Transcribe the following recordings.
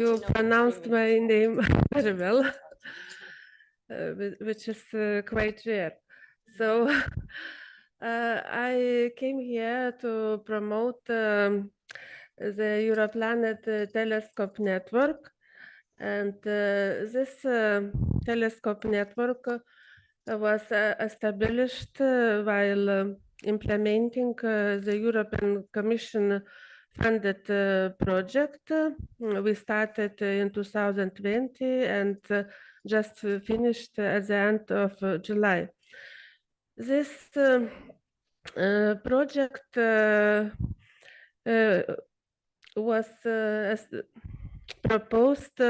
You pronounced my name very well, which is quite rare. So I came here to promote the Europlanet Telescope Network. And this telescope network was established while implementing the European Commission funded project. We started in 2020 and just finished at the end of July. This project was proposed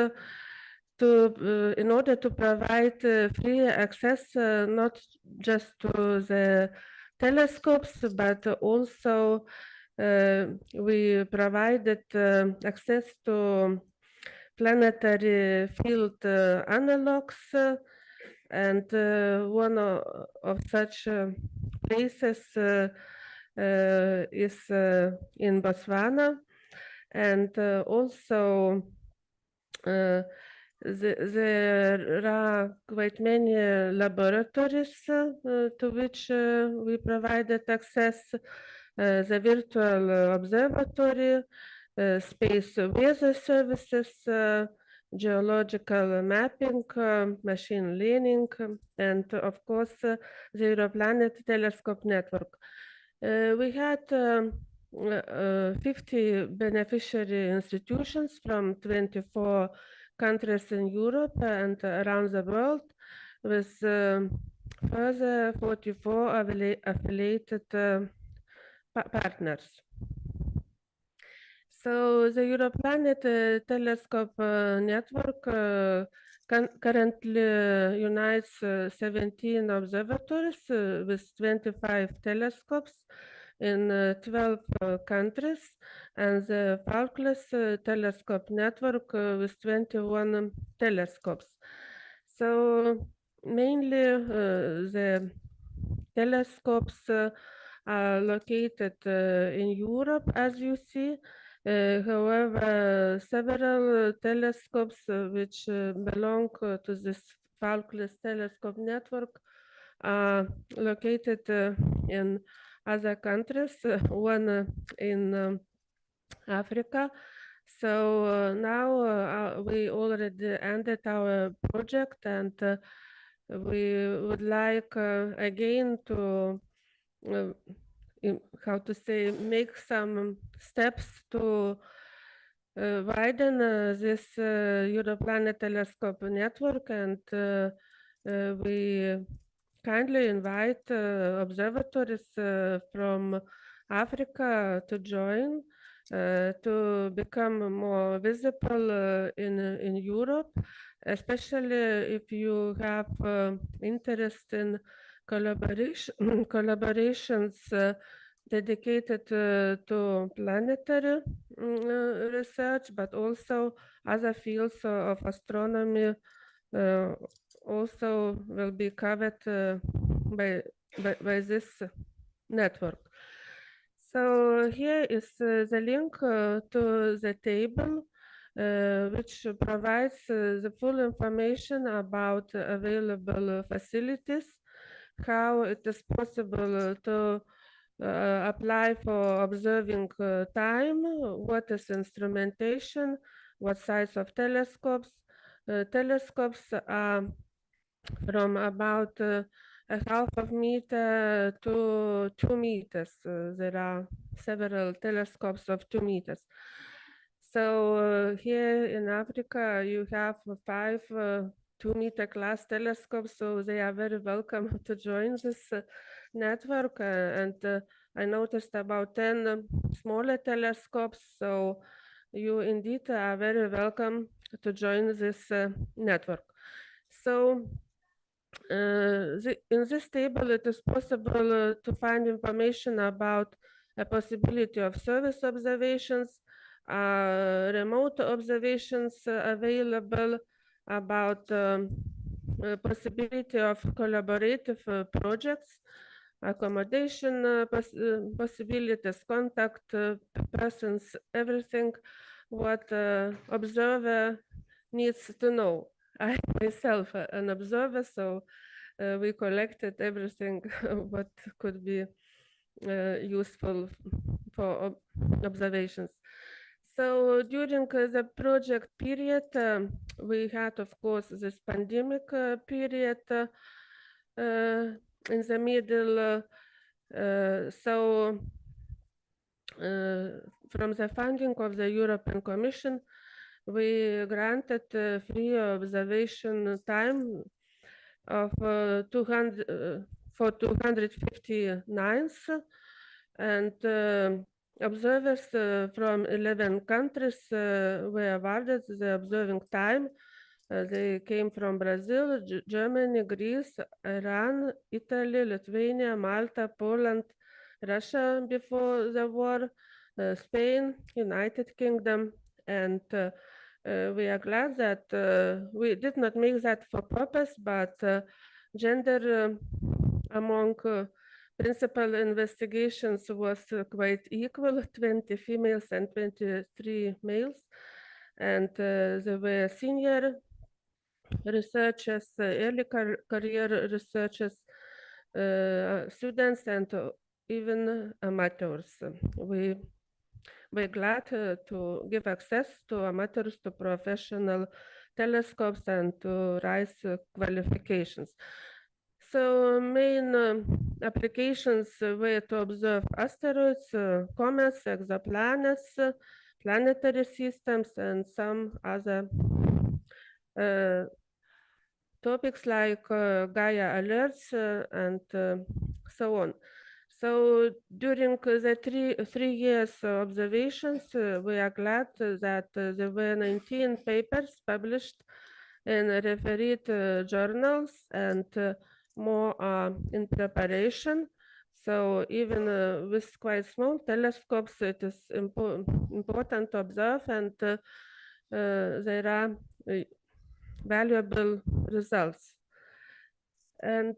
in order to provide free access not just to the telescopes, but also we provided access to planetary field analogs, and one of such places is in Botswana, and also there are quite many laboratories to which we provided access, the virtual observatory, space weather services, geological mapping, machine learning, and of course, the Europlanet Telescope Network. We had 50 beneficiary institutions from 24 countries in Europe and around the world, with further 44 affiliated partners. So the Europlanet Telescope Network currently unites 17 observatories with 25 telescopes in 12 countries, and the Falklands Telescope Network with 21 telescopes. So mainly the telescopes are located in Europe, as you see. However, several telescopes which belong to this Falklands Telescope Network are located in other countries, one in Africa. So now we already ended our project, and we would like again to how to say, make some steps to widen this Europlanet Telescope Network, and we kindly invite observatories from Africa to join to become more visible in Europe, especially if you have interest in collaborations dedicated to planetary research, but also other fields of astronomy also will be covered by this network. So here is the link to the table which provides the full information about available facilities, how it is possible to apply for observing time, what is instrumentation, what size of telescopes. Telescopes are from about a half of meter to 2 meters. There are several telescopes of 2 meters. So here in Africa, you have 5 2-meter class telescopes, so they are very welcome to join this network. And I noticed about 10 smaller telescopes, so you indeed are very welcome to join this network. So in this table, it is possible to find information about a possibility of service observations, remote observations available, about possibility of collaborative projects, accommodation possibilities, contact persons, everything what observer needs to know. I myself an observer, so we collected everything what could be useful for observations. So during the project period, we had, of course, this pandemic period in the middle. So from the funding of the European Commission, we granted free observation time of 200 for 259, and observers from 11 countries were awarded the observing time. They came from Brazil, Germany, Greece, Iran, Italy, Lithuania, Malta, Poland, Russia before the war, Spain, United Kingdom, and we are glad that we did not make that for purpose, but gender among principal investigations was quite equal, 20 females and 23 males. And there were senior researchers, early career researchers, students, and even amateurs. We're glad to give access to amateurs to professional telescopes and to raise qualifications. So main applications were to observe asteroids, comets, exoplanets, planetary systems, and some other topics like Gaia alerts and so on. So during the three years observations, we are glad that there were 19 papers published in refereed journals, and more in preparation. So even with quite small telescopes, it is important to observe, and there are valuable results. And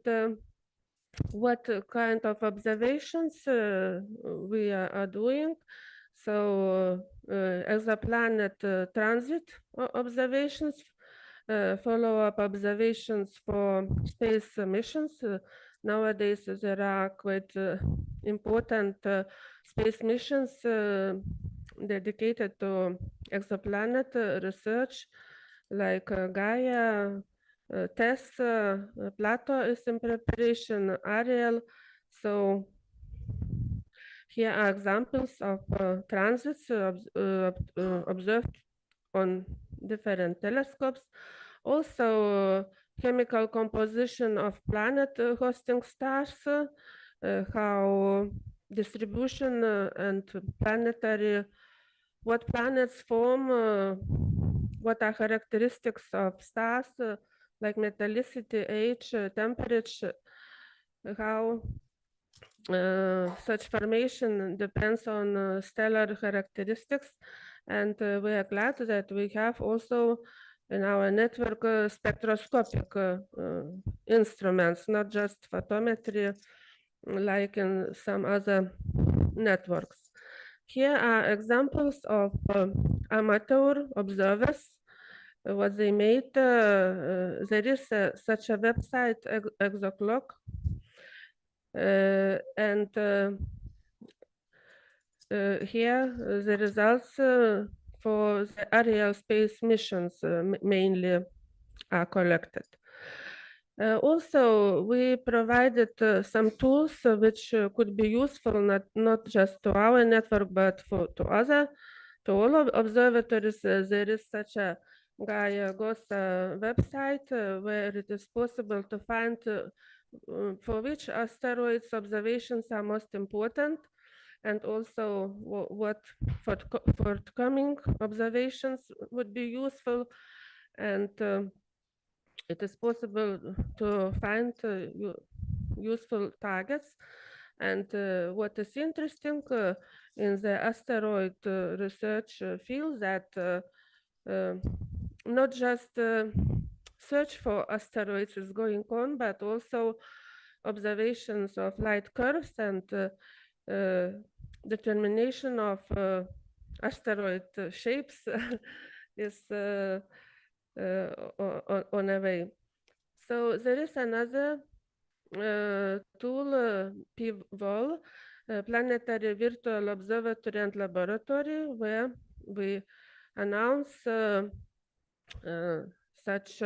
what kind of observations we are doing? So exoplanet transit observations, follow-up observations for space missions. Nowadays there are quite important space missions dedicated to exoplanet research, like Gaia, TESS, Plato is in preparation, Ariel. So here are examples of transits observed on different telescopes. Also, chemical composition of planet hosting stars, how distribution and planetary, what planets form, what are characteristics of stars, like metallicity, age, temperature, how such formation depends on stellar characteristics. And we are glad that we have also in our network spectroscopic instruments, not just photometry like in some other networks. Here are examples of amateur observers, what they made. There is such a website, ExoClock, and here the results for the Ariel space missions mainly are collected. Also, we provided some tools which could be useful not just to our network, but to all of observatories. There is such a Gaia GOSA website where it is possible to find for which asteroids observations are most important, and also what forthcoming observations would be useful. And it is possible to find useful targets. And what is interesting in the asteroid research field, that not just search for asteroids is going on, but also observations of light curves and determination of asteroid shapes is on a way. So there is another tool, PVOL, Planetary Virtual Observatory and Laboratory, where we announce such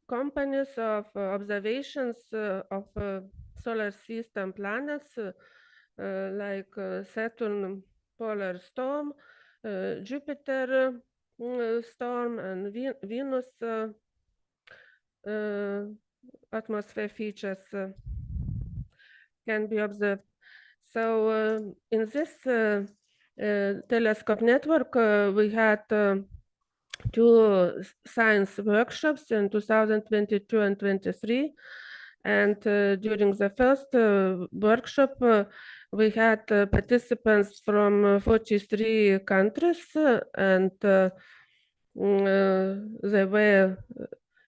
companies of observations of solar system planets like Saturn polar storm, Jupiter storm, and Venus atmosphere features can be observed. So in this telescope network, we had two science workshops in 2022 and 23. And during the first workshop, we had participants from 43 countries, and they were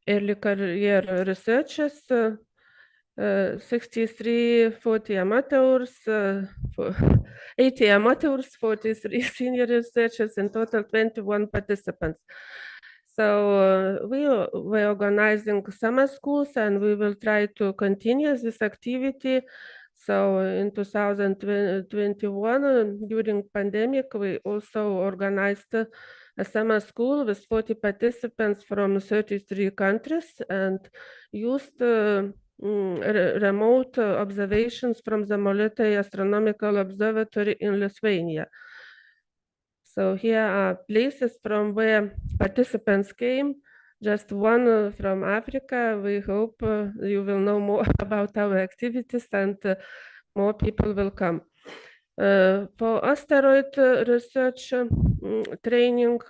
early career researchers, 63, 40 amateurs, 80 amateurs, 43 senior researchers, in total 21 participants. So we were organizing summer schools, and we will try to continue this activity. So in 2021, during pandemic, we also organized a summer school with 40 participants from 33 countries and used remote observations from the Molėtai Astronomical Observatory in Lithuania. So here are places from where participants came. Just one from Africa. We hope you will know more about our activities, and more people will come. For asteroid research training,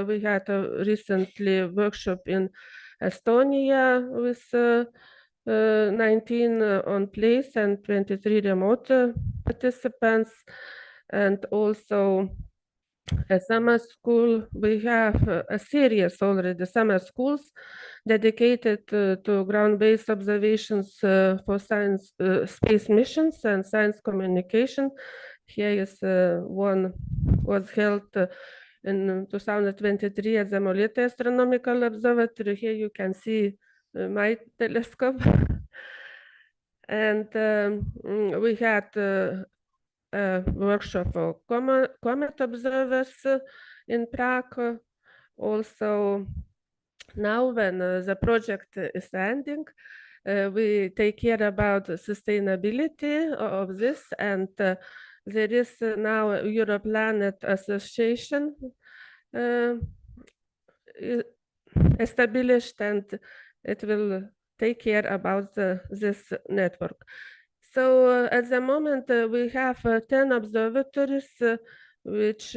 we had a recently workshop in Estonia with 19 on place and 23 remote participants, and also a summer school. We have a series already, summer schools dedicated to ground-based observations for science, space missions and science communication. Here is one was held in 2023 at the Molėtai Astronomical Observatory. Here you can see my telescope. And we had a workshop for comet observers in Prague. Also, now when the project is ending, we take care about the sustainability of this, and there is now a Europlanet Association established, and it will take care about this network. So at the moment, we have 10 observatories which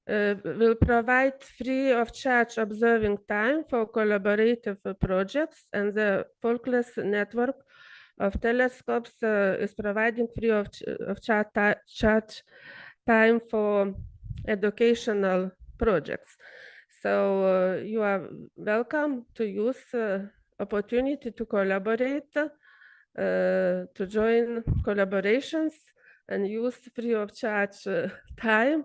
will provide free of charge observing time for collaborative projects, and the Falkless network of telescopes is providing free of charge time for educational projects. So you are welcome to use opportunity to collaborate, to join collaborations and use free of charge time.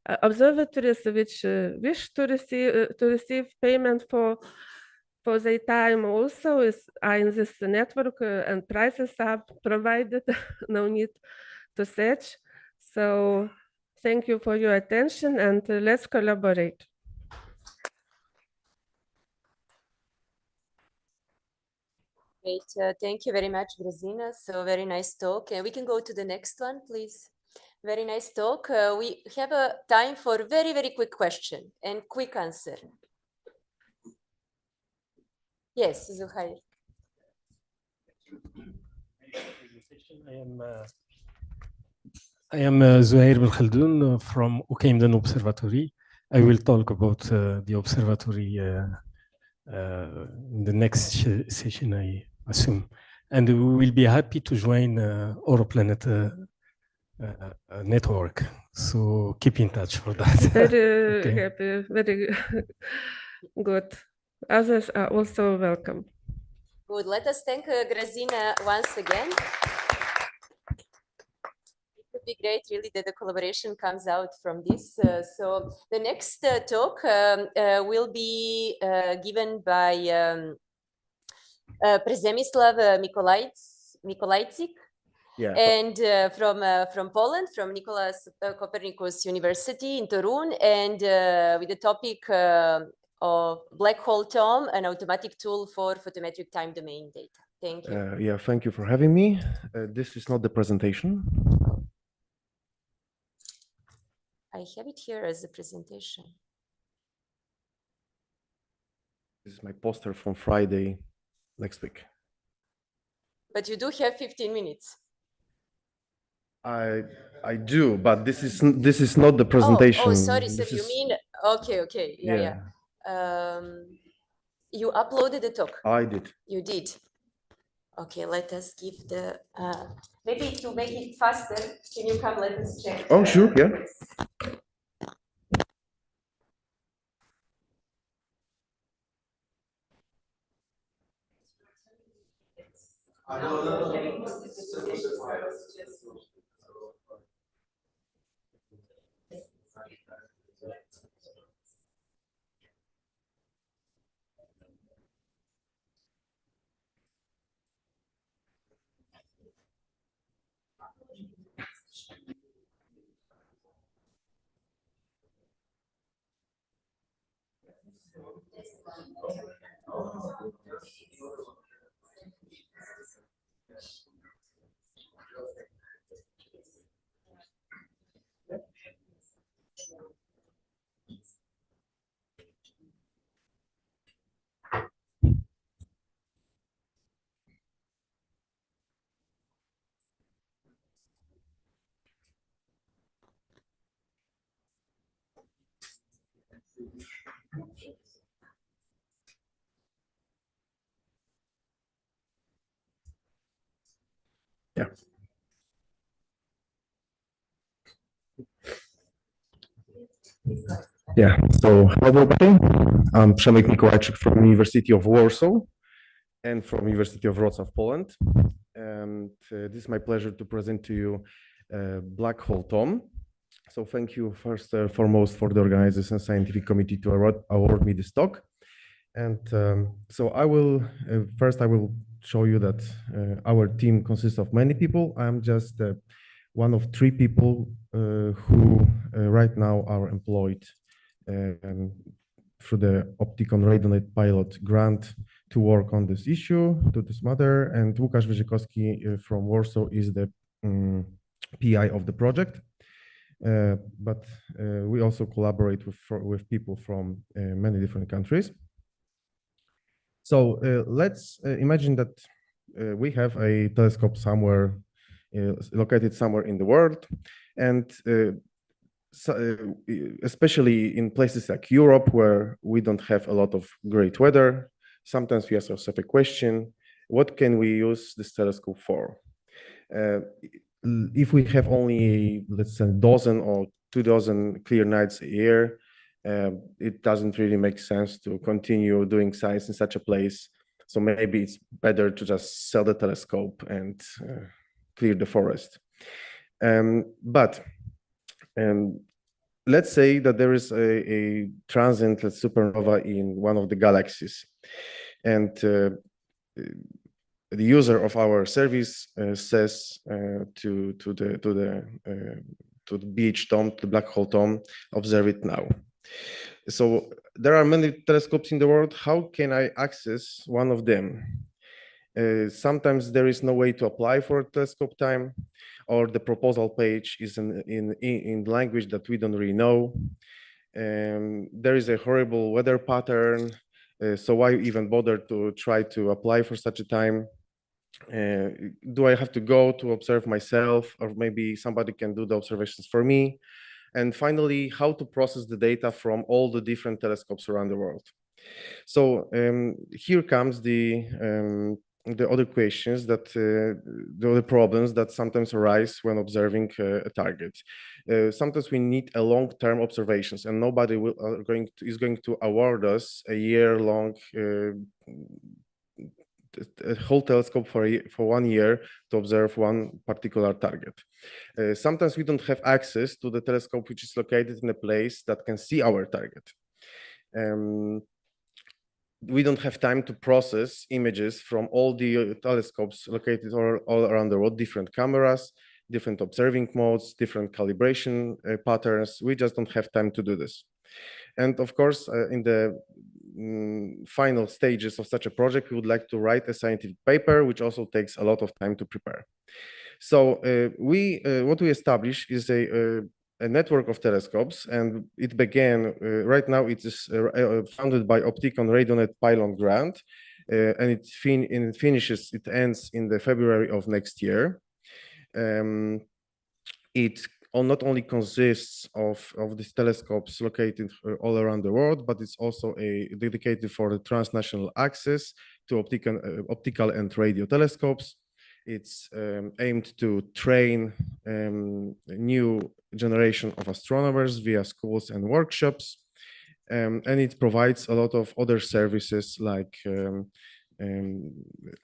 Observatories which wish to receive payment for their time also are in this network, and prices are provided. No need to search. So thank you for your attention, and let's collaborate. Great. Thank you very much, Grazina. So very nice talk. And we can go to the next one, please. Very nice talk. We have a time for very, very quick question and quick answer. Yes, Zuhair. I am Zuhair Ben Khaldoun from Ukaimdan Observatory. I will talk about the observatory in the next session, I assume. And we will be happy to join Europlanet network. So keep in touch for that. Very happy, very good. Others are also welcome. Good. Let us thank Grazina once again. would be great, really, that the collaboration comes out from this. So the next talk will be given by Przemysław Mikolajczyk. Yeah. And from Poland, from Nicholas Copernicus University in Torun, and with the topic of Black Hole Tom, an automatic tool for photometric time domain data. Thank you. Yeah, thank you for having me. This is not the presentation. I have it here as a presentation. This is my poster from Friday next week. But you do have 15 minutes. I do, but this is not the presentation. Oh, sorry. So you mean okay, yeah. You uploaded the talk. I did. You did. Okay, let us give the maybe to make it faster. Can you come? Let us check. Oh, sure, yeah. Yeah. Yeah, so hello everybody. I'm Przemek Mikołajczyk from University of Warsaw and from University of Wrocław, Poland. And this is my pleasure to present to you Black Hole Tom. So thank you first and foremost for the organizers and scientific committee to award me this talk. And so I will show you that our team consists of many people. I'm just one of 3 people who right now are employed through the Opticon Radionet Pilot grant to work on this issue, to this matter. And Łukasz Wyrzykowski from Warsaw is the PI of the project. But we also collaborate with people from many different countries. So let's imagine that we have a telescope somewhere, located somewhere in the world, and especially in places like Europe, where we don't have a lot of great weather, sometimes we ask ourselves a question: what can we use this telescope for? If we have only, let's say, a dozen or 2 dozen clear nights a year, it doesn't really make sense to continue doing science in such a place. So maybe it's better to just sell the telescope and clear the forest. But let's say that there is a transient supernova in one of the galaxies, and the user of our service says to the BH Tom, to the Black Hole Tom, observe it now. So there are many telescopes in the world. How can I access one of them? Sometimes there is no way to apply for telescope time, or the proposal page is in language that we don't really know. There is a horrible weather pattern, so why even bother to try to apply for such a time? Do I have to go to observe myself, or maybe somebody can do the observations for me? And finally, how to process the data from all the different telescopes around the world. So here comes the other questions, that the other problems that sometimes arise when observing a target. Sometimes we need a long-term observations, and nobody is going to award us a year-long a whole telescope for 1 year to observe one particular target. Sometimes we don't have access to the telescope which is located in a place that can see our target. We don't have time to process images from all the telescopes located all around the world, different cameras, different observing modes, different calibration patterns. We just don't have time to do this. And of course, in the final stages of such a project, we would like to write a scientific paper, which also takes a lot of time to prepare. So what we established is a network of telescopes, and it began, right now it is founded by Opticon RadioNet Pylon grant, and it ends in the February of next year. It not only consists of these telescopes located all around the world, but it's also dedicated for the transnational access to optical and radio telescopes. It's aimed to train a new generation of astronomers via schools and workshops. And it provides a lot of other services like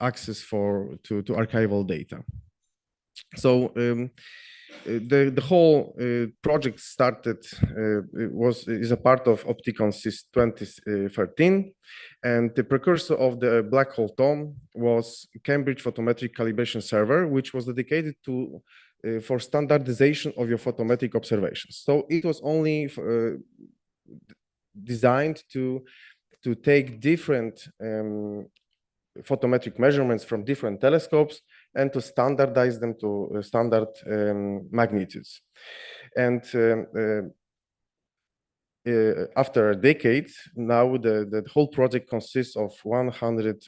access to archival data. So the whole project started is a part of Opticon since 2013, and the precursor of the Black Hole Tom was Cambridge Photometric Calibration Server, which was dedicated to for standardization of your photometric observations. So it was only designed to take different photometric measurements from different telescopes and to standardize them to standard magnitudes. And after a decade, now the whole project consists of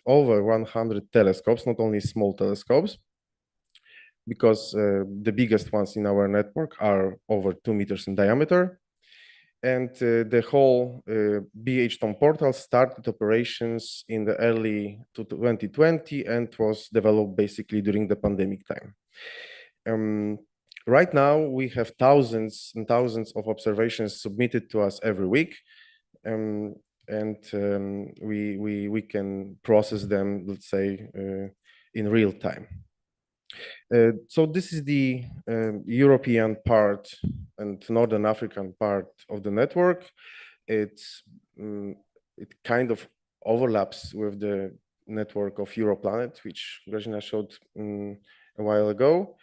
over 100 telescopes, not only small telescopes, because the biggest ones in our network are over 2 meters in diameter. And the whole BHTOM portal started operations in the early 2020 and was developed basically during the pandemic time. Right now, we have thousands and thousands of observations submitted to us every week. And we can process them, let's say, in real time. So this is the European part and Northern African part of the network. It kind of overlaps with the network of Europlanet, which Grażyna showed a while ago.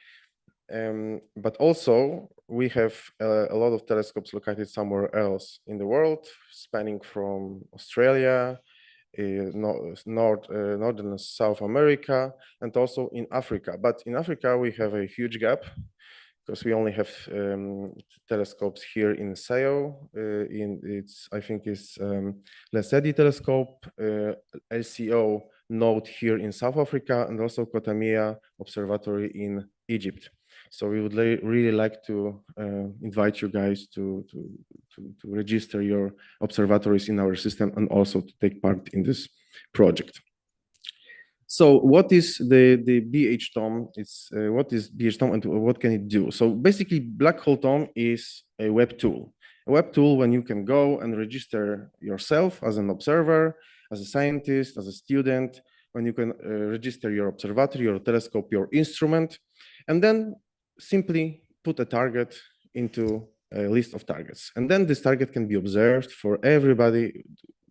But also we have a lot of telescopes located somewhere else in the world, spanning from Australia, Northern and South America, and also in Africa. But in Africa, we have a huge gap because we only have telescopes here in SEO. I think it's Lesedi telescope, LCO node here in South Africa, and also Kotamia Observatory in Egypt. So we would really like to invite you guys to register your observatories in our system and also to take part in this project. So what is the BHTOM? What is BHTOM and what can it do? So basically, Black Hole Tom is a web tool. A web tool when you can go and register yourself as an observer, as a scientist, as a student, when you can register your observatory, your telescope, your instrument, and then simply put a target into a list of targets. And then this target can be observed for everybody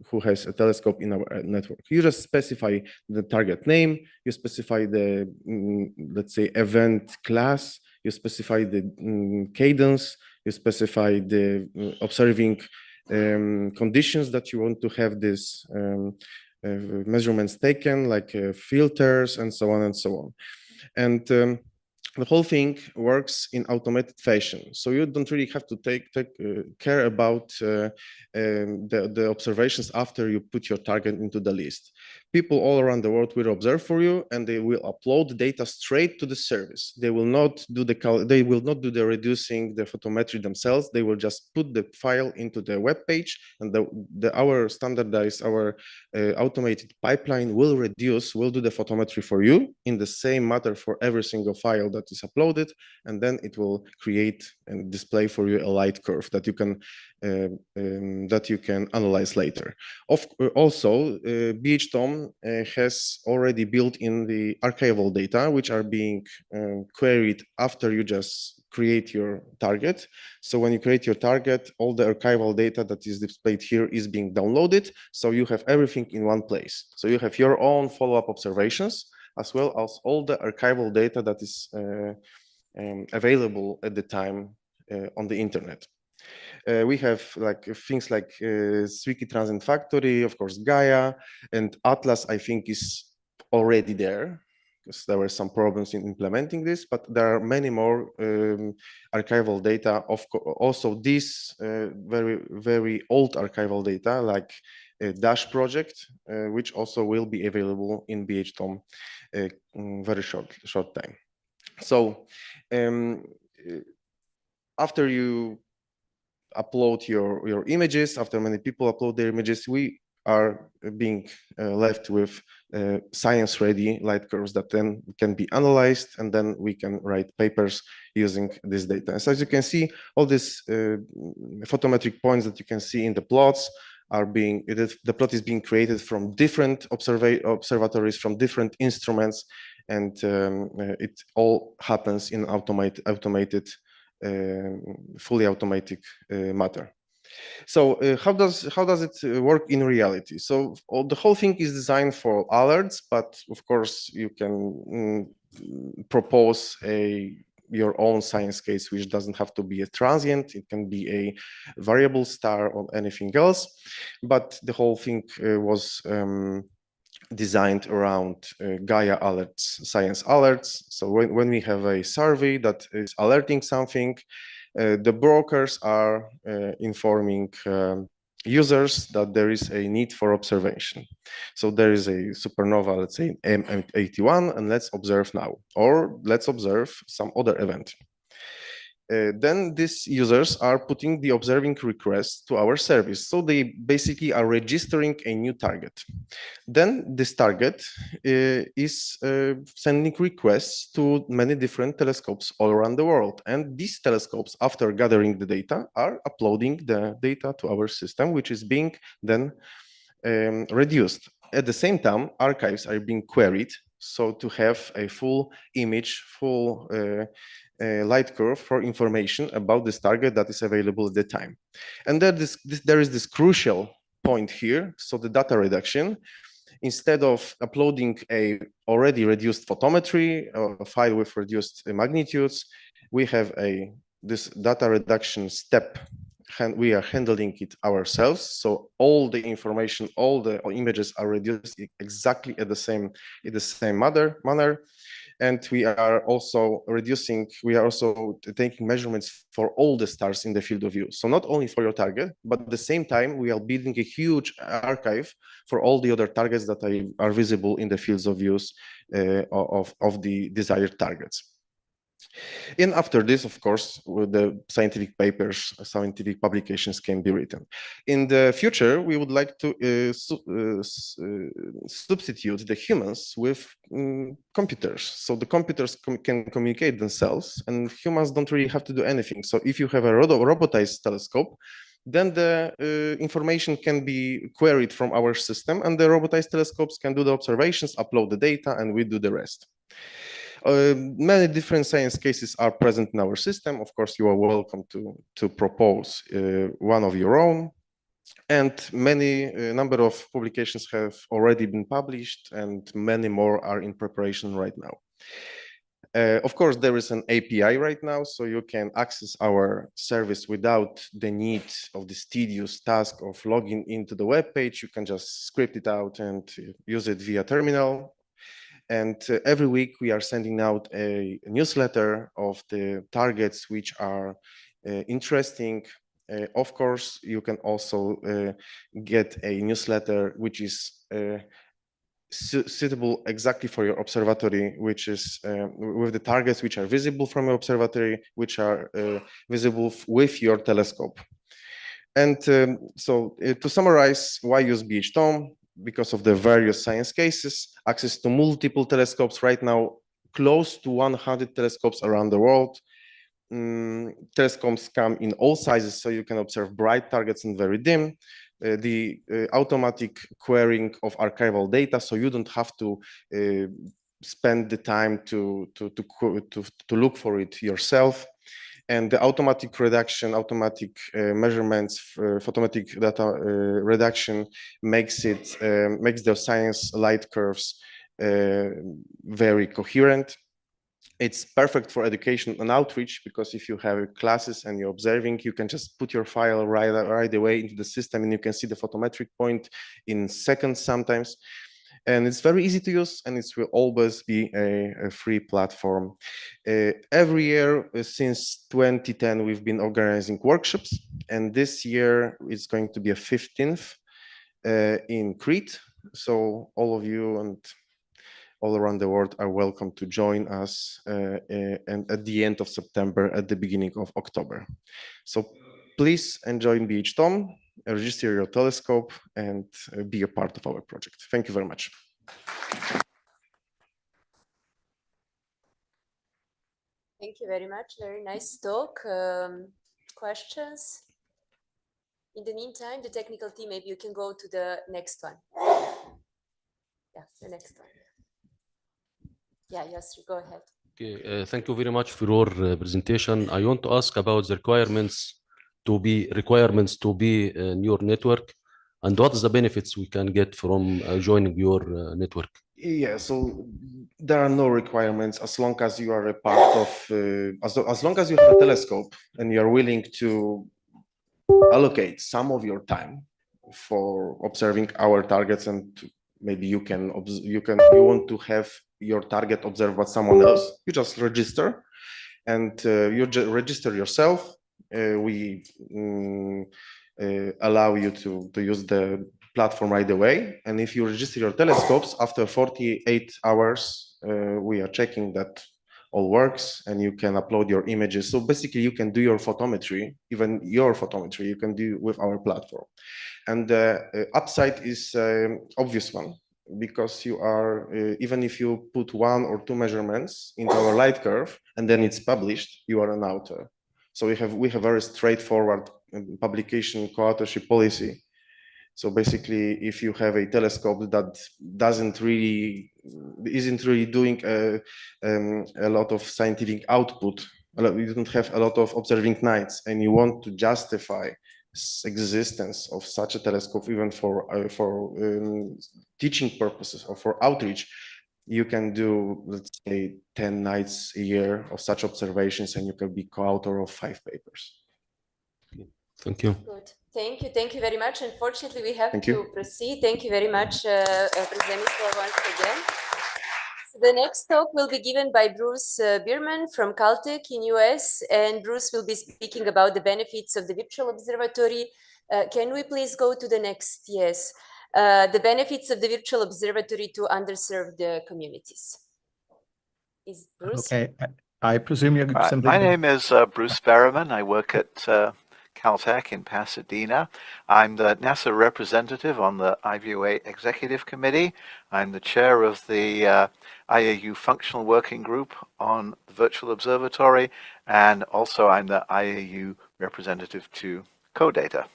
who has a telescope in our network. You just specify the target name, you specify the, let's say, event class, you specify the cadence, you specify the observing conditions that you want to have this measurements taken, like filters and so on and so on. And the whole thing works in automated fashion. So you don't really have to take care about the observations after you put your target into the list. People all around the world will observe for you, and they will upload data straight to the service. They will not do the reducing the photometry themselves. They will just put the file into the web page, and our automated pipeline will do the photometry for you in the same matter for every single file that is uploaded, and then it will create and display for you a light curve that you can analyze later. Also, BHTOM has already built in the archival data, which are being queried after you just create your target. So when you create your target, all the archival data that is displayed here is being downloaded. So you have everything in one place. So you have your own follow-up observations, as well as all the archival data that is available at the time on the internet. We have like things like Swiki Transient Factory, of course, Gaia, and Atlas, I think, is already there, because there were some problems in implementing this, but there are many more archival data. Also, this very, very old archival data, like Dash project, which also will be available in BHTOM very short time. So after you upload your images, after many people upload their images, we are being left with science-ready light curves that then can be analyzed, and then we can write papers using this data. So as you can see, all these photometric points that you can see in the plots are the plot is being created from different observatories, from different instruments, and it all happens in automated fully automatic matter. So how does it work in reality? So the whole thing is designed for alerts, but of course you can propose your own science case, which doesn't have to be a transient. It can be a variable star or anything else. But the whole thing was designed around Gaia alerts, science alerts. So when we have a survey that is alerting something, the brokers are informing users that there is a need for observation. So there is a supernova, let's say M81, and let's observe now, or let's observe some other event. Then these users are putting the observing request to our service. So they basically are registering a new target. Then this target is sending requests to many different telescopes all around the world. And these telescopes, after gathering the data, are uploading the data to our system, which is being then reduced. At the same time, archives are being queried, so to have a full image, full light curve for information about this target that is available at the time. And there is this crucial point here. So the data reduction, instead of uploading a already reduced photometry or a file with reduced magnitudes, we have this data reduction step. We are handling it ourselves. So all the information, all the images are reduced exactly in the same manner. And we are also taking measurements for all the stars in the field of view. So not only for your target, but at the same time, we are building a huge archive for all the other targets that are visible in the fields of views of the desired targets. And after this, of course, the scientific papers, scientific publications can be written. In the future, we would like to substitute the humans with computers. So the computers can communicate themselves, and humans don't really have to do anything. So if you have a robotized telescope, then the information can be queried from our system, and the robotized telescopes can do the observations, upload the data, and we do the rest. Many different science cases are present in our system. Of course, you are welcome to propose one of your own. And number of publications have already been published, and many more are in preparation right now. Of course, there is an API right now, so you can access our service without the need of this tedious task of logging into the web page. You can just script it out and use it via terminal. And every week we are sending out a newsletter of the targets which are interesting. Of course, you can also get a newsletter which is suitable exactly for your observatory, which is with the targets which are visible from your observatory, which are visible with your telescope. And so to summarize, why use BHTOM? Because of the various science cases, access to multiple telescopes. Right now, close to 100 telescopes around the world. Telescopes come in all sizes, so you can observe bright targets and very dim. The automatic querying of archival data, so you don't have to spend the time to look for it yourself. And the automatic reduction, automatic measurements, photometric data reduction makes the science light curves very coherent. It's perfect for education and outreach, because if you have classes and you're observing, you can just put your file right away into the system, and you can see the photometric point in seconds sometimes. And it's very easy to use, and it will always be a free platform. Every year since 2010, we've been organizing workshops, and this year it's going to be a 15th in Crete. So all of you and all around the world are welcome to join us and at the end of September, at the beginning of October. So please enjoy BHTOM, register your telescope, and be a part of our project. Thank you very much. Thank you very much. Very nice talk. Questions? In the meantime, the technical team, maybe you can go to the next one. Yeah, the next one. Yeah, yes, go ahead. Okay, thank you very much for your presentation. I want to ask about the requirements to be in your network, and what is the benefits we can get from joining your network? Yeah, so there are no requirements as long as you are a part of, as long as you have a telescope and you are willing to allocate some of your time for observing our targets, and maybe you want to have your target observed by someone else. You just register, and you register yourself. We allow you to use the platform right away. And if you register your telescopes, after 48 hours, we are checking that all works, and you can upload your images. So basically you can do your photometry, even your photometry, you can do with our platform. And the upside is obvious one, because you are, even if you put 1 or 2 measurements into our light curve and then it's published, you are an author. So we have very straightforward publication co-authorship policy. So basically, if you have a telescope that isn't really doing a lot of scientific output, you don't have a lot of observing nights, and you want to justify existence of such a telescope, even for teaching purposes or for outreach, you can do, let's say, 10 nights a year of such observations, and you can be co-author of 5 papers. Thank you. Good. Thank you very much. Unfortunately, we have to proceed. Thank you very much, Przemysław, once again. So the next talk will be given by Bruce Bierman from Caltech in US, and Bruce will be speaking about the benefits of the virtual observatory. Can we please go to the next? Yes. The benefits of the virtual observatory to underserved communities. Is Bruce? Okay, I presume you're simply... My name is Bruce Berriman. I work at Caltech in Pasadena. I'm the NASA representative on the IVUA Executive Committee. I'm the chair of the IAU Functional Working Group on the Virtual Observatory, and also I'm the IAU representative to CODATA.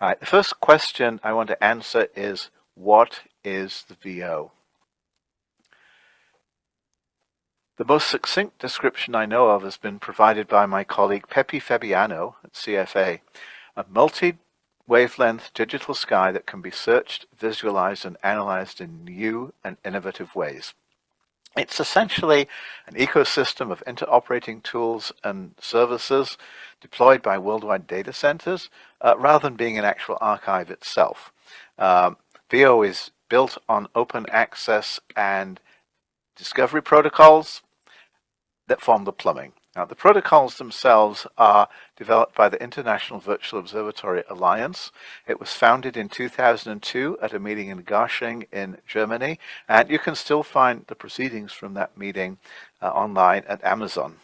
All right, the first question I want to answer is, what is the VO? The most succinct description I know of has been provided by my colleague Pepe Fabiano at CFA, a multi-wavelength digital sky that can be searched, visualized, and analyzed in new and innovative ways. It's essentially an ecosystem of interoperating tools and services deployed by worldwide data centers, rather than being an actual archive itself. VO is built on open access and discovery protocols that form the plumbing. Now, the protocols themselves are developed by the International Virtual Observatory Alliance. It was founded in 2002 at a meeting in Garching in Germany, and you can still find the proceedings from that meeting online at Amazon.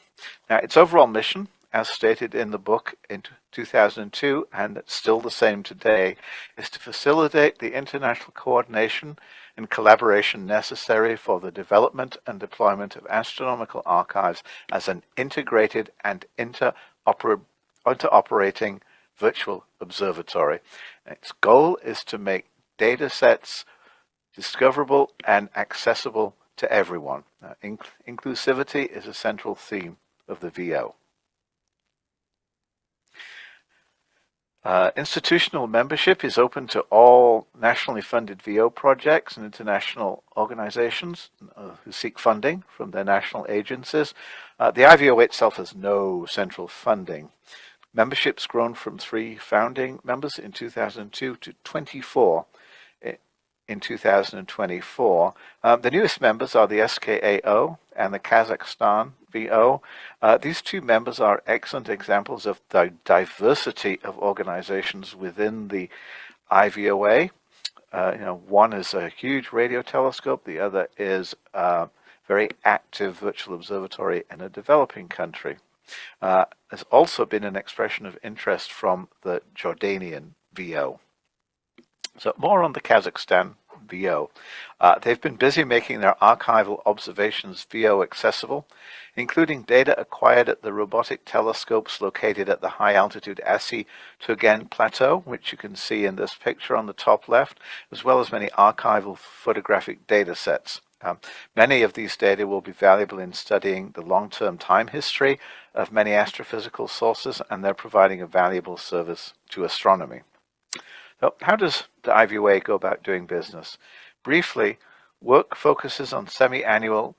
Now, its overall mission as stated in the book in 2002, and it's still the same today, is to facilitate the international coordination and collaboration necessary for the development and deployment of astronomical archives as an integrated and interoperating virtual observatory. Its goal is to make data sets discoverable and accessible to everyone. Inclusivity is a central theme of the VO. Institutional membership is open to all nationally funded VO projects and international organizations who seek funding from their national agencies. The IVO itself has no central funding. Membership's grown from 3 founding members in 2002 to 24 in 2024. The newest members are the SKAO and the Kazakhstan VO. These 2 members are excellent examples of the diversity of organizations within the IVOA. One is a huge radio telescope, the other is a very active virtual observatory in a developing country. There's also been an expression of interest from the Jordanian VO. So more on the Kazakhstan VO. They've been busy making their archival observations VO accessible, including data acquired at the robotic telescopes located at the high-altitude Asi-Tugen Plateau, which you can see in this picture on the top left, as well as many archival photographic data sets. Many of these data will be valuable in studying the long-term time history of many astrophysical sources, and they're providing a valuable service to astronomy. So how does the IVOA go about doing business? Briefly, work focuses on semi-annual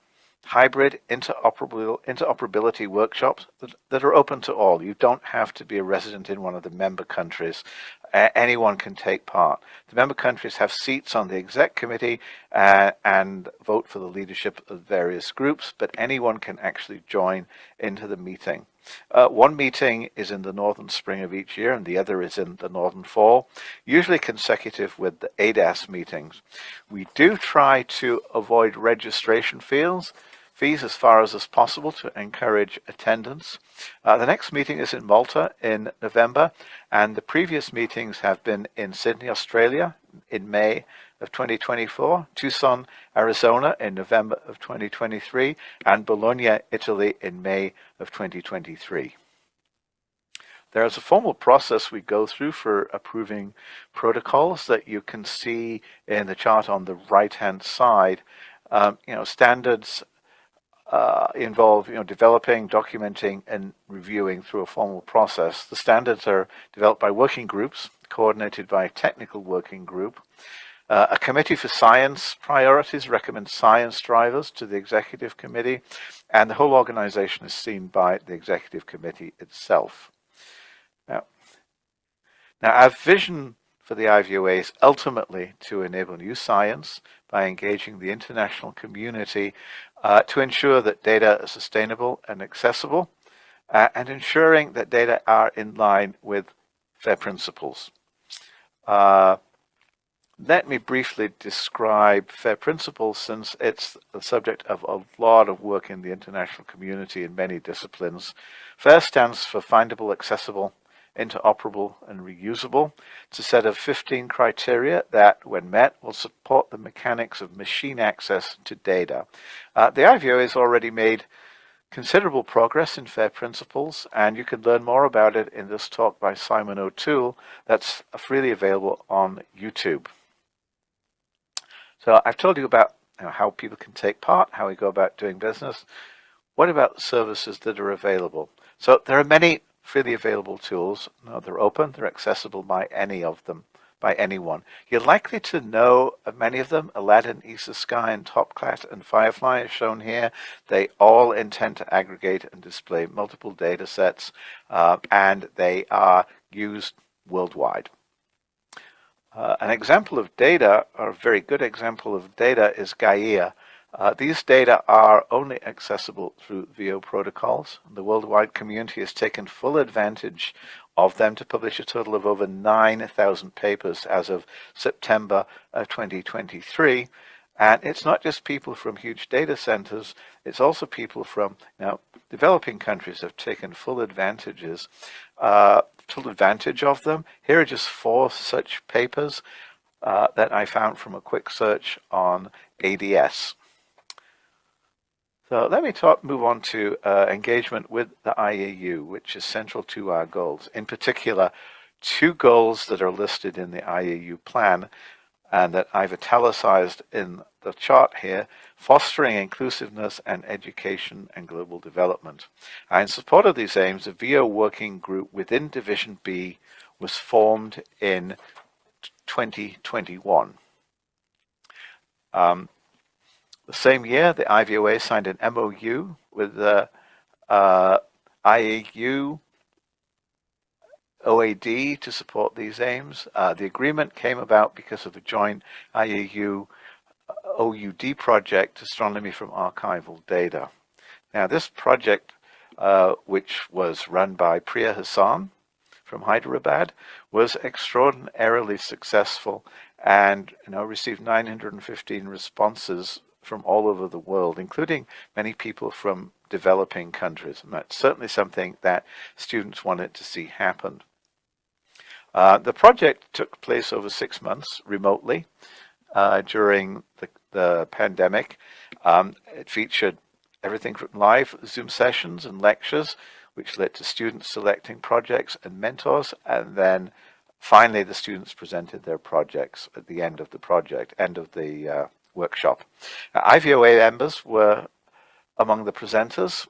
hybrid interoperability workshops that are open to all. You don't have to be a resident in one of the member countries. Anyone can take part. The member countries have seats on the exec committee and vote for the leadership of various groups, but anyone can actually join into the meeting. One meeting is in the northern spring of each year and the other is in the northern fall, usually consecutive with the ADAS meetings. We do try to avoid registration fees as far as possible to encourage attendance. The next meeting is in Malta in November, and the previous meetings have been in Sydney, Australia in May of 2024, Tucson, Arizona in November of 2023, and Bologna, Italy in May of 2023. There is a formal process we go through for approving protocols that you can see in the chart on the right-hand side. Standards involve developing, documenting, and reviewing through a formal process. The standards are developed by working groups, coordinated by a technical working group. A committee for science priorities recommends science drivers to the executive committee, and the whole organization is seen by the executive committee itself. Now our vision for the IVOA is ultimately to enable new science by engaging the international community to ensure that data are sustainable and accessible, and ensuring that data are in line with FAIR principles. Let me briefly describe FAIR principles, since it's the subject of a lot of work in the international community in many disciplines. FAIR stands for findable, accessible, interoperable, and reusable. It's a set of 15 criteria that, when met, will support the mechanics of machine access to data. The IVO has already made considerable progress in FAIR principles, and you can learn more about it in this talk by Simon O'Toole that's freely available on YouTube. So I've told you about how people can take part, how we go about doing business. What about services that are available? So there are many freely available tools. They're open, they're accessible by anyone. You're likely to know of many of them. Aladdin, ESA Sky, and Topcat and Firefly are shown here. They all intend to aggregate and display multiple data sets, and they are used worldwide. An example of data, or a very good example of data, is Gaia. These data are only accessible through VO protocols. The worldwide community has taken full advantage of them to publish a total of over 9,000 papers as of September 2023. And it's not just people from huge data centers, it's also people from developing countries have taken full advantage of them. Here are just 4 such papers that I found from a quick search on ADS. So let me move on to engagement with the IAU, which is central to our goals. In particular, 2 goals that are listed in the IAU plan and that I've italicized in the chart here: fostering inclusiveness and education and global development. In support of these aims, a VO working group within Division B was formed in 2021. The same year, the IVOA signed an MOU with the IAU OAD to support these aims. The agreement came about because of a joint IAU OUD project, Astronomy from Archival Data. Now, this project, which was run by Priya Hassan from Hyderabad, was extraordinarily successful and received 915 responses from all over the world, including many people from developing countries. And that's certainly something that students wanted to see happen. The project took place over 6 months remotely during the pandemic. It featured everything from live Zoom sessions and lectures, which led to students selecting projects and mentors, and then finally the students presented their projects at the end of the workshop. IVOA members were among the presenters,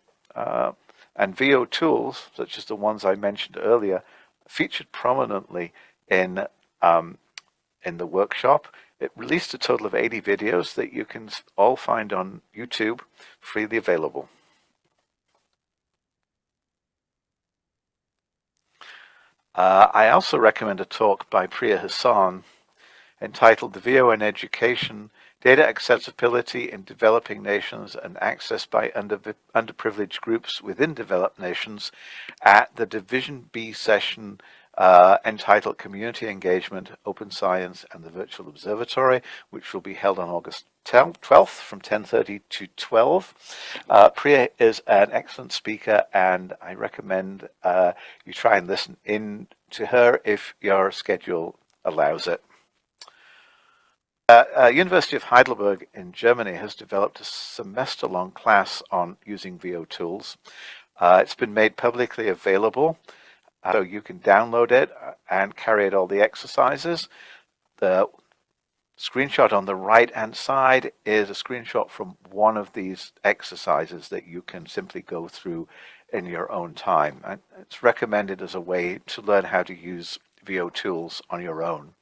and VO tools, such as the ones I mentioned earlier, featured prominently in the workshop. It released a total of 80 videos that you can all find on YouTube, freely available. I also recommend a talk by Priya Hassan entitled "The VO in Education, Data Accessibility in Developing Nations and Access by Underprivileged Groups Within Developed Nations" at the Division B session entitled Community Engagement, Open Science and the Virtual Observatory, which will be held on August 12th from 10:30 to 12. Priya is an excellent speaker, and I recommend you try and listen in to her if your schedule allows it. University of Heidelberg in Germany has developed a semester-long class on using VO tools. It's been made publicly available, so you can download it and carry out all the exercises. The screenshot on the right-hand side is a screenshot from one of these exercises that you can simply go through in your own time. And it's recommended as a way to learn how to use VO tools on your own.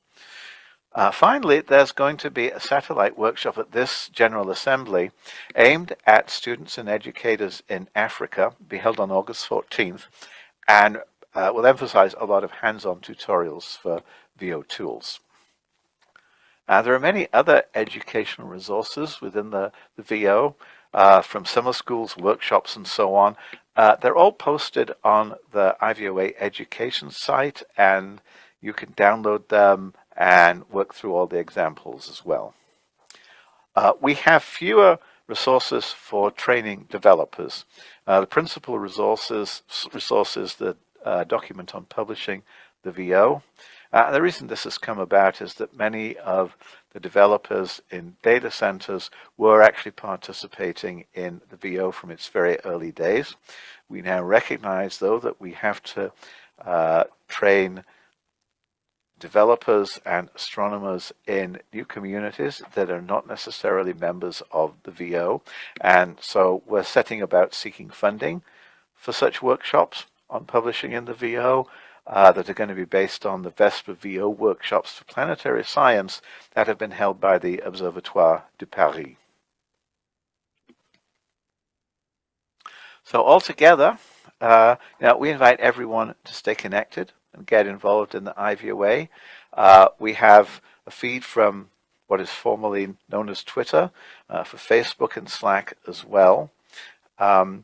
Finally, there's going to be a satellite workshop at this General Assembly aimed at students and educators in Africa, be held on August 14th, and will emphasize a lot of hands-on tutorials for VO tools. There are many other educational resources within the VO, from summer schools, workshops, and so on. They're all posted on the IVOA education site, and you can download them and work through all the examples as well. We have fewer resources for training developers. The principal resources that document on publishing the VO. The reason this has come about is that many of the developers in data centers were actually participating in the VO from its very early days. We now recognize, though, that we have to train developers and astronomers in new communities that are not necessarily members of the VO. And so we're setting about seeking funding for such workshops on publishing in the VO that are going to be based on the VESPA VO workshops for planetary science that have been held by the Observatoire de Paris. So altogether, we invite everyone to stay connected and get involved in the IVOA. We have a feed from what is formerly known as Twitter, for Facebook and Slack as well. In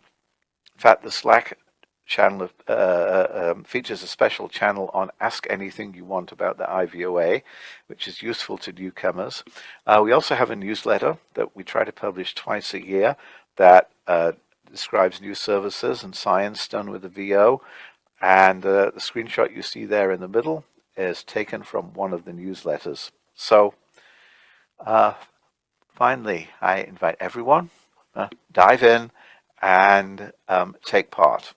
fact, the Slack channel features a special channel on Ask Anything You Want about the IVOA, which is useful to newcomers. We also have a newsletter that we try to publish twice a year that describes new services and science done with the VO. And the screenshot you see there in the middle is taken from one of the newsletters. So finally, I invite everyone, dive in and take part.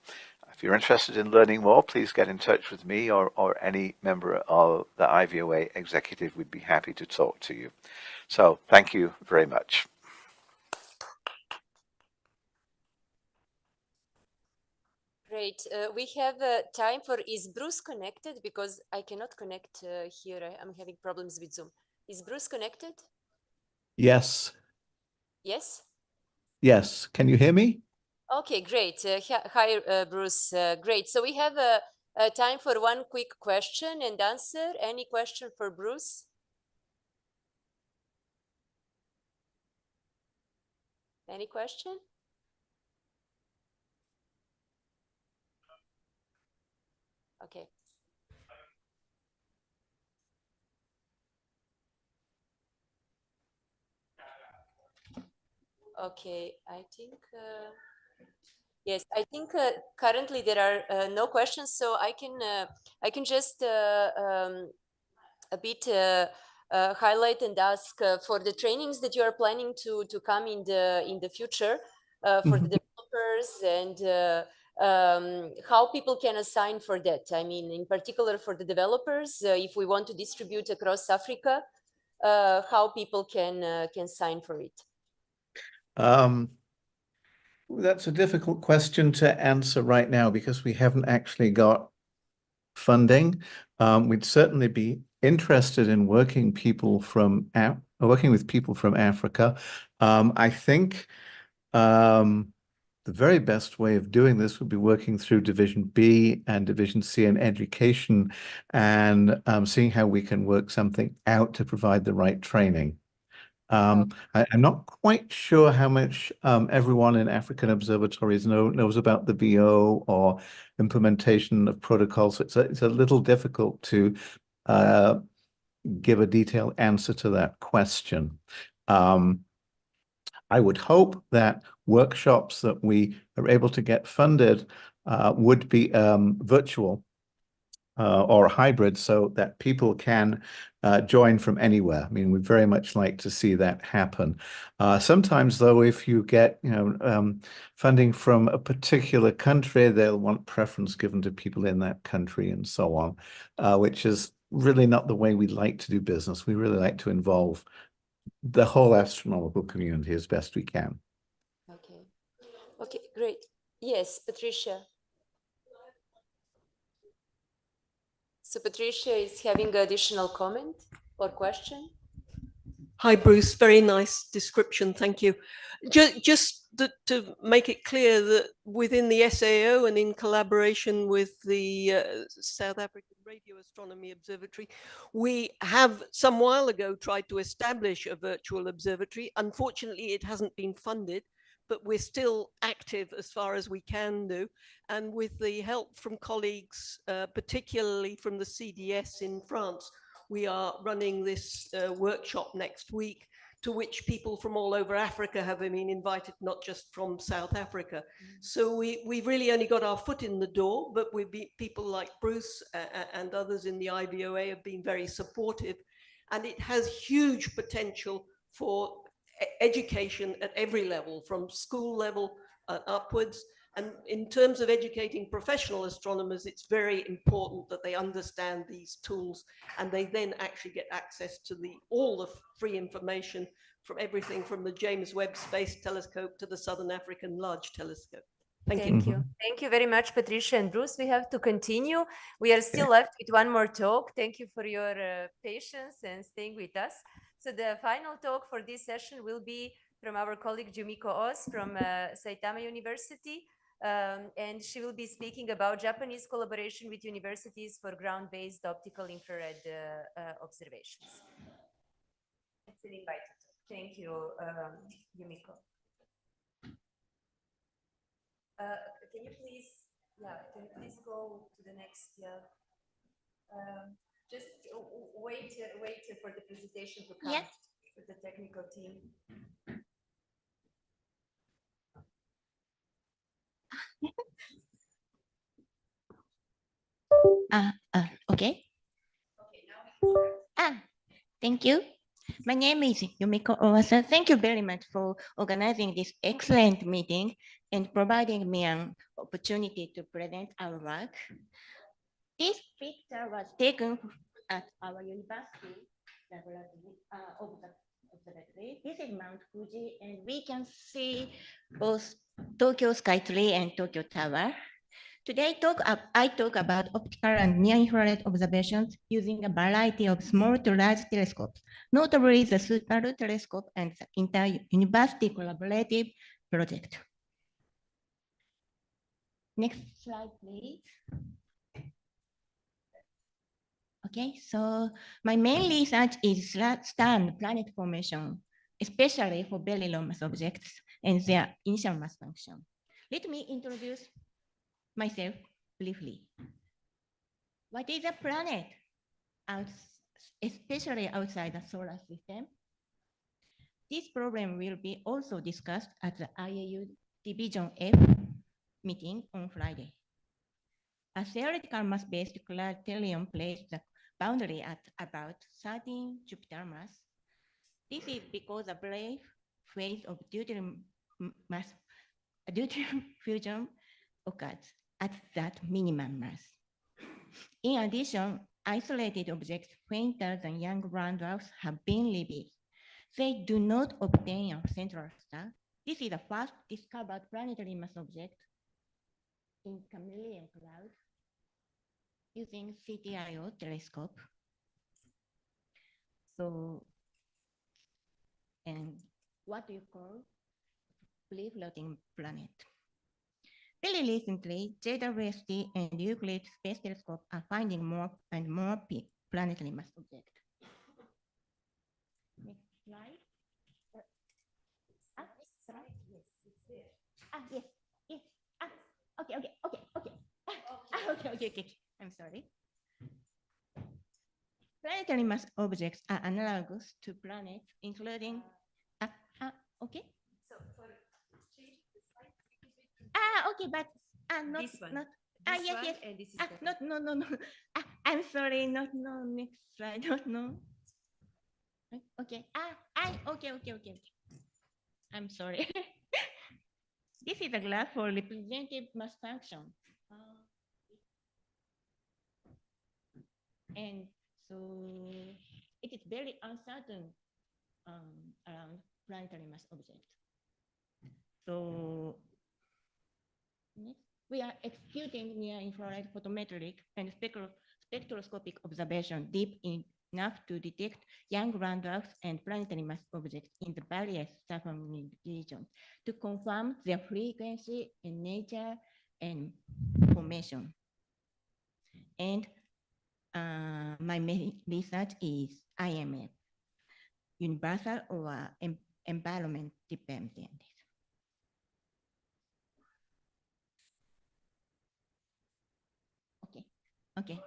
If you're interested in learning more, please get in touch with me or any member of the IVOA executive. We'd be happy to talk to you. So thank you very much. Great. We have time for, is Bruce connected? Because I cannot connect here. I'm having problems with Zoom. Is Bruce connected? Yes. Yes? Yes. Can you hear me? Okay, great. Hi, Bruce. Great. So we have time for one quick question and answer. Any question for Bruce? Any question? Okay. Okay, I think, yes, I think currently there are no questions, so I can just a bit highlight and ask for the trainings that you are planning to come in the future for the developers, and how people can assign for that. I mean, in particular for the developers, if we want to distribute across Africa, how people can sign for it. That's a difficult question to answer right now because we haven't actually got funding. We'd certainly be interested in working with people from Africa. I think the very best way of doing this would be working through Division B and Division C in education and seeing how we can work something out to provide the right training. I'm not quite sure how much everyone in African observatories knows about the VO or implementation of protocols. So it's a little difficult to give a detailed answer to that question. I would hope that workshops that we are able to get funded would be virtual or hybrid, so that people can join from anywhere. I mean, we'd very much like to see that happen. Sometimes, though, if you get funding from a particular country, they'll want preference given to people in that country and so on, which is really not the way we like to do business. We really like to involve the whole astronomical community as best we can. Okay. Okay, great. Yes, Patricia. So Patricia is having additional comment or question. Hi, Bruce. Very nice description. Thank you. Just to make it clear that within the SAO and in collaboration with the South African Radio Astronomy Observatory, we have some while ago tried to establish a virtual observatory. Unfortunately, it hasn't been funded, but we're still active as far as we can do. And with the help from colleagues, particularly from the CDS in France, we are running this workshop next week, to which people from all over Africa have been invited, not just from South Africa. So we've really only got our foot in the door, but people like Bruce and others in the IVOA have been very supportive. And it has huge potential for education at every level, from school level upwards. And in terms of educating professional astronomers, it's very important that they understand these tools and they then actually get access to all the free information from everything from the James Webb Space Telescope to the Southern African Large Telescope. Thank you. Thank you very much, Patricia and Bruce. We have to continue. We are still left with one more talk. Thank you for your patience and staying with us. So the final talk for this session will be from our colleague Jumiko Oz from Saitama University. And she will be speaking about Japanese collaboration with universities for ground-based optical infrared observations. It's an invited talk. Thank you, Yumiko. Can you please Yeah, can you please go to the next? Yeah. Just wait for the presentation to come. Yes. With the technical team. Okay. Okay, now. Thank you. My name is Yumiko Owasa. Thank you very much for organizing this excellent meeting and providing me an opportunity to present our work. This picture was taken at our university observatory. This is Mount Fuji, and we can see both Tokyo Sky Tree and Tokyo Tower. Today, I talk about optical and near-infrared observations using a variety of small to large telescopes, notably the Subaru telescope and the inter-university collaborative project. Next slide, please. Okay, so my main research is star and planet formation, especially for very low mass objects and their initial mass function. Let me introduce myself briefly. What is a planet, especially outside the solar system? This problem will be also discussed at the IAU Division F meeting on Friday. A theoretical mass-based criterion places the boundary at about 13 Jupiter mass. This is because a brief phase of deuterium fusion occurs at that minimum mass. In addition, isolated objects fainter than young brown dwarfs have been revealed. They do not obtain a central star. This is the first discovered planetary mass object in chameleon cloud using CTIO telescope. So, and what do you call free floating planet? Very recently, JWST and Euclid Space Telescope are finding more and more planetary mass objects. Next slide. Yes, it's there. Yes, yes. Okay. Okay. I'm sorry. Planetary mass objects are analogous to planets, including. Okay. So for change the slide. Okay, but not this one. Not. This Yes, one, yes. and this is No. I'm sorry. No. Next slide. No. Okay. Okay. I'm sorry. This is a graph for representative mass function. And so it is very uncertain around planetary mass objects. So we are executing near-infrared photometric and spectroscopic observation deep enough to detect young brown dwarfs and planetary mass objects in the various submarine regions to confirm their frequency and nature and formation. And my main research is IMF, universal or environment dependent. Okay.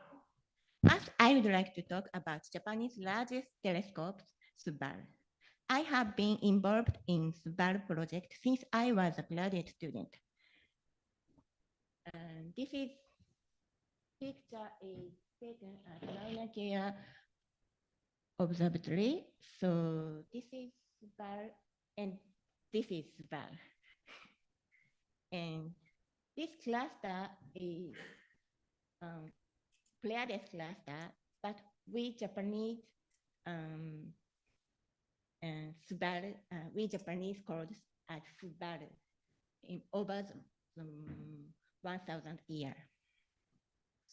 First, I would like to talk about Japanese largest telescope, Subaru. I have been involved in Subaru project since I was a graduate student. And this is picture is taken at Mauna Kea Observatory. So this is Subaru and this is Subaru. And this cluster is Pleiades cluster, but we Japanese Subaru, we Japanese called as Subaru in over 1,000 years.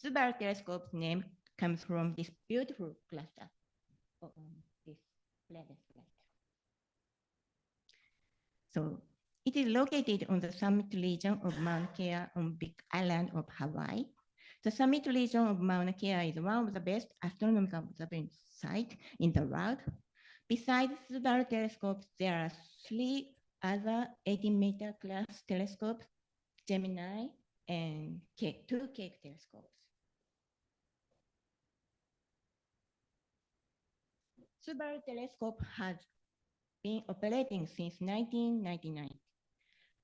Subaru telescope's name comes from this beautiful cluster, this Pleiades cluster. So it is located on the summit region of Mauna Kea on Big Island of Hawaii. The summit region of Mauna Kea is one of the best astronomical observation sites in the world. Besides Subaru telescopes, there are 3 other 18-meter class telescopes, Gemini and two Keck telescopes. Subaru telescope has been operating since 1999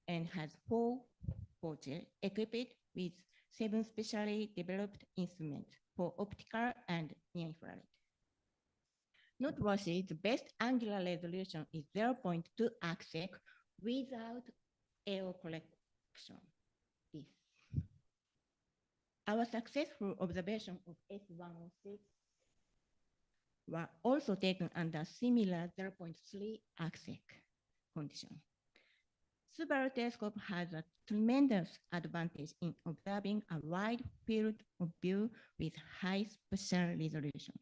and has 4 portals equipped with 7 specially developed instruments for optical and near-infrared. Noteworthy, the best angular resolution is 0.2 arcsec without error correction. Our successful observation of S106 were also taken under similar 0.3 arcsec condition. Subaru telescope has a tremendous advantage in observing a wide field of view with high spatial resolution.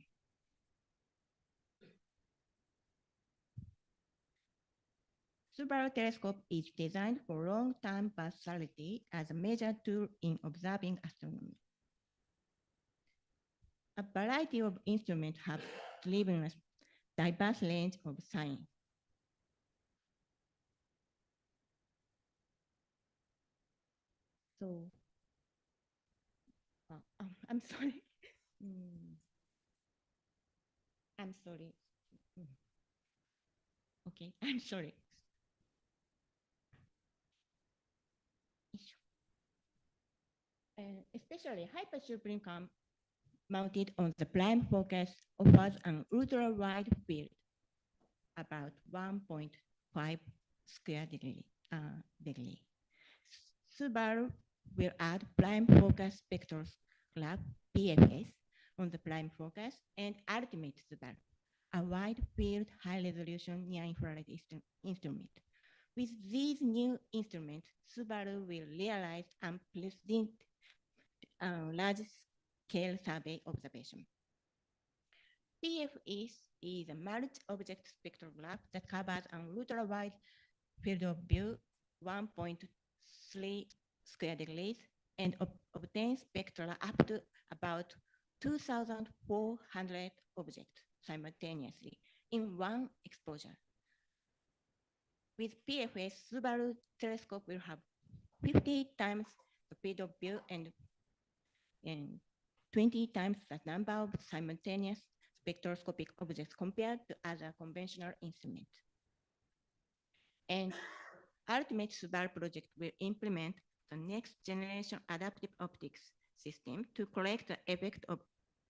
Subaru telescope is designed for long-term versatility as a major tool in observing astronomy. A variety of instruments have driven a diverse range of science. So, I'm sorry. I'm sorry. Okay, I'm sorry. Especially hypersupreme cam mounted on the prime focus offers an ultra-wide field, about 1.5 square degree. Subaru will add prime focus spectroscopy (PFS) on the prime focus and ultimate Subaru, a wide field high-resolution near-infrared instrument. With these new instruments, Subaru will realize unprecedented large-scale survey observation. PFS is a multi-object spectrograph that covers an ultra-wide field of view, 1.3 square degrees, and obtains spectra up to about 2,400 objects simultaneously in one exposure. With PFS, Subaru telescope will have 50 times the field of view and 20 times the number of simultaneous spectroscopic objects compared to other conventional instruments. And Ultimate Subaru project will implement the next generation adaptive optics system to correct the effect of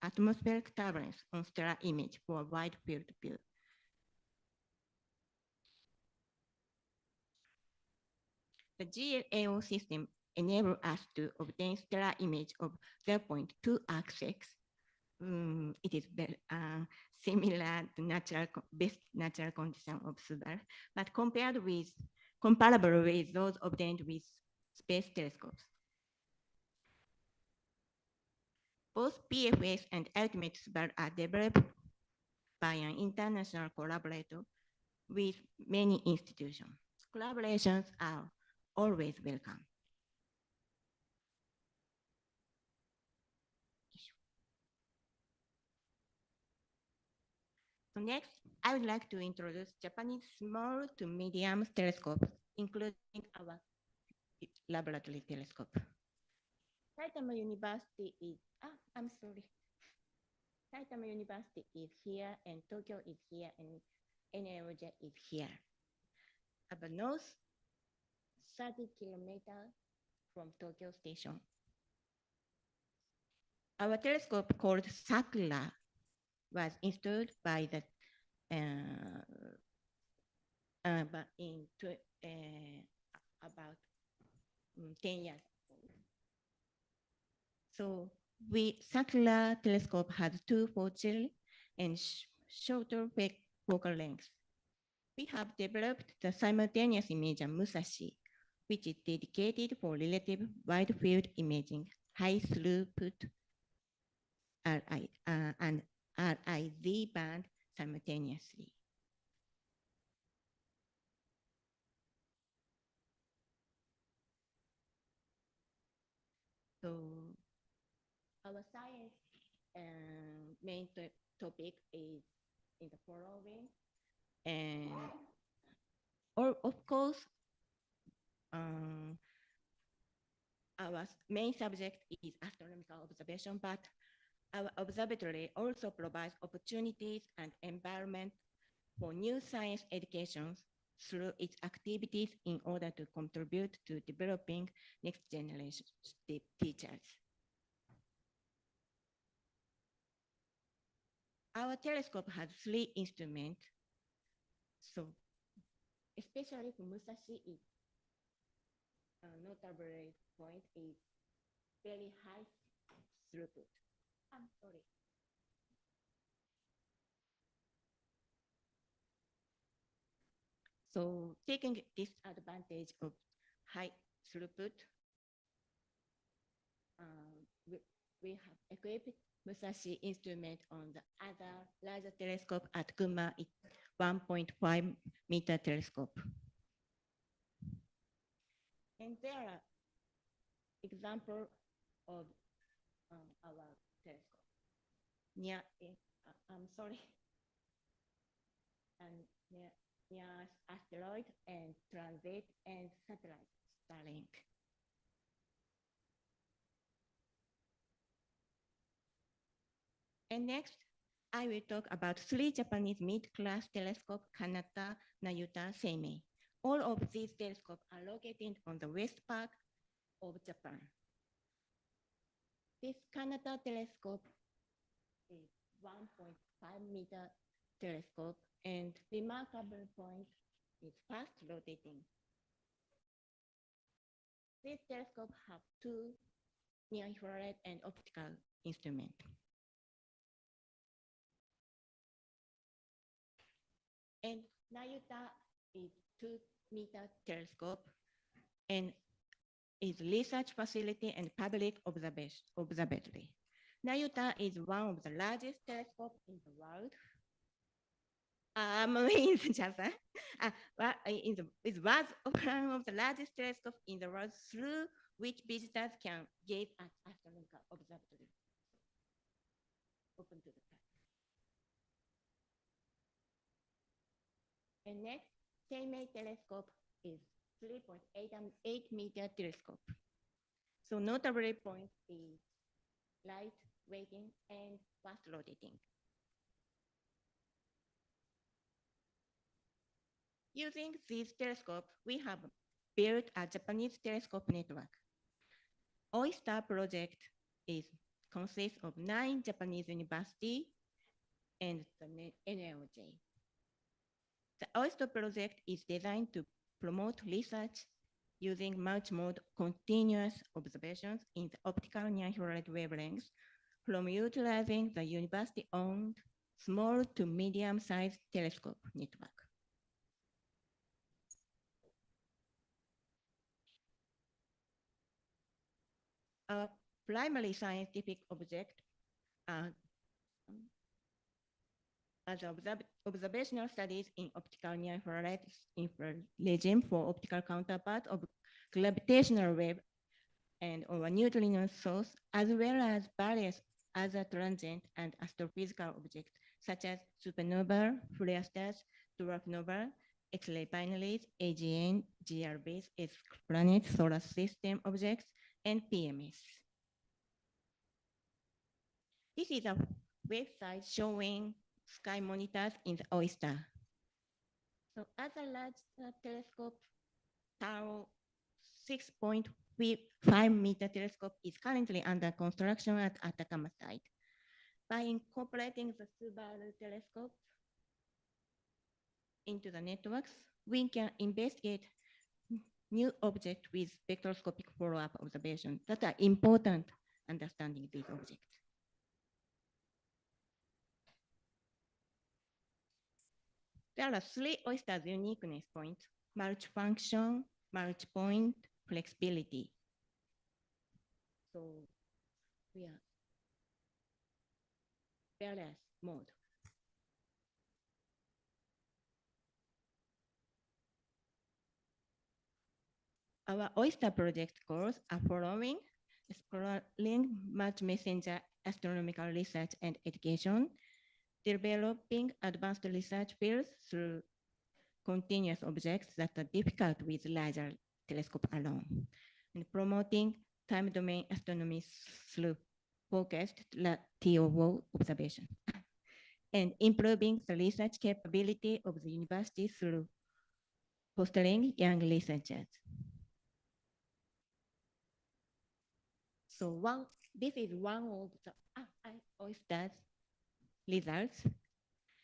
atmospheric turbulence on stellar image for a wide field view. The GLAO system enables us to obtain stellar image of 0.2 arcsecs. It is very, similar to best natural condition of Subaru, but comparable with those obtained with space telescopes. Both PFS and Ultimate Subaru are developed by an international collaborator with many institutions. Collaborations are always welcome. So next, I would like to introduce Japanese small to medium telescopes, including our laboratory telescope. Saitama University is, I'm sorry. Saitama University is here, and Tokyo is here, and IAU GA is here. About north, 30 kilometers from Tokyo Station. Our telescope called Sakura was installed by the but in about 10 years. So Sakura telescope has 2 foci and shorter focal length. We have developed the simultaneous imager Musashi, which is dedicated for relative wide field imaging, high throughput and RIZ band simultaneously. So our science main topic is in the following, and of course, our main subject is astronomical observation, but our observatory also provides opportunities and environment for new science education through its activities in order to contribute to developing next generation teachers. Our telescope has 3 instruments, so especially for Musashi, a notable point is very high throughput. I'm sorry. So taking this advantage of high throughput, we have equipped Musashi instrument on the other larger telescope at Gunma 1.5 meter telescope. And there are examples of our telescope. Near, I'm sorry, and near asteroid and transit and satellite Starlink. And next, I will talk about 3 Japanese mid-class telescopes, Kanata, Nayuta, Seimei. All of these telescopes are located on the west part of Japan. This Kanata telescope is 1.5 meter telescope, and remarkable point is fast rotating. These telescopes have 2 near-infrared and optical instruments. And Nayuta is 2 meter telescope and is research facility and public observatory. Nayuta is one of the largest telescopes in the world. In Japan, it was one of the largest telescopes in the world through which visitors can gaze at astronomical observatory. Open to the top. And next, Seimei telescope is 3.8 meter telescope. So notable point is light weighting and fast rotating. Using these telescopes, we have built a Japanese telescope network. Oyster project consists of 9 Japanese universities and the NLJ. The Oyster project is designed to promote research using multimode continuous observations in the optical near-infrared wavelengths from utilizing the university-owned small to medium-sized telescope network. Our primary scientific object as observational studies in optical near-infrared regime for optical counterpart of gravitational wave and or neutrino source, as well as various other transient and astrophysical objects, such as supernova, flare stars, dwarf nova, X-ray binaries, AGN, GRBs, exoplanets, solar system objects, and PMS. This is a website showing sky monitors in the Oyster. So as a large telescope, Taro 6.5 meter telescope is currently under construction at Atacama site. By incorporating the Subaru telescope into the networks, we can investigate new objects with spectroscopic follow-up observations that are important understanding these objects. There are 3 Oyster's uniqueness points: multifunction, multi-point, flexibility. So we are various mode. Our Oyster project goals are following: exploring multi-messenger astronomical research and education, developing advanced research fields through continuous objects that are difficult with larger telescope alone, and promoting time domain astronomy through focused TOO observation, and improving the research capability of the university through fostering young researchers. So this is one of the OISTA's results.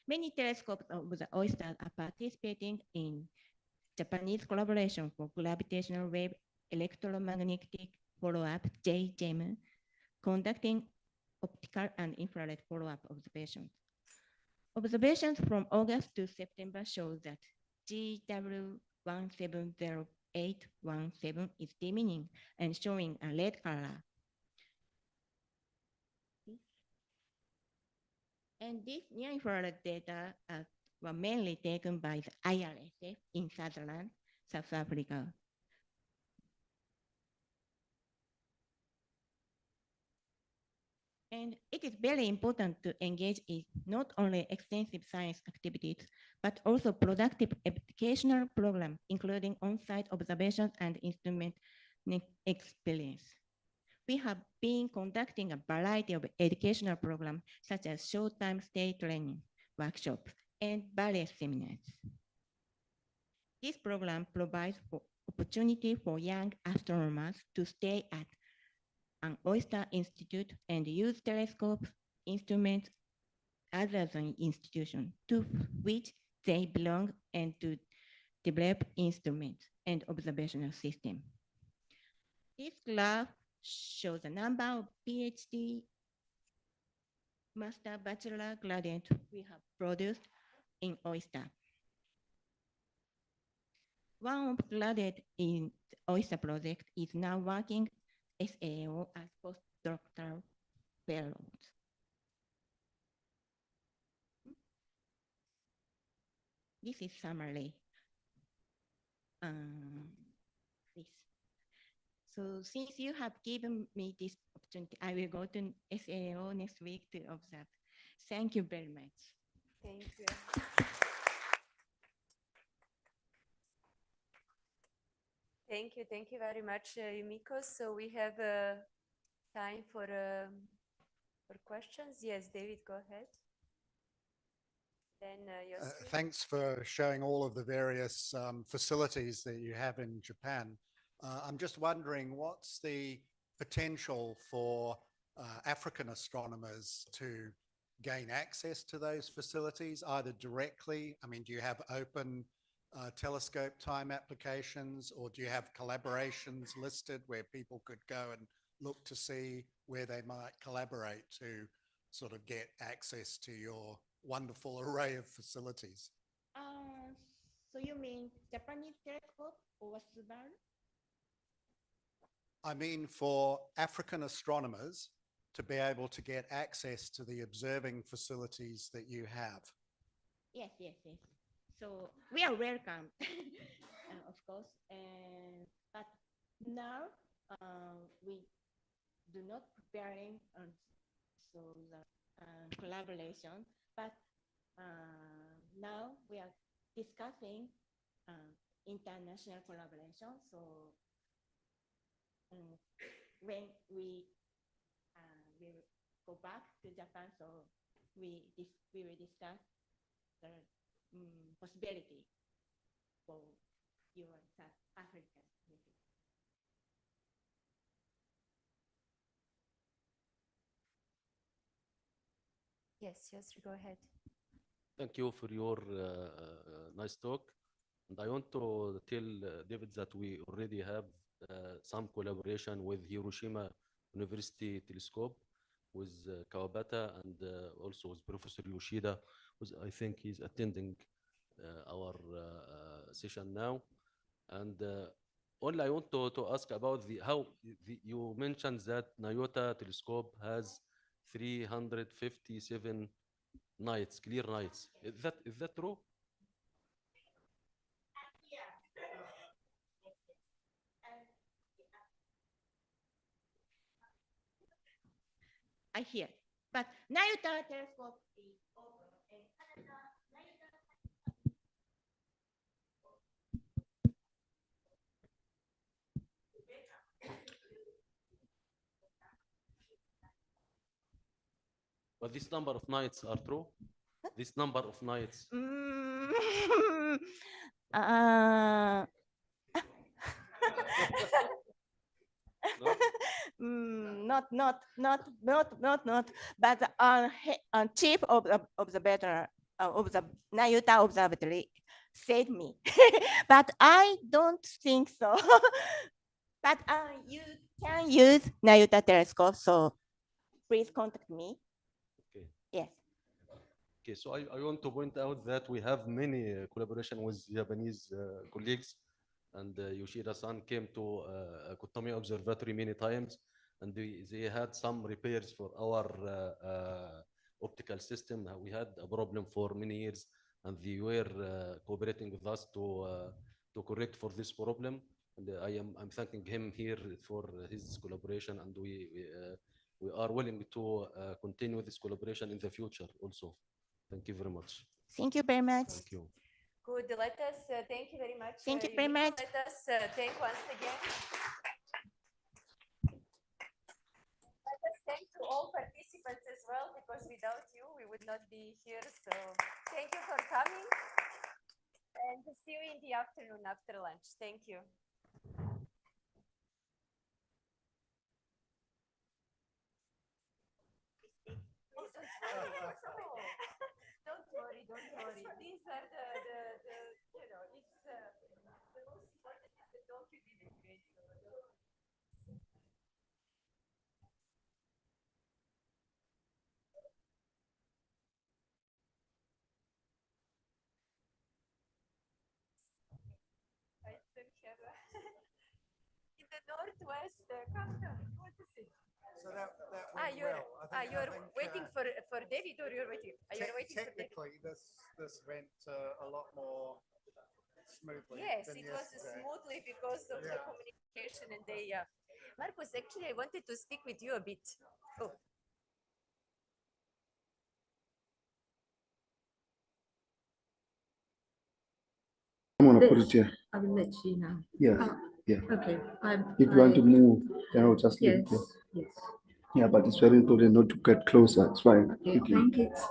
Many telescopes of the OISTAs are participating in Japanese collaboration for gravitational wave electromagnetic follow-up JGEM, conducting optical and infrared follow-up observations. Observations from August to September show that GW170817 is dimming and showing a red color. And these near-infrared data were mainly taken by the IRSF in Sutherland, South Africa. And it is very important to engage in not only extensive science activities, but also productive educational programs, including on-site observations and instrument experience. We have been conducting a variety of educational programs, such as short-time stay training, workshops, and various seminars. This program provides opportunity for young astronomers to stay at an OISTAR institute and use telescopes, instruments other than institutions to which they belong, and to develop instruments and observational systems. This graph shows the number of PhD, master, bachelor, graduate we have produced in OISTAR. One of the graduates in the OISTAR project is now working SAO as postdoctoral fellows. This is summary. This. So since you have given me this opportunity, I will go to SAO next week to observe. Thank you very much. Thank you. Thank you very much, Yumiko. So we have time for questions. Yes, David, go ahead. Then thanks for showing all of the various facilities that you have in Japan. I'm just wondering, what's the potential for African astronomers to gain access to those facilities, either directly? I mean, do you have open telescope time applications, or do you have collaborations listed where people could go and look to see where they might collaborate to sort of get access to your wonderful array of facilities? So you mean Japanese telescope or Subaru? I mean, for African astronomers to be able to get access to the observing facilities that you have. Yes. So we are welcome, of course. But now we do not preparing so the collaboration. But now we are discussing international collaboration. So when we will go back to Japan, so we will discuss the possibility for your South African visit. Yes, go ahead. Thank you for your nice talk. And I want to tell David that we already have some collaboration with Hiroshima University Telescope, with Kawabata, and also with Professor Yoshida, who's, I think he's attending our session now. And only I want to ask about you mentioned that Nyota telescope has 357 nights, clear nights. Is that true? I hear, but Nyota telescope is open, and But this number of nights are true? This number of nights? Not. But chief of the observator of the Nayuta Observatory said me, but I don't think so. But you can use Nayuta telescope, so please contact me. Okay. Yes. Okay, so I want to point out that we have many collaboration with Japanese colleagues, and Yoshida-san came to Kutami Observatory many times, and they had some repairs for our optical system. We had a problem for many years, and they were cooperating with us to correct for this problem. And I'm thanking him here for his collaboration, and we are willing to continue this collaboration in the future also. Thank you very much. Thank you very much. Thank you. Good. Let us thank you very much. Thank you very much. Let us thank once again. Let us thank to all participants as well, because without you, we would not be here. So thank you for coming, and see you in the afternoon after lunch. Thank you. Don't worry. These are the you know, it's the most important is the talk you did great. I don't have in the northwest, what is it? So that went well. I think, you're waiting for David, or you're waiting? You're waiting for David. technically, this went a lot more smoothly. Yes, than it was yesterday. smoothly because of the Yeah. communication, and they. Marcus, actually, I wanted to speak with you a bit. Oh. I'm gonna put it here. I will let you know. Yes. Oh, Yeah. okay. If you want to move, then I'll just leave Yes. it there. Yes. Yeah, but it's very important not to get closer. It's fine. Okay. I You can- think it's.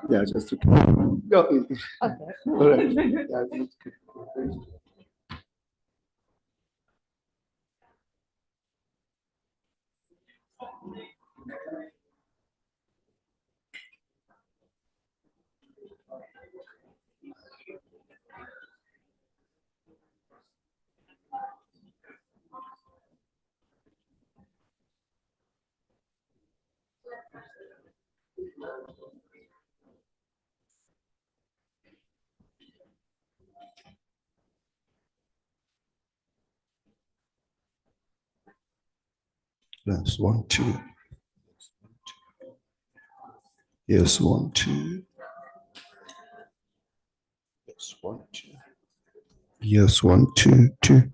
Yeah, just to. Go. Okay. All right. Yeah, that's good. That's 1, 2. Yes, 1, 2. Yes, 1, 2. Yes, 1, 2, 2.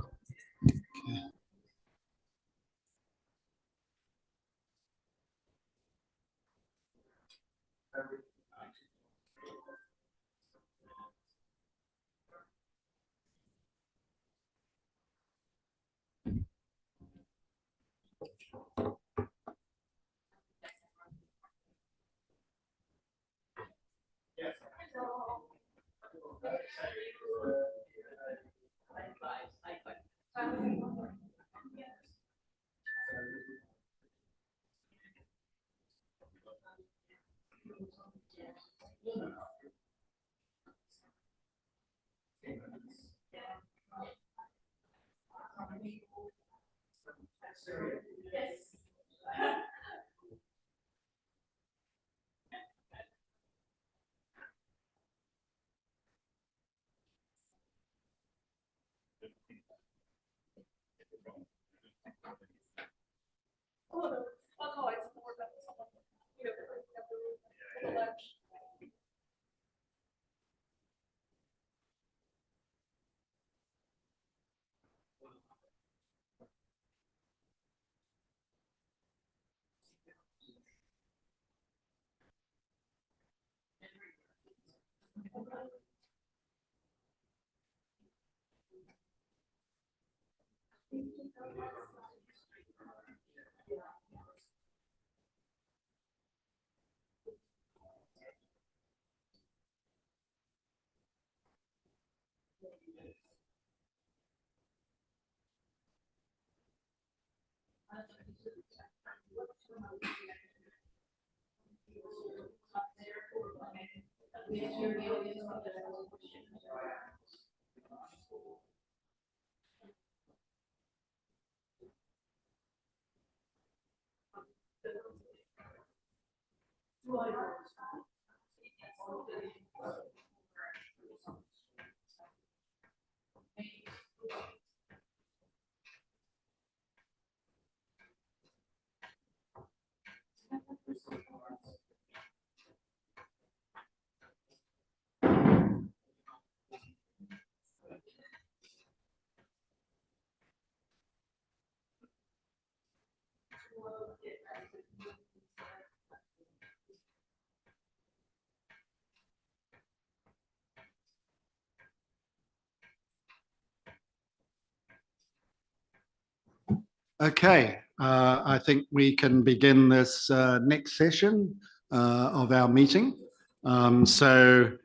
Okay, I think we can begin this next session of our meeting. The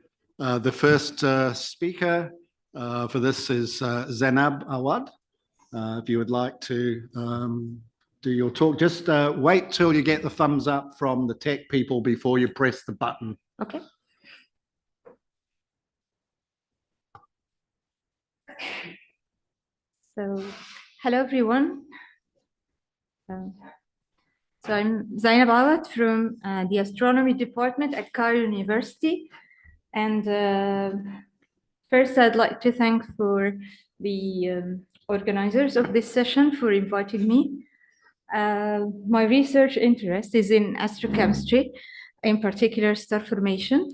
first speaker for this is Zainab Awad. If you would like to do your talk, just wait till you get the thumbs up from the tech people before you press the button. Okay. So, hello everyone. So I'm Zainab Awad from the astronomy department at Cairo University. And first I'd like to thank for the organizers of this session for inviting me. My research interest is in astrochemistry, in particular star formation.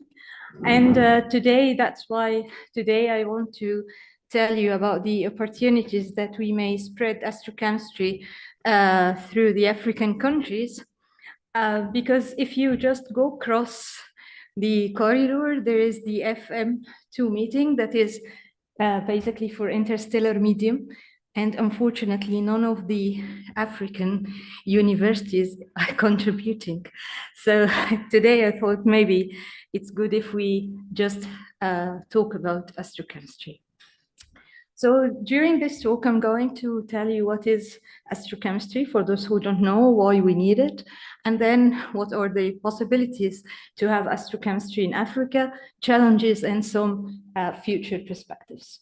And that's why today I want to tell you about the opportunities that we may spread astrochemistry through the African countries. Because if you just go across the corridor, there is the FM2 meeting that is basically for interstellar medium. And unfortunately, none of the African universities are contributing. So today I thought maybe it's good if we just talk about astrochemistry. So during this talk, I'm going to tell you what is astrochemistry for those who don't know, why we need it, and then what are the possibilities to have astrochemistry in Africa, challenges, and some future perspectives.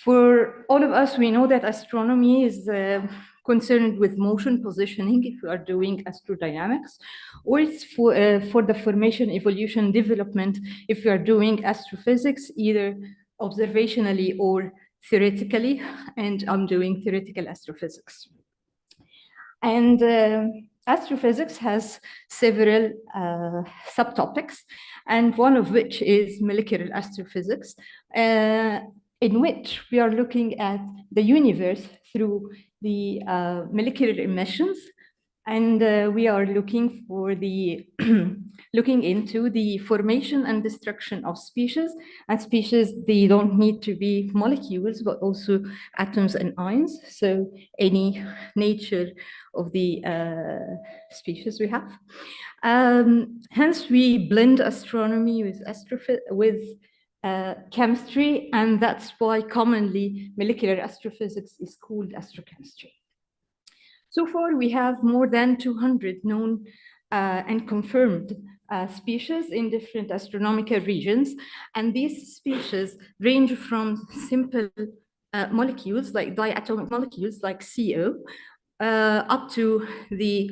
For all of us, we know that astronomy is concerned with motion positioning if we are doing astrodynamics, or it's for the formation, evolution, development if we are doing astrophysics, either observationally or theoretically, and I'm doing theoretical astrophysics. And astrophysics has several subtopics, and one of which is molecular astrophysics, in which we are looking at the universe through the molecular emissions, and we are looking for the looking into the formation and destruction of species. And species, they don't need to be molecules, but also atoms and ions. So any nature of the species we have. Hence, we blend astronomy with chemistry, and that's why commonly molecular astrophysics is called astrochemistry. So far, we have more than 200 known and confirmed species in different astronomical regions. And these species range from simple molecules, like diatomic molecules, like CO, up to the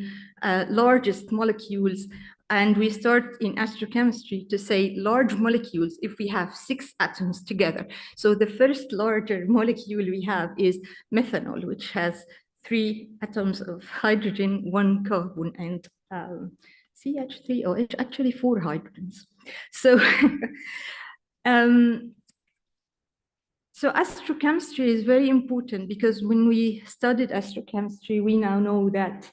largest molecules. And we start in astrochemistry to say large molecules if we have 6 atoms together. So the first larger molecule we have is methanol, which has 3 atoms of hydrogen, 1 carbon, and CH3OH, actually 4 hydrogens. So, so astrochemistry is very important because when we studied astrochemistry, we now know that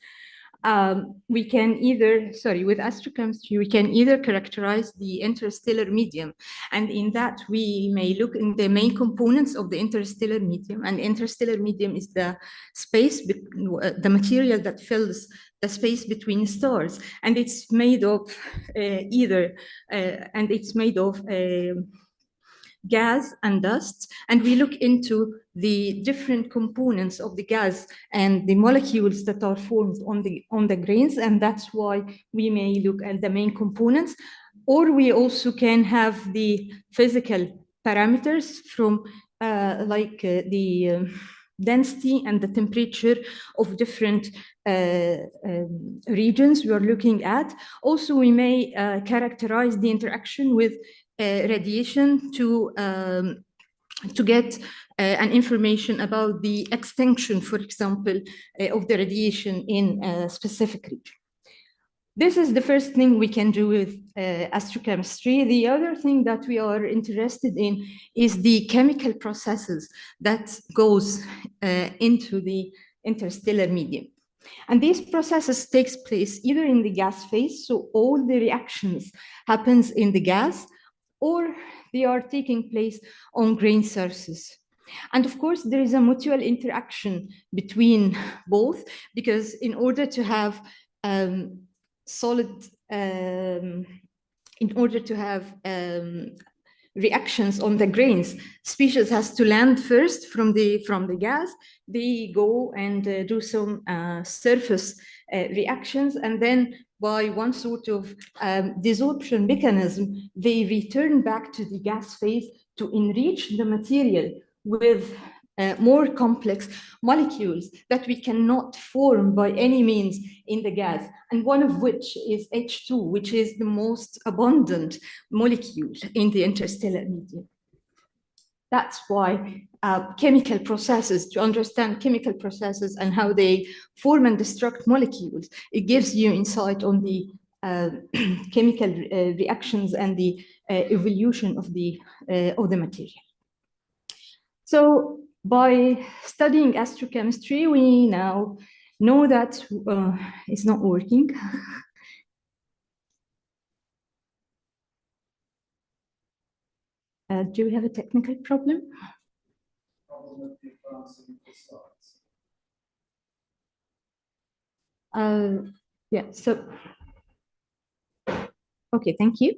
we can either, with astrochemistry, we can either characterize the interstellar medium. And in that, we may look in the main components of the interstellar medium. And interstellar medium is the space, the material that fills the space between stars. And it's made of gas and dust, and we look into the different components of the gas and the molecules that are formed on the grains, and that's why we may look at the main components. Or we also can have the physical parameters from the density and the temperature of different regions we are looking at. Also, we may characterize the interaction with radiation to get an information about the extinction, for example, of the radiation in a specific region. This is the first thing we can do with astrochemistry. The other thing that we are interested in is the chemical processes that goes into the interstellar medium. And these processes takes place either in the gas phase, so all the reactions happens in the gas, or they are taking place on grain surfaces. And of course, there is a mutual interaction between both, because in order to have reactions on the grains, species has to land first from the gas. They go and do some surface reactions, and then by one sort of desorption mechanism, they return back to the gas phase to enrich the material with more complex molecules that we cannot form by any means in the gas, and one of which is H2, which is the most abundant molecule in the interstellar medium. That's why chemical processes, to understand chemical processes and how they form and destruct molecules, it gives you insight on the chemical reactions and the evolution of the material. So by studying astrochemistry, we now know that it's not working. Do we have a technical problem? Yeah, so, okay, thank you.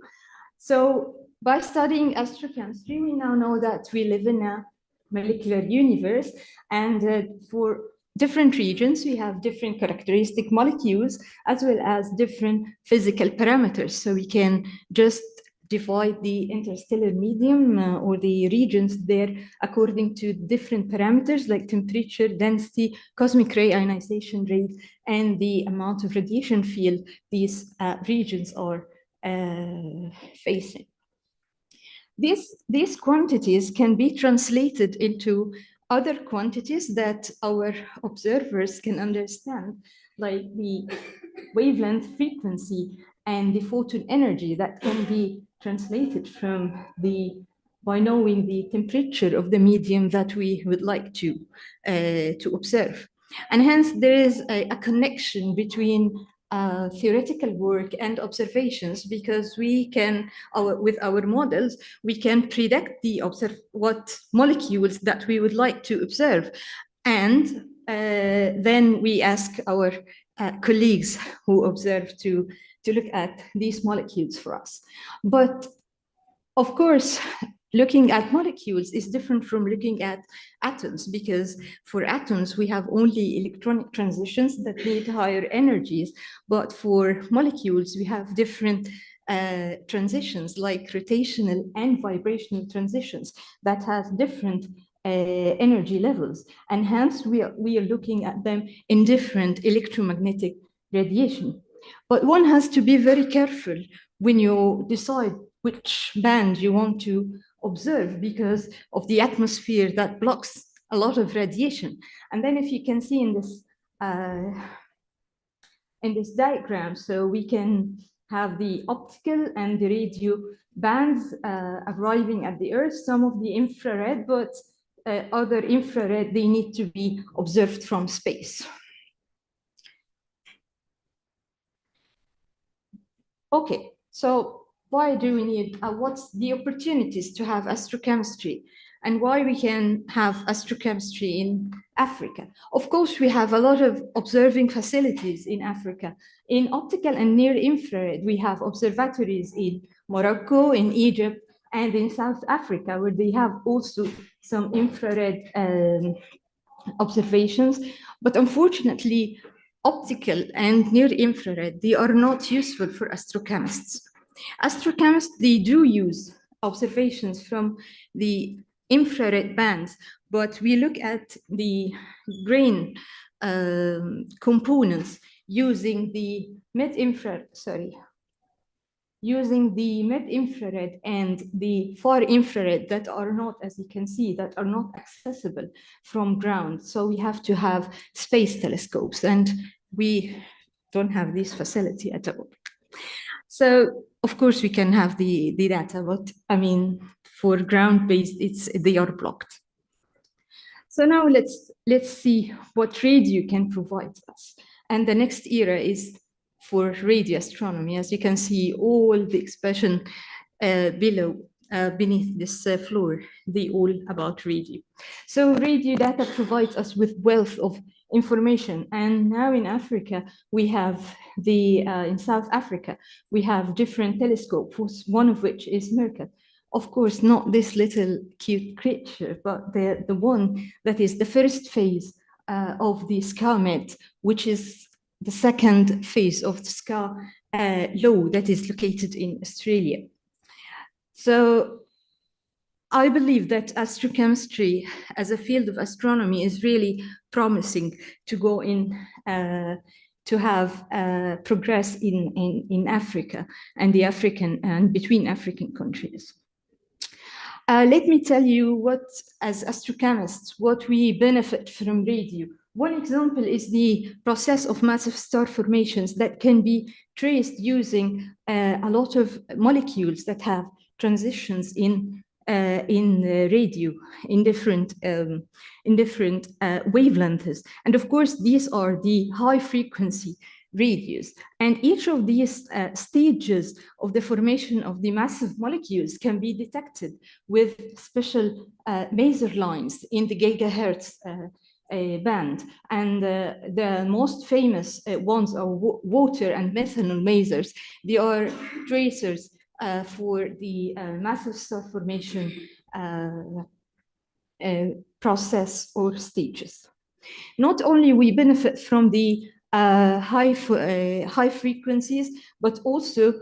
So by studying astrochemistry, we now know that we live in a molecular universe, and for different regions, we have different characteristic molecules as well as different physical parameters. So we can just divide the interstellar medium or the regions there according to different parameters like temperature, density, cosmic ray ionization rate, and the amount of radiation field these regions are facing. These quantities can be translated into other quantities that our observers can understand, like the wavelength frequency and the photon energy that can be translated by knowing the temperature of the medium that we would like to observe. And hence there is a connection between theoretical work and observations, because we can, with our models, we can predict what molecules that we would like to observe. And then we ask our colleagues who observe to look at these molecules for us. But of course, looking at molecules is different from looking at atoms, because for atoms, we have only electronic transitions that need higher energies. But for molecules, we have different transitions, like rotational and vibrational transitions that have different energy levels. And hence, we are looking at them in different electromagnetic radiation. But one has to be very careful when you decide which band you want to observe, because of the atmosphere that blocks a lot of radiation. And then if you can see in this diagram, so we can have the optical and the radio bands arriving at the Earth, some of the infrared, but other infrared, they need to be observed from space. Okay, so why do we need, what's the opportunities to have astrochemistry, and why we can have astrochemistry in Africa? Of course, we have a lot of observing facilities in Africa. In optical and near infrared, we have observatories in Morocco, in Egypt, and in South Africa, where they have also some infrared observations. But unfortunately, optical and near infrared, they are not useful for astrochemists. Astrochemists, they do use observations from the infrared bands, but we look at the grain components using the mid-infrared, using the mid-infrared and the far infrared that are not, as you can see, that are not accessible from ground. So we have to have space telescopes, and we don't have this facility at all. So of course we can have the data, but I mean, for ground-based, they are blocked. So now let's see what radio can provide us. And the next era is for radio astronomy. As you can see, all the expression beneath this floor, they all about radio. So radio data provides us with wealth of information. And now in Africa, we have in South Africa, we have different telescopes, one of which is Mercat. Of course, not this little cute creature, but the one that is the first phase of the SCARMET, which is the second phase of the SCAR law that is located in Australia. So I believe that astrochemistry as a field of astronomy is really promising to go in, to have progress in Africa and the African and between African countries. Let me tell you what, as astrochemists, what we benefit from radio. One example is the process of massive star formations that can be traced using a lot of molecules that have transitions in radio in different wavelengths. And of course, these are the high frequency radios. And each of these stages of the formation of the massive molecules can be detected with special maser lines in the gigahertz band. And the most famous ones are water and methanol masers. They are tracers for the massive star formation process or stages. Not only we benefit from the high frequencies, but also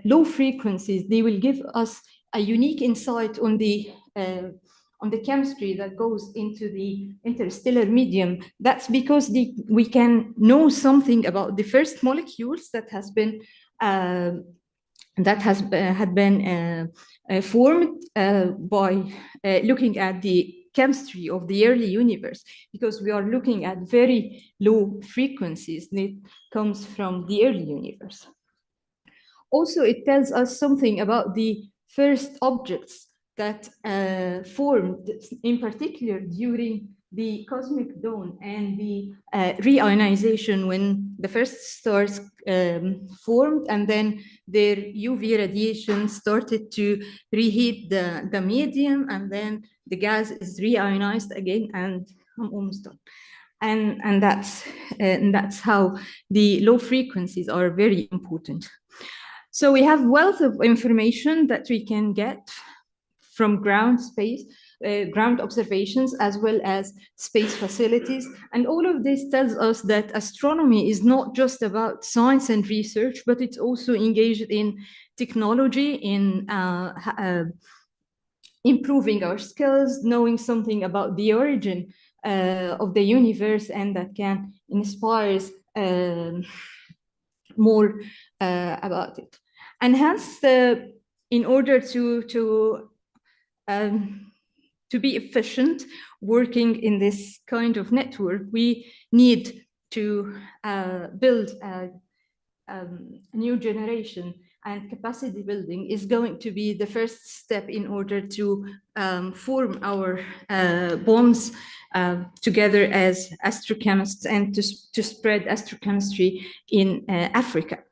low frequencies. They will give us a unique insight on the chemistry that goes into the interstellar medium. That's because we can know something about the first molecules that had been formed by looking at the chemistry of the early universe, because we are looking at very low frequencies that comes from the early universe. Also, it tells us something about the first objects that formed, in particular during the cosmic dawn and the reionization, when the first stars formed, and then their UV radiation started to reheat the medium, and then the gas is reionized again, and I'm almost done. And that's how the low frequencies are very important. So we have wealth of information that we can get from ground observations, as well as space facilities. And all of this tells us that astronomy is not just about science and research, but it's also engaged in technology, in improving our skills, knowing something about the origin of the universe, and that can inspire more about it. And hence, in order to be efficient working in this kind of network, we need to build a new generation, and capacity building is going to be the first step in order to form our bonds together as astrochemists, and to spread astrochemistry in Africa.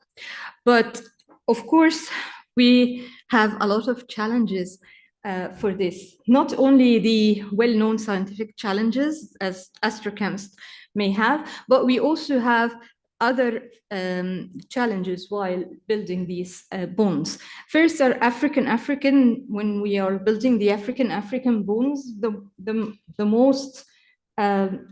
But of course, we have a lot of challenges for this. Not only the well-known scientific challenges as astrochemists may have, but we also have other challenges while building these bonds. First are African. When we are building the African bonds, the most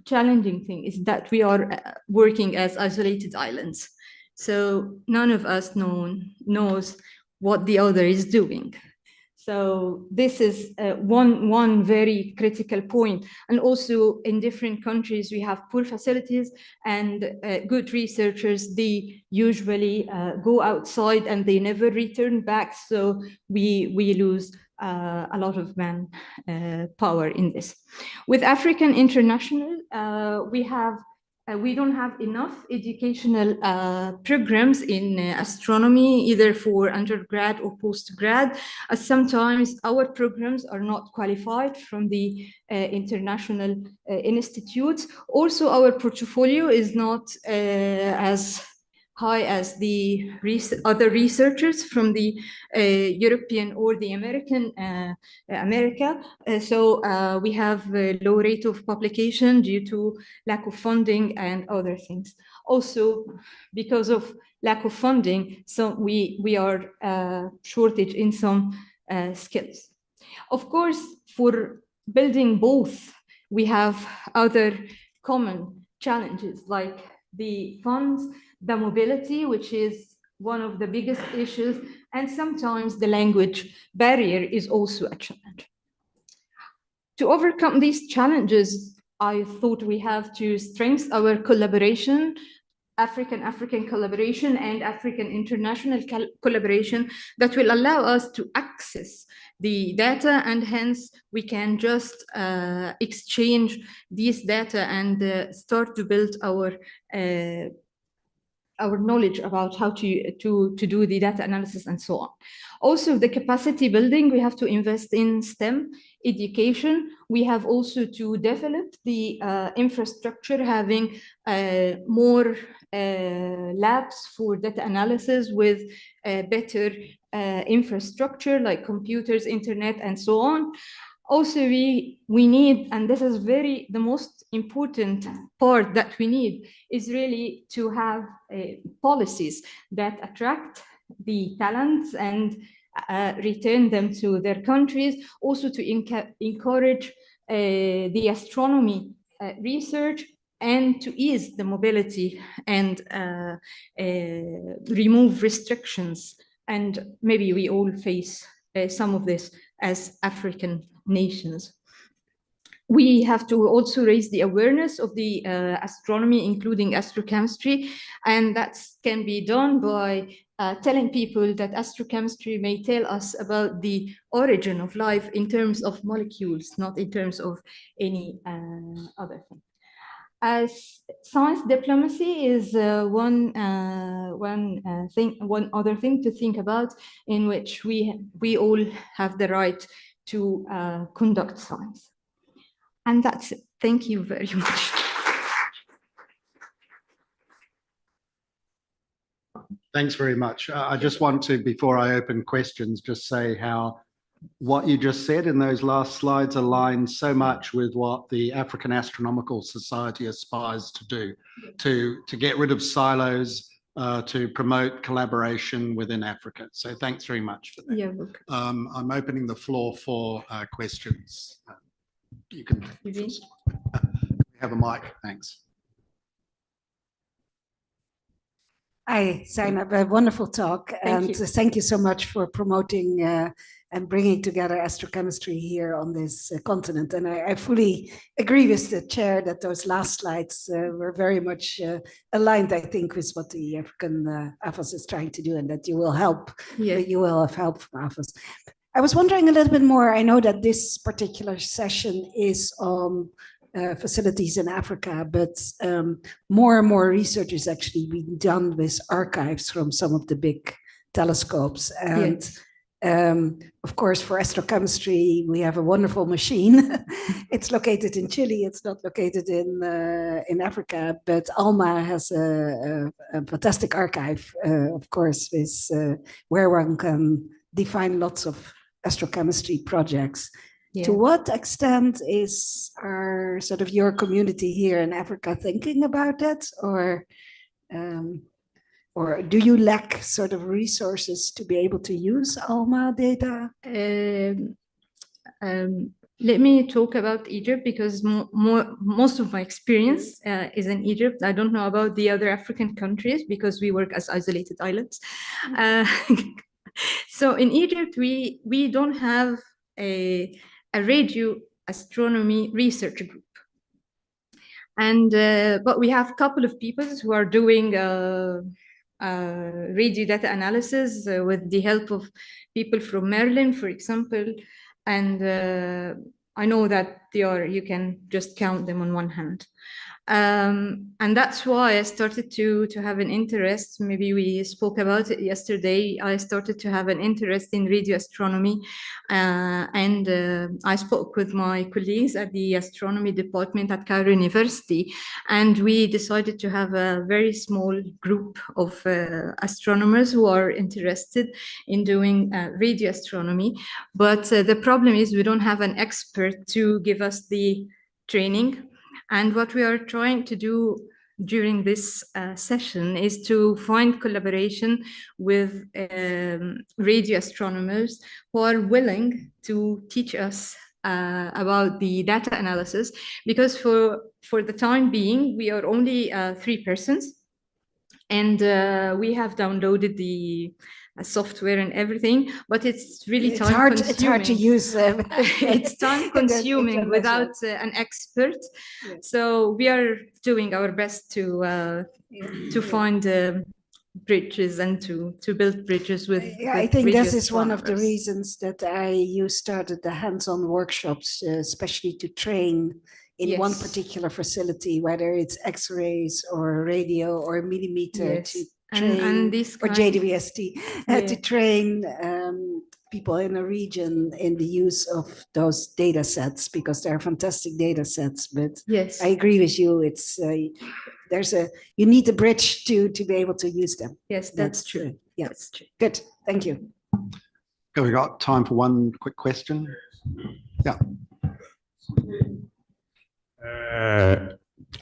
challenging thing is that we are working as isolated islands. So none of us knows what the other is doing. So this is one very critical point. And also in different countries, we have poor facilities and good researchers, they usually go outside and they never return back. So we lose a lot of power in this. With African International, we don't have enough educational programs in astronomy, either for undergrad or postgrad. Sometimes our programs are not qualified from the international institutes. Also, our portfolio is not as high as the other researchers from the European or the America. So we have a low rate of publication due to lack of funding and other things. Also, because of lack of funding, so we are shortage in some skills. Of course, for building both, we have other common challenges like the funds, the mobility, which is one of the biggest issues, and sometimes the language barrier is also a challenge. To overcome these challenges, I thought we have to strengthen our collaboration, African collaboration and African international collaboration that will allow us to access the data, and hence we can just exchange these data and start to build our knowledge about how to do the data analysis and so on. Also, the capacity building, we have to invest in STEM education. We have also to develop the infrastructure, having more labs for data analysis with better infrastructure like computers, internet, and so on. Also, we need, and this is the most important part that we need, is really to have policies that attract the talents and return them to their countries. Also to encourage the astronomy research and to ease the mobility and remove restrictions. And maybe we all face some of this as African nations. We have to also raise the awareness of the astronomy, including astrochemistry, and that can be done by telling people that astrochemistry may tell us about the origin of life in terms of molecules, not in terms of any other thing. As science diplomacy is one other thing to think about, in which we all have the right to conduct science. And that's it. Thank you very much. Thanks very much. I just want to, before I open questions, just say how what you just said in those last slides aligns so much with what the African Astronomical Society aspires to do, to get rid of silos, to promote collaboration within Africa. So thanks very much for that. You're welcome. I'm opening the floor for questions. You can have a mic, thanks. Hi, Zainab, a wonderful talk. Thank you so much for promoting and bringing together astrochemistry here on this continent. And I fully agree with the chair that those last slides were very much aligned, I think, with what the African AFAS is trying to do, and that you will help, you will have help from AFAS. I was wondering a little bit more. I know that this particular session is on facilities in Africa, but more and more research is actually being done with archives from some of the big telescopes. And of course, for astrochemistry, we have a wonderful machine. It's located in Chile. It's not located in Africa, but ALMA has a fantastic archive, of course, with where one can define lots of astrochemistry projects. To what extent is your community here in Africa thinking about that, or or do you lack sort of resources to be able to use ALMA data? Let me talk about Egypt because most of my experience is in Egypt. I don't know about the other African countries because we work as isolated islands. So in Egypt, we don't have a radio astronomy research group. And but we have a couple of people who are doing radio data analysis with the help of people from Maryland, for example. And I know that you can just count them on one hand. And that's why I started to have an interest. Maybe we spoke about it yesterday. I started to have an interest in radio astronomy. And I spoke with my colleagues at the astronomy department at Cairo University. And we decided to have a very small group of astronomers who are interested in doing radio astronomy. But the problem is we don't have an expert to give us the training. And what we are trying to do during this session is to find collaboration with radio astronomers who are willing to teach us about the data analysis, because for the time being, we are only 3 persons, and we have downloaded the software and everything, but it's really It's hard to use. It's time consuming without an expert. Yeah. So we are doing our best to find bridges and to build bridges with. I think radio this is one of the astronomers. reasons that IAU started the hands-on workshops, especially to train in one Yes. particular facility, whether it's X-rays or radio or millimeter, Yes. to And train, this or kind- JWST, Yeah. to train people in a region in the use of those data sets, because they're fantastic data sets. But Yes. I agree with you. It's you need a bridge to be able to use them. Yes, that's true. Yeah, That's true. good. Thank you. Okay, we got time for one quick question. Yeah.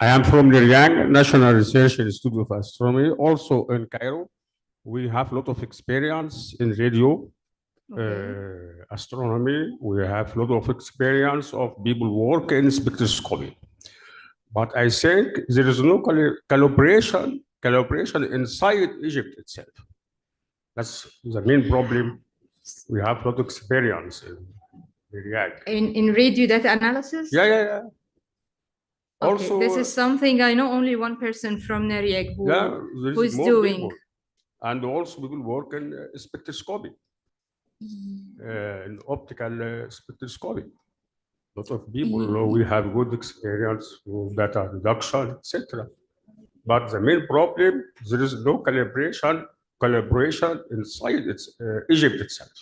I am from Niryang National Research Institute of Astronomy, also in Cairo. We have a lot of experience in radio astronomy. We have a lot of experience of people work in spectroscopy. But I think there is no collaboration inside Egypt itself. That's the main problem. We have a lot of experience in Niryang. In radio data analysis? Yeah. Okay, Also, this is something I know only one person from Narieg who is more doing. people. And also people work in spectroscopy, in optical spectroscopy. A lot of people, we have good experience with data reduction, etc. But the main problem, there is no collaboration inside Egypt itself.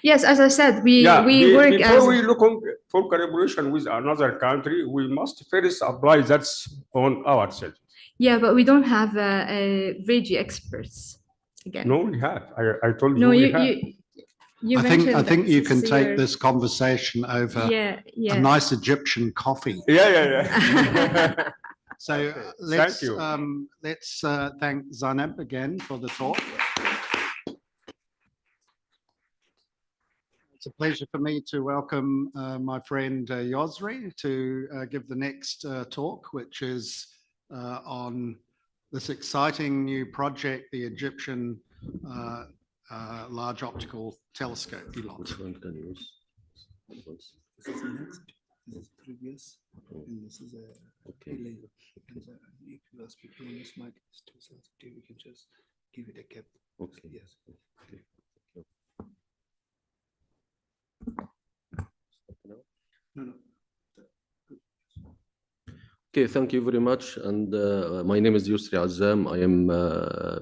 Yes, as I said, we work as. Before we look for collaboration with another country, we must first apply that on ourselves. Yeah, but we don't have radio experts. Again. No, we have. I told No, you we have. You I think you can take your... this conversation over a nice Egyptian coffee. Yeah. So let's thank Zainab again for the talk. It's a pleasure for me to welcome my friend Yosri to give the next talk, which is on this exciting new project, the Egyptian Large Optical Telescope, ELOT. Which one can you use? This is the next, this is previous, and this is a relay. And if you ask people on this mic, it's too sensitive, we can just give it a cap. Okay. Yes. Okay. No. Okay, thank you very much. And my name is Yusri Azzam. I am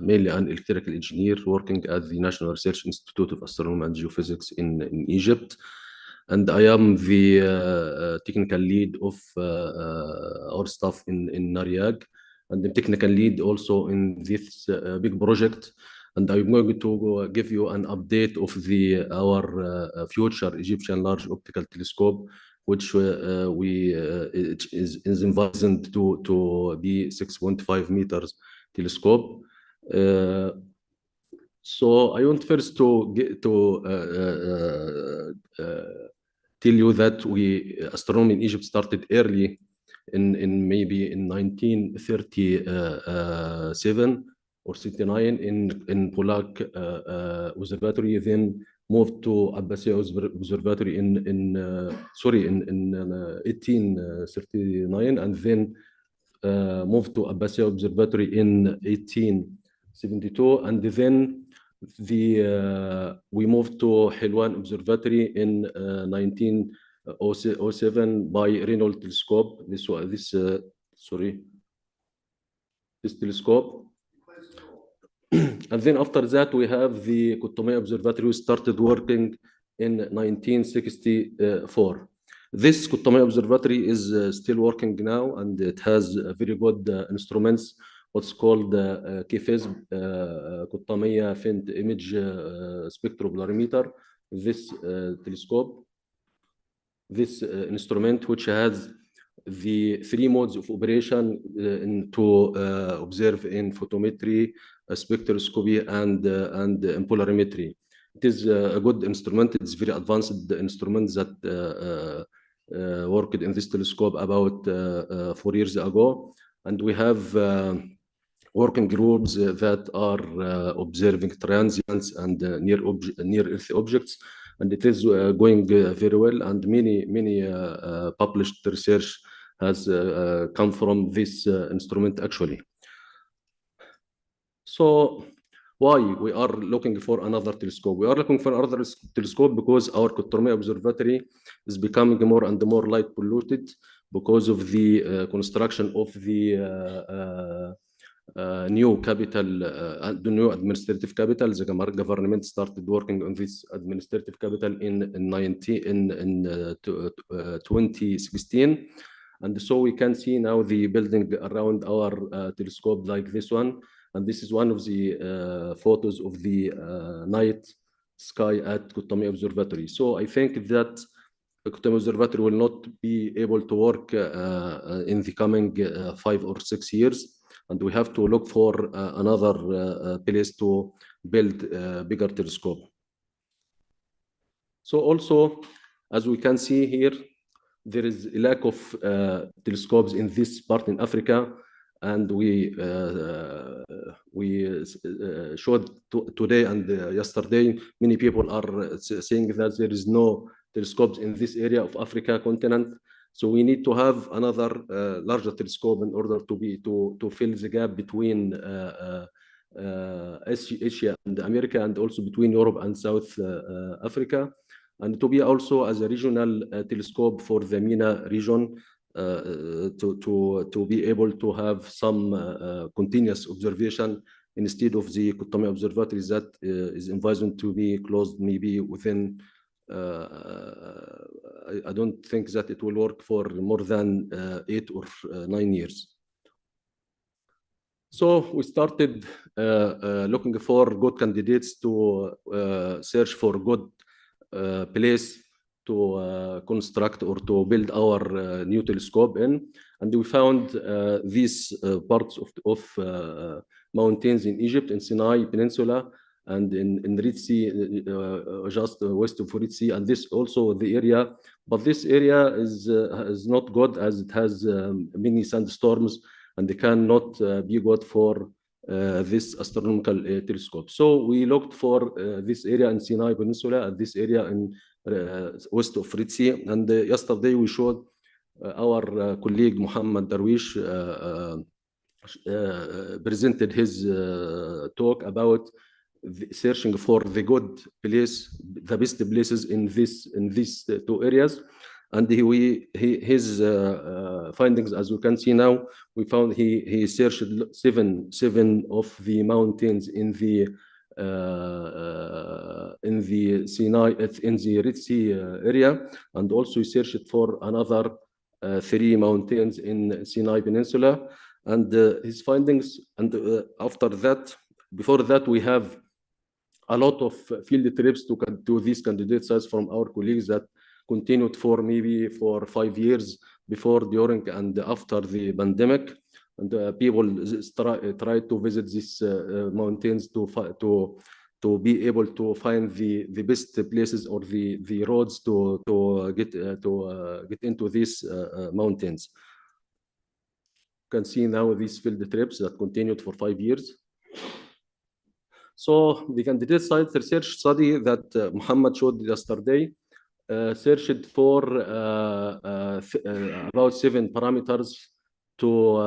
mainly an electrical engineer working at the National Research Institute of Astronomy and Geophysics in Egypt. And I am the technical lead of our staff in Nariag, and the technical lead also in this big project. And I'm going to give you an update of our future Egyptian Large Optical Telescope, which it is envisioned to be 6.5 meters telescope. So I want first to tell you that astronomy in Egypt started early in maybe in 1937 or 39 in Polak Observatory, then moved to Abbasiya Observatory in 1839, and then moved to Abbasiya Observatory in 1872, and then we moved to Helwan Observatory in 1907 by Reynolds telescope. This telescope. And then after that, we have the Kutumaya Observatory, who started working in 1964. This Kutumaya Observatory is still working now, and it has very good instruments, what's called KFISM, Kutumaya Faint Image Spectropolarimeter. This telescope, this instrument, which has the 3 modes of operation to observe in photometry, spectroscopy, and polarimetry. It is a good instrument. It's very advanced instrument that worked in this telescope about 4 years ago, and we have working groups that are observing transients and near-Earth objects, and it is going very well. And many published research has come from this instrument actually. So why we are looking for another telescope? We are looking for another telescope because our Kutumaya Observatory is becoming more and more light polluted because of the construction of the new capital, the new administrative capital. The government started working on this administrative capital in 2016. And so we can see now the building around our telescope like this one. And this is one of the photos of the night sky at Kutumaya Observatory. So I think that the Kutumaya Observatory will not be able to work in the coming 5 or 6 years. And we have to look for another place to build a bigger telescope. So also, as we can see here, there is a lack of telescopes in this part in Africa. And we showed today and yesterday, many people are saying that there is no telescopes in this area of Africa continent. So we need to have another larger telescope in order to fill the gap between Asia and America, and also between Europe and South Africa, and to be also as a regional telescope for the MENA region, to be able to have some continuous observation instead of the Kutumaya Observatory that is envisioned to be closed maybe within I don't think that it will work for more than 8 or 9 years. So we started looking for good candidates to search for good place to construct or to build our new telescope in. And we found these parts of mountains in Egypt, in Sinai Peninsula, and in Red Sea, just west of Red Sea, and this also the area. But this area is not good, as it has many sandstorms, and they cannot be good for this astronomical telescope. So we looked for this area in Sinai Peninsula and this area in west of Red Sea. And yesterday we showed our colleague Muhammad Darwish presented his talk about searching for the good place, the best places in these 2 areas. And his findings, as you can see now, we found he searched seven of the mountains in the Sinai, in the Red Sea area, and also he searched for another 3 mountains in Sinai Peninsula. And his findings, and after that, before that, we have a lot of field trips to these candidate sites from our colleagues that continued for maybe 5 years before, during, and after the pandemic. and people try to visit these mountains to be able to find the best places or the roads to get into these mountains. You can see now these field trips that continued for 5 years. So the candidate site research study that Muhammad showed yesterday searched for about 7 parameters to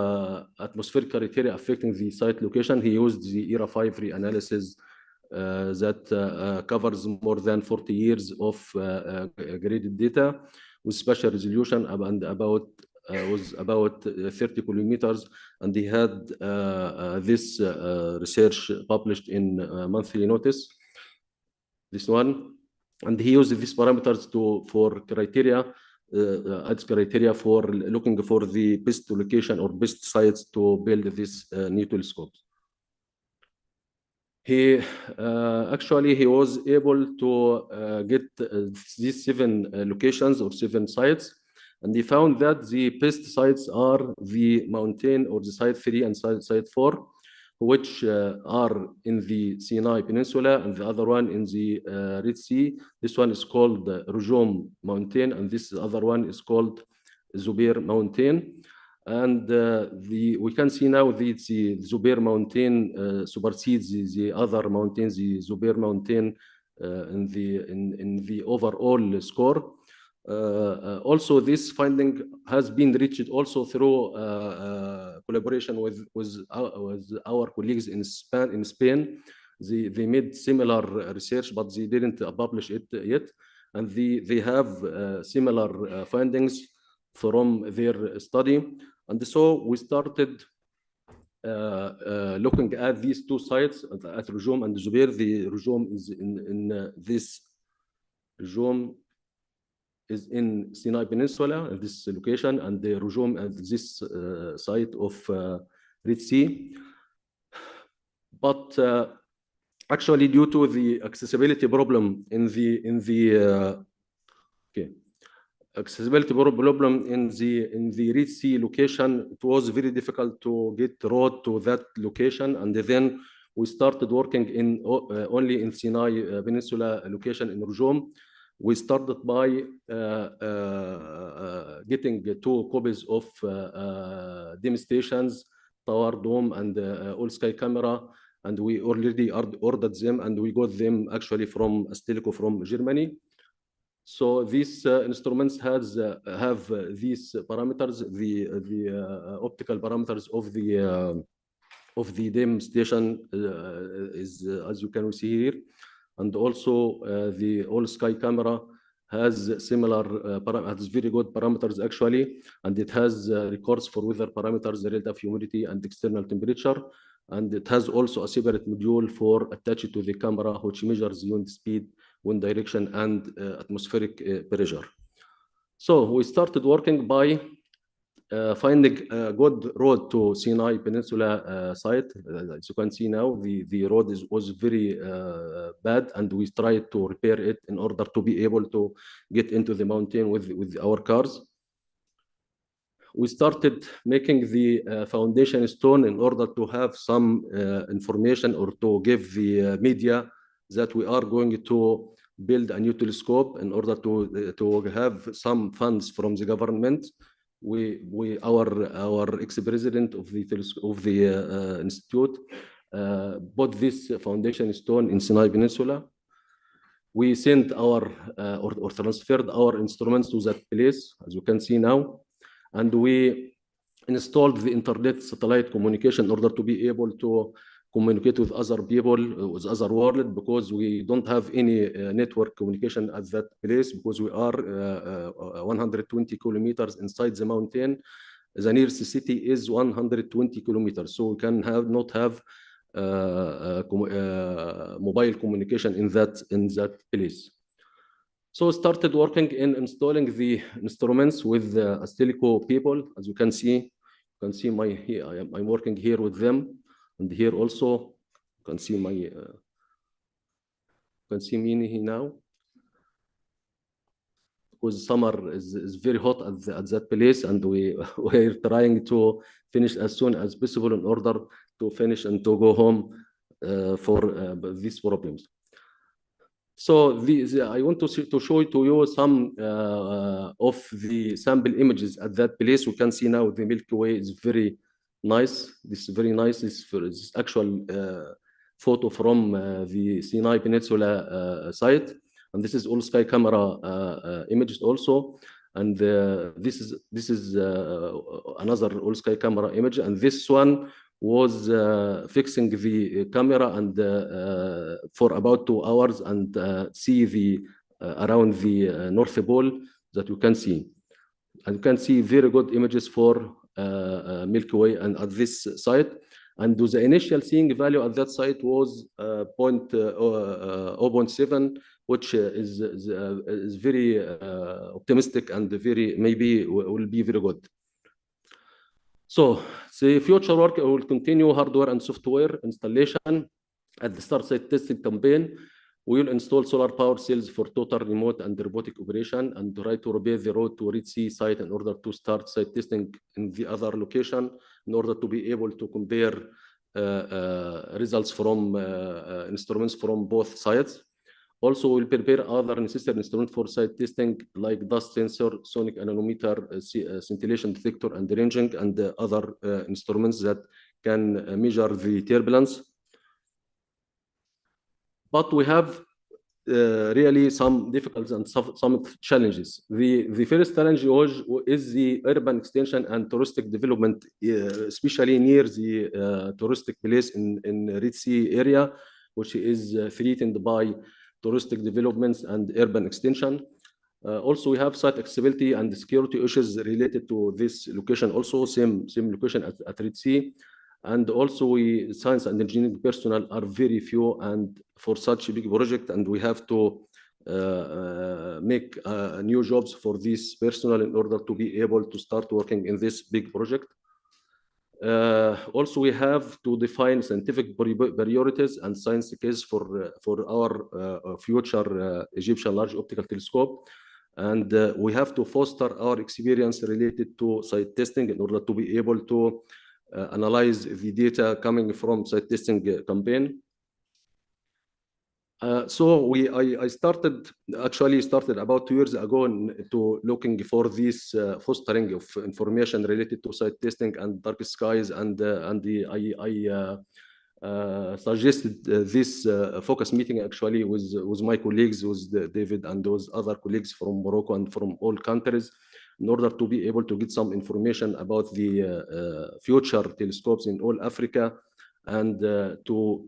atmospheric criteria affecting the site location. He used the ERA 5 reanalysis that covers more than 40 years of graded data with spatial resolution and was about 30 kilometers, and he had this research published in monthly notice, this one, and he used these parameters for criteria as criteria for looking for the best location or best sites to build these new telescopes. He actually he was able to get these 7 locations or 7 sites, and he found that the best sites are the mountain or the site 3 and site 4, which are in the Sinai Peninsula, and the other one in the Red Sea. This one is called Rujum Mountain, and this other one is called Zubair Mountain. And we can see now the Zubair Mountain supersedes the other mountains, the Zubair Mountain in the overall score. Also, this finding has been reached also through collaboration with our colleagues in Spain. They made similar research, but they didn't publish it yet, and they have similar findings from their study. And so we started looking at these 2 sites at Rujum and Zubair. The Rujum is in this Rujum is in Sinai Peninsula, this location, and the Rujum at this site of Red Sea. But actually, due to the accessibility problem accessibility problem in the Red Sea location, it was very difficult to get road to that location, and then we started working in only in Sinai Peninsula location in Rujum. We started by getting 2 copies of dim stations, tower, dome, and all sky camera, and we already ordered them, and we got them actually from Astelico from Germany. So these instruments have these parameters, the optical parameters of the dim station is as you can see here, and also the all sky camera has similar has very good parameters actually, and it has records for weather parameters, relative humidity, and external temperature, and it has also a separate module for attached to the camera which measures wind speed, wind direction, and atmospheric pressure. So we started working by finding a good road to Sinai Peninsula site. As you can see now, the road was very bad, and we tried to repair it in order to be able to get into the mountain with our cars. We started making the foundation stone in order to have some information or to give the media that we are going to build a new telescope in order to have some funds from the government. Our ex-president of the institute bought this foundation stone in Sinai Peninsula. We sent our or transferred our instruments to that place, as you can see now, and we installed the internet satellite communication in order to be able to communicate with other people, with other world, because we don't have any network communication at that place, because we are 120 kilometers inside the mountain. The nearest city is 120 kilometers, so we can not have mobile communication in that place. So started working in installing the instruments with Astelico people. As you can see, I'm working here with them. And here also, you can see me here now. because summer is very hot at that place, and we're trying to finish as soon as possible in order to finish and to go home for these problems. So I want to show to you some of the sample images at that place. We can see now the Milky Way is very nice. This is very nice. This is actual photo from the Sinai Peninsula site, and this is all sky camera images also. And this is another all sky camera image, and this one was fixing the camera and for about 2 hours and see the around the North Pole that you can see. And you can see very good images for Milky Way and at this site. And the initial seeing value at that site was 0.7, which is very optimistic and very maybe will be very good. So the future work will continue hardware and software installation. At the start site testing campaign, we will install solar power cells for total remote and robotic operation and try to repair the road to Red Sea site in order to start site testing in the other location in order to be able to compare results from instruments from both sites. Also, we'll prepare other necessary instruments for site testing like dust sensor, sonic anemometer, scintillation detector, and ranging, and other instruments that can measure the turbulence. But we have really some difficulties and some challenges. The first challenge is the urban extension and touristic development, especially near the touristic place in Red Sea area, which is threatened by touristic developments and urban extension. Also, we have site accessibility and security issues related to this location. Also, same location at Red Sea. And also, science and engineering personnel are very few, and for such a big project, and we have to make new jobs for this personnel in order to be able to start working in this big project. Also, we have to define scientific priorities and science case for our future Egyptian Large Optical Telescope. And we have to foster our experience related to site testing in order to be able to analyze the data coming from site testing campaign. So I started about 2 years ago to looking for this fostering of information related to site testing and dark skies, and I suggested this focus meeting actually with my colleagues, with David and those other colleagues from Morocco and from all countries, in order to be able to get some information about the future telescopes in all Africa, and to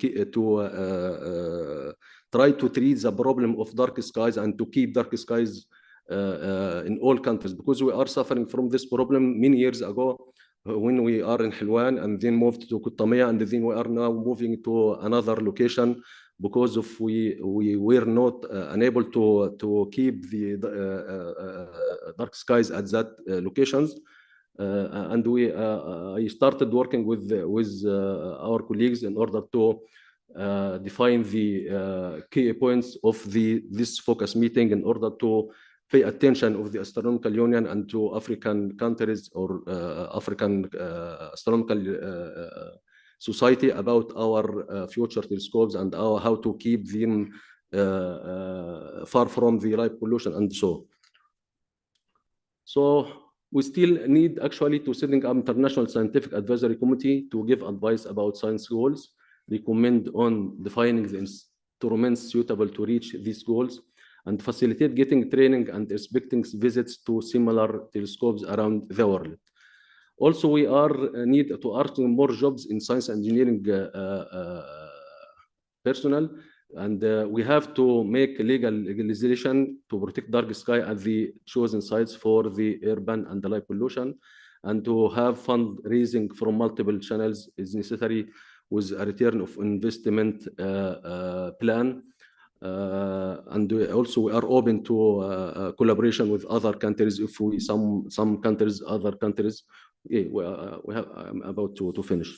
try to treat the problem of dark skies and to keep dark skies in all countries, because we are suffering from this problem many years ago when we are in Hilwan and then moved to Kutamia, and then we are now moving to another location because of we were not unable to keep the dark skies at that locations. And I started working with our colleagues in order to define the key points of this focus meeting in order to pay attention of the Astronomical Union and to African countries or African Astronomical Society about our future telescopes and how to keep them far from the light pollution and so. So we still need actually to setting up International Scientific Advisory Committee to give advice about science goals, recommend on defining the instruments suitable to reach these goals, and facilitate getting training and inspecting visits to similar telescopes around the world. Also, we need to add more jobs in science and engineering personnel, and we have to make legalization to protect dark sky at the chosen sites for the urban and the light pollution, and to have fundraising from multiple channels is necessary with a return of investment plan. And also we are open to collaboration with other countries if we some countries, other countries. Yeah, I'm about to finish.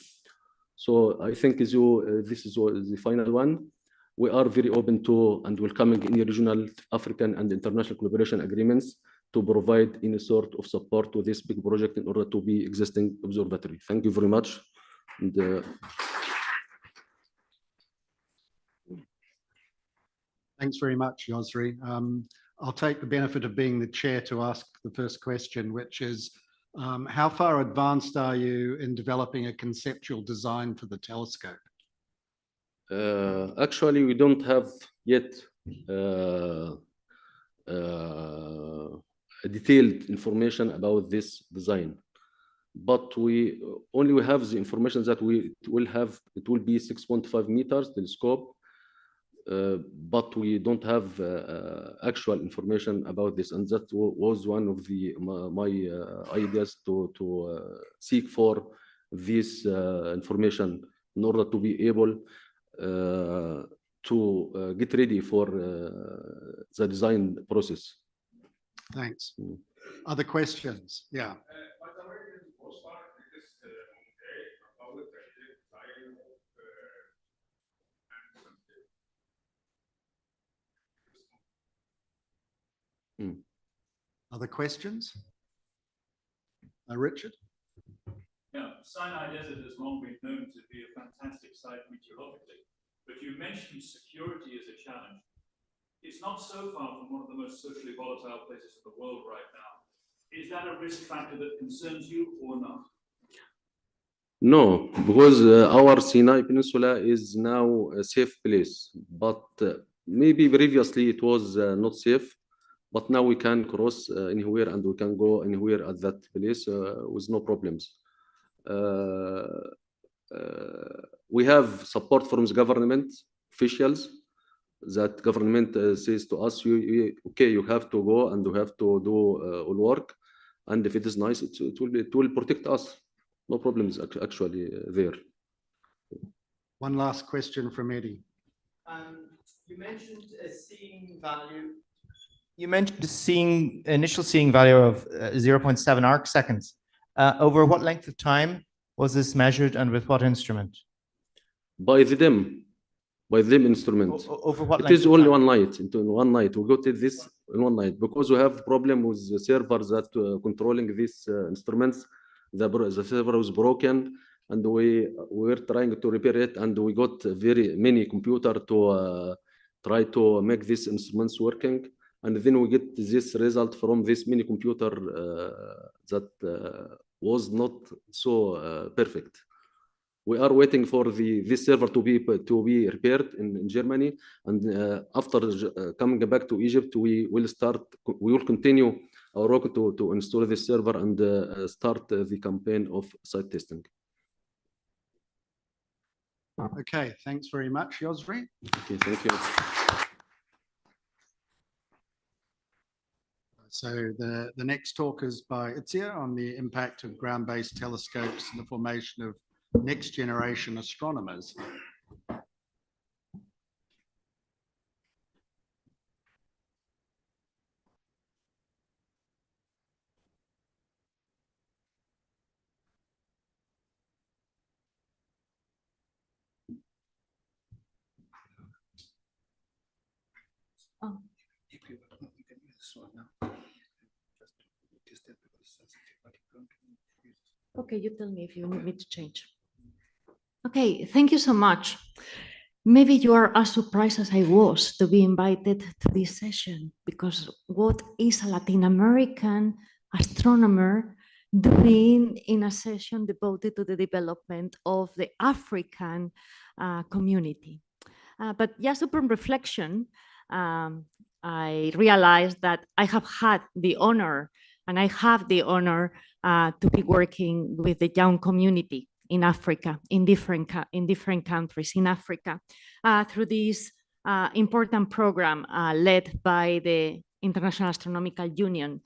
So I think this is the final one. We are very open to and welcoming any regional, African, and international collaboration agreements to provide any sort of support to this big project in order to be existing observatory. Thank you very much. And, Thanks very much, Yosri. I'll take the benefit of being the chair to ask the first question, which is, how far advanced are you in developing a conceptual design for the telescope? Actually, we don't have yet detailed information about this design, but we have the information that it will be 6.5 meters telescope. But we don't have actual information about this, and that was one of my ideas to seek for this information in order to be able to get ready for the design process. Thanks. Other questions? Yeah. Other questions? Richard? Yeah, Sinai Desert has long been known to be a fantastic site meteorologically, but you mentioned security as a challenge. It's not so far from one of the most socially volatile places in the world right now. Is that a risk factor that concerns you or not? No, because our Sinai Peninsula is now a safe place, but maybe previously it was not safe. But now we can cross anywhere and we can go anywhere at that place with no problems. We have support from the government officials. That government says to us, okay, you have to go and you have to do all work. And if it is nice, it will protect us. No problems actually there. One last question from Eddie. You mentioned seeing value. You mentioned initial seeing value of 0.7 arc seconds. Over what length of time was this measured and with what instrument? By the DIM instrument. Over what it length is only one night. Into one night we got this in one night because we have problem with the servers that controlling these instruments. The server was broken and we were trying to repair it, and we got very many computer to try to make these instruments working. And then we get this result from this mini computer that was not so perfect. We are waiting for this server to be repaired in Germany, and after coming back to Egypt, we will continue our work to install this server and start the campaign of site testing. Okay, thanks very much, Yosri. Okay, thank you. So the next talk is by Itzia on the impact of ground-based telescopes and the formation of next generation astronomers. Oh. Okay, you tell me if you need me to change. Okay, thank you so much. Maybe you are as surprised as I was to be invited to this session, because what is a Latin American astronomer doing in a session devoted to the development of the African community? But just upon reflection, I realized that I have had the honor, and I have the honor to be working with the young community in Africa, in different countries in Africa, through this important program led by the International Astronomical Union,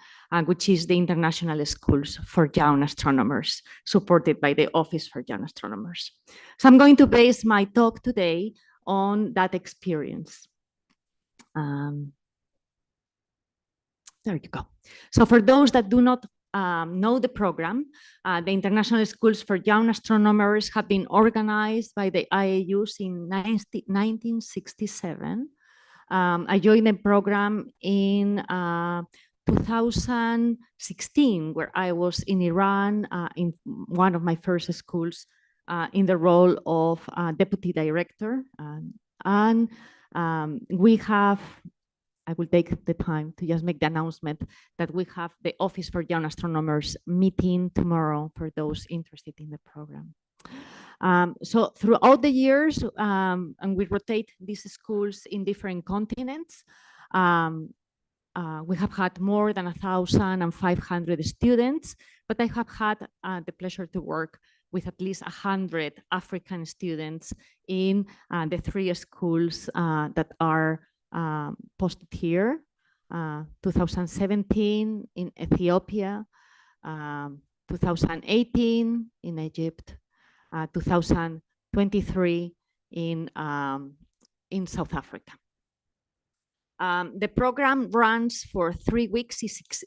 which is the International Schools for Young Astronomers, supported by the Office for Young Astronomers. So I'm going to base my talk today on that experience. There you go. So for those that do not know the program, the International Schools for Young Astronomers have been organized by the IAUs in 1967. I joined the program in 2016, where I was in Iran in one of my first schools in the role of deputy director. And we have, I will take the time to just make the announcement that we have the Office for Young Astronomers meeting tomorrow for those interested in the program. So throughout the years, and we rotate these schools in different continents, we have had more than 1,500 students, but I have had the pleasure to work with at least 100 African students in the 3 schools that are posted here. 2017 in Ethiopia, 2018 in Egypt, 2023 in South Africa. The program runs for 3 weeks,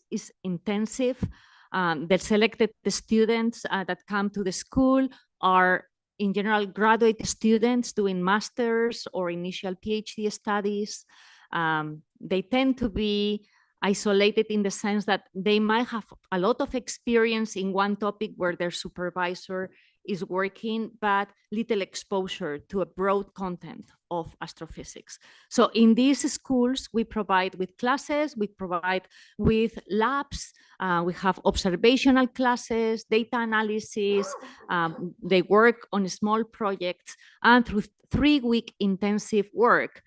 is intensive. The selected students that come to the school are in general graduate students doing masters or initial PhD studies. They tend to be isolated in the sense that they might have a lot of experience in one topic where their supervisor is working, but little exposure to a broad content of astrophysics. So in these schools, we provide with classes, we provide with labs, we have observational classes, data analysis, they work on small projects, and through 3-week intensive work,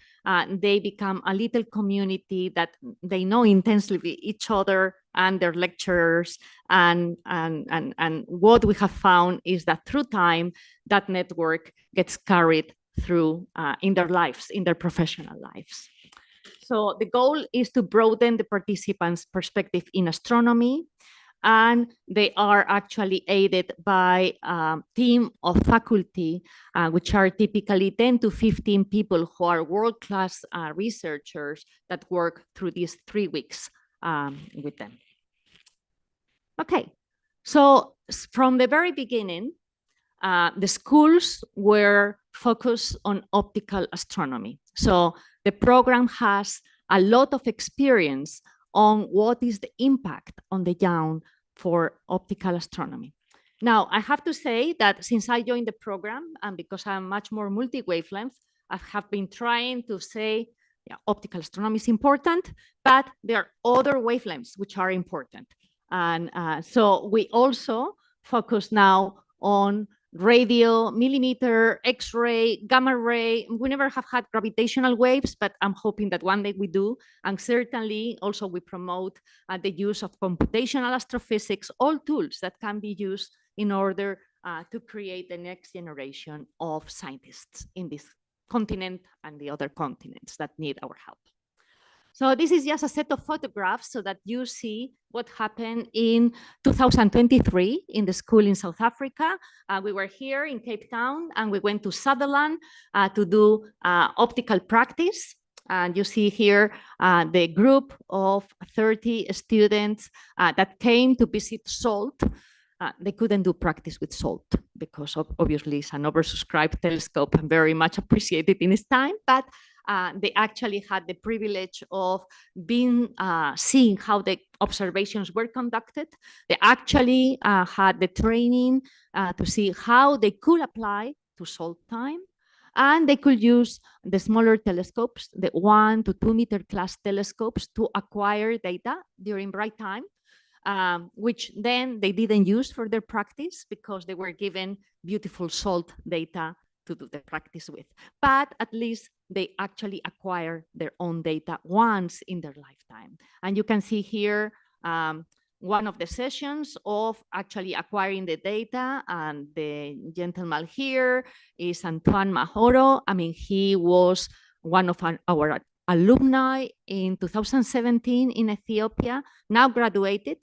they become a little community that they know intensely each other and their lecturers. And what we have found is that through time, that network gets carried through in their lives, in their professional lives. So the goal is to broaden the participants' perspective in astronomy, and they are actually aided by a team of faculty, which are typically 10 to 15 people who are world-class researchers that work through these 3 weeks with them. Okay, so from the very beginning, the schools were focused on optical astronomy. So the program has a lot of experience on what is the impact on the young for optical astronomy. Now, I have to say that since I joined the program, and because I'm much more multi-wavelength, I have been trying to say, yeah, optical astronomy is important, but there are other wavelengths which are important. And so we also focus now on radio, millimeter, X-ray, gamma ray. We never have had gravitational waves, but I'm hoping that one day we do. And certainly also we promote the use of computational astrophysics, all tools that can be used in order to create the next generation of scientists in this continent and the other continents that need our help. So this is just a set of photographs so that you see what happened in 2023 in the school in South Africa. We were here in Cape Town and we went to Sutherland to do optical practice. And you see here the group of 30 students that came to visit SALT. They couldn't do practice with SALT because obviously it's an oversubscribed telescope and very much appreciated in its time, but they actually had the privilege of being seeing how the observations were conducted. They actually had the training to see how they could apply to SALT time, and they could use the smaller telescopes, the 1 to 2 meter class telescopes, to acquire data during bright time, which then they didn't use for their practice because they were given beautiful SALT data to do the practice with. But at least they actually acquire their own data once in their lifetime. And you can see here one of the sessions of actually acquiring the data, and the gentleman here is Antoine Mahoro. I mean, he was one of our alumni in 2017 in Ethiopia, now graduated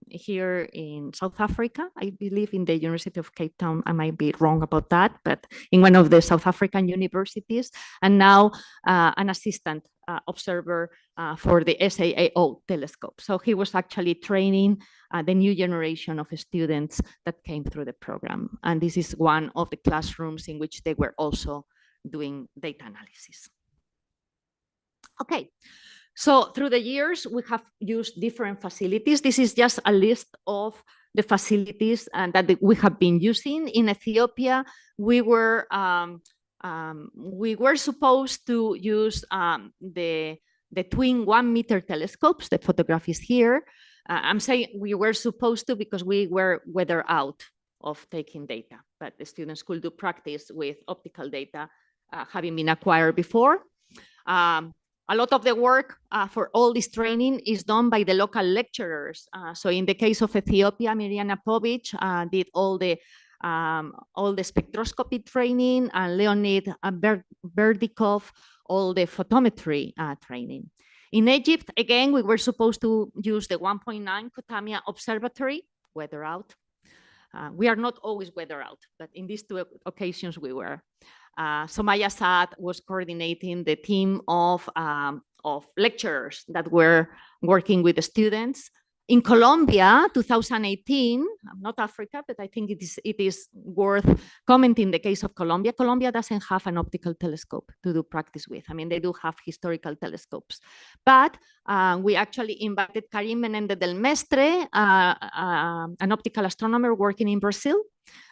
here in South Africa, I believe in the University of Cape Town. I might be wrong about that, but in one of the South African universities, and now an assistant observer for the SAAO telescope. So he was actually training the new generation of students that came through the program. And this is one of the classrooms in which they were also doing data analysis. Okay, so through the years, we have used different facilities. This is just a list of the facilities that we have been using. In Ethiopia, we were supposed to use the twin 1-meter telescopes. The photograph is here. I'm saying we were supposed to because we were weather out of taking data, but the students could do practice with optical data having been acquired before. A lot of the work for all this training is done by the local lecturers. So in the case of Ethiopia, Mirjana Povic did all the spectroscopy training, and Leonid Berdikov, all the photometry training. In Egypt, again, we were supposed to use the 1.9 Kotamia Observatory, weather out. We are not always weather out, but in these two occasions we were. Somaya Saad was coordinating the team of lecturers that were working with the students. In Colombia, 2018, not Africa, but I think it is worth commenting the case of Colombia. Colombia doesn't have an optical telescope to do practice with. I mean, they do have historical telescopes. But we actually invited Karim Menendez del Mestre, an optical astronomer working in Brazil,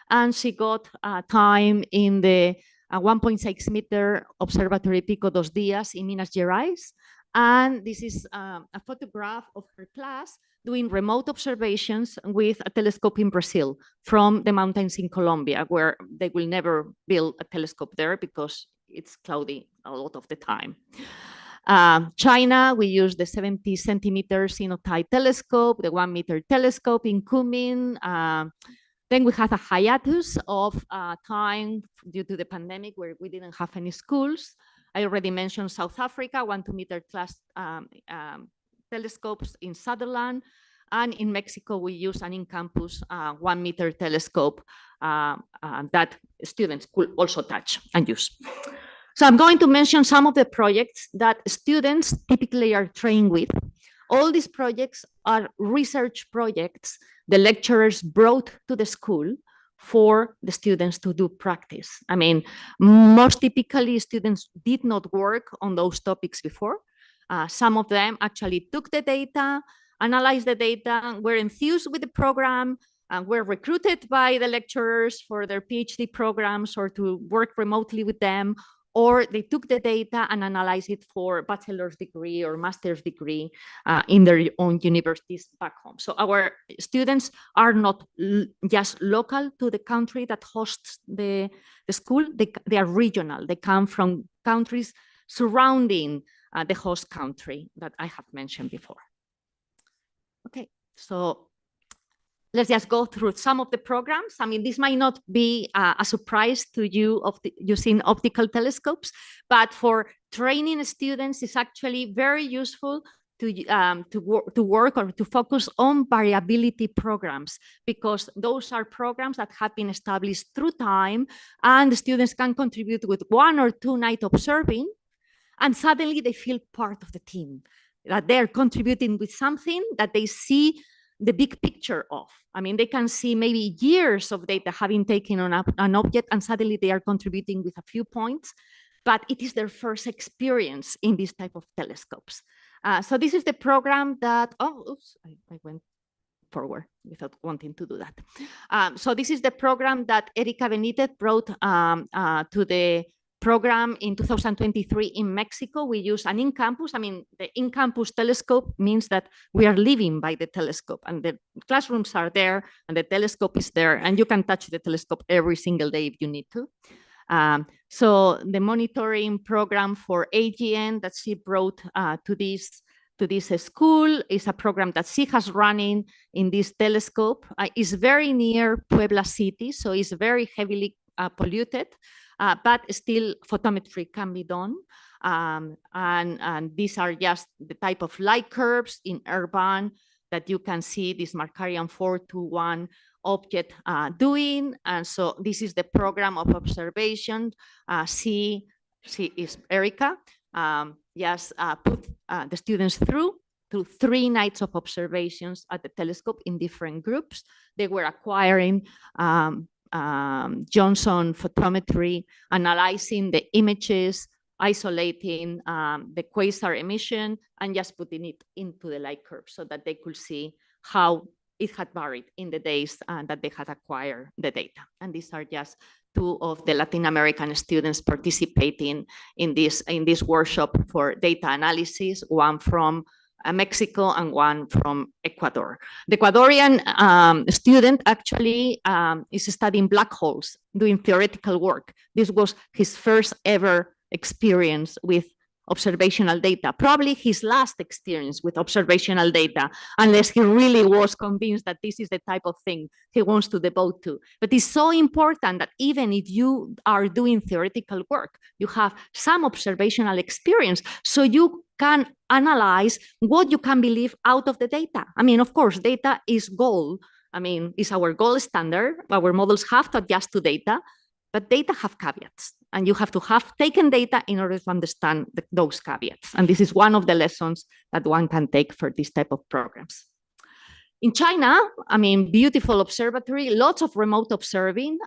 and she got time in the 1.6 meter observatory Pico dos Dias in Minas Gerais. And this is a photograph of her class doing remote observations with a telescope in Brazil from the mountains in Colombia, where they will never build a telescope there because it's cloudy a lot of the time. China, we use the 70 centimeter Sinotai telescope, the 1 meter telescope in Kunming. Then we had a hiatus of time due to the pandemic where we didn't have any schools. I already mentioned South Africa, 1-2 meter class telescopes in Sutherland. And in Mexico, we use an in-campus 1 meter telescope that students could also touch and use. So I'm going to mention some of the projects that students typically are trained with. All these projects are research projects the lecturers brought to the school for the students to do practice. I mean, most typically students did not work on those topics before. Some of them actually took the data, analyzed the data, were enthused with the program, and were recruited by the lecturers for their PhD programs or to work remotely with them, or they took the data and analyzed it for bachelor's degree or master's degree in their own universities back home. So our students are not just local to the country that hosts the school, they are regional. They come from countries surrounding the host country that I have mentioned before. Okay, so let's just go through some of the programs. I mean, this might not be a surprise to you of using optical telescopes, but for training students, it's actually very useful to work or to focus on variability programs, because those are programs that have been established through time, and the students can contribute with 1 or 2 nights observing, and suddenly they feel part of the team, that they're contributing with something that they see the big picture of. I mean, they can see maybe years of data having taken on an object, and suddenly they are contributing with a few points, but it is their first experience in this type of telescopes. So this is the program that, I went forward without wanting to do that. So this is the program that Erika Benitez brought to the program in 2023 in Mexico. We use an in-campus. I mean, the in-campus telescope means that we are living by the telescope, and the classrooms are there and the telescope is there, and you can touch the telescope every single day if you need to. So the monitoring program for AGN that she brought to this school is a program that she has running in this telescope. It's very near Puebla City, so it's very heavily polluted. But still photometry can be done. And these are just the type of light curves in urban that you can see this Markarian 421 object doing. And so this is the program of observation. She is Erika. just put the students through 3 nights of observations at the telescope in different groups. They were acquiring Johnson photometry, analyzing the images, isolating the quasar emission, and just putting it into the light curve so that they could see how it had varied in the days that they had acquired the data. And these are just 2 of the Latin American students participating in this workshop for data analysis, one from Mexico and one from Ecuador. The Ecuadorian student actually is studying black holes, doing theoretical work. This was his first ever experience with observational data, probably his last experience with observational data, unless he really was convinced that this is the type of thing he wants to devote to. But it's so important that even if you are doing theoretical work, you have some observational experience so you can analyze what you can believe out of the data. I mean, of course, data is gold. I mean, it's our gold standard. Our models have to adjust to data, but data have caveats, and you have to have taken data in order to understand those caveats. And this is one of the lessons that one can take for this type of programs. In China, I mean, beautiful observatory, lots of remote observing.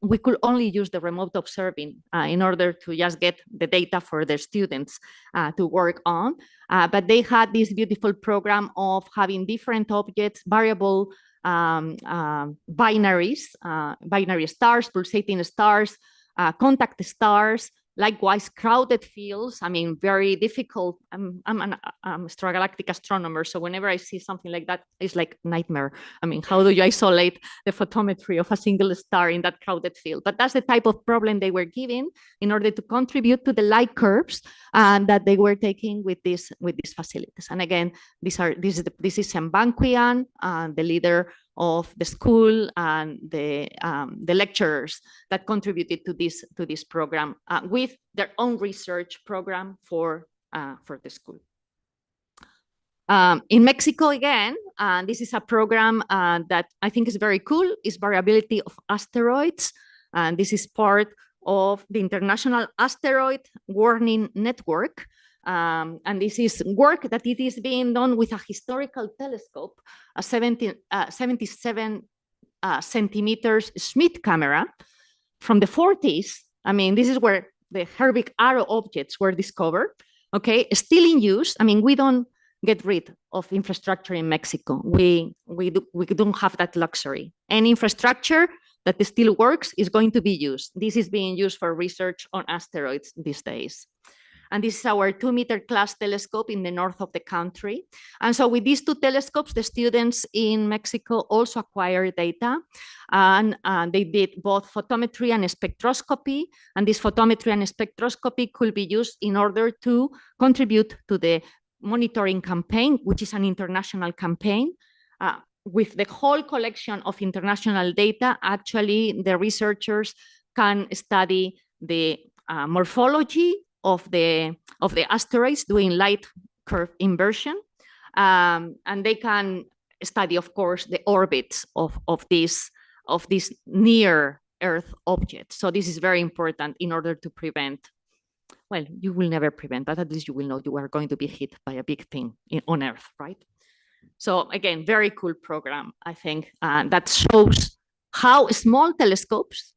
We could only use the remote observing in order to just get the data for their students to work on. But they had this beautiful program of having different objects, variable binary stars, pulsating stars, contact stars, likewise crowded fields. I mean, very difficult. I'm an extragalactic astronomer, so whenever I see something like that, it's like nightmare. I mean, how do you isolate the photometry of a single star in that crowded field? But that's the type of problem they were given in order to contribute to the light curves that they were taking with these facilities. And again, this is Mbanquian, the leader of the school, and the lecturers that contributed to this program with their own research program for the school. In Mexico, again, this is a program that I think is very cool, is variability of asteroids. And this is part of the International Asteroid Warning Network. And this is work that it is being done with a historical telescope, a 77 centimeters Schmidt camera from the 40s. I mean, this is where the Herbig arrow objects were discovered, okay, still in use. I mean, we don't get rid of infrastructure in Mexico. We don't have that luxury. Any infrastructure that still works is going to be used. This is being used for research on asteroids these days. And this is our 2-meter class telescope in the north of the country. And so with these 2 telescopes, the students in Mexico also acquired data. And they did both photometry and spectroscopy. And this photometry and spectroscopy could be used in order to contribute to the monitoring campaign, which is an international campaign. With the whole collection of international data, actually, the researchers can study the morphology of the asteroids doing light curve inversion. And they can study, of course, the orbits of these near Earth objects. So this is very important in order to prevent, well, you will never prevent, but at least you will know you are going to be hit by a big thing on Earth, right? So again, very cool program, I think, that shows how small telescopes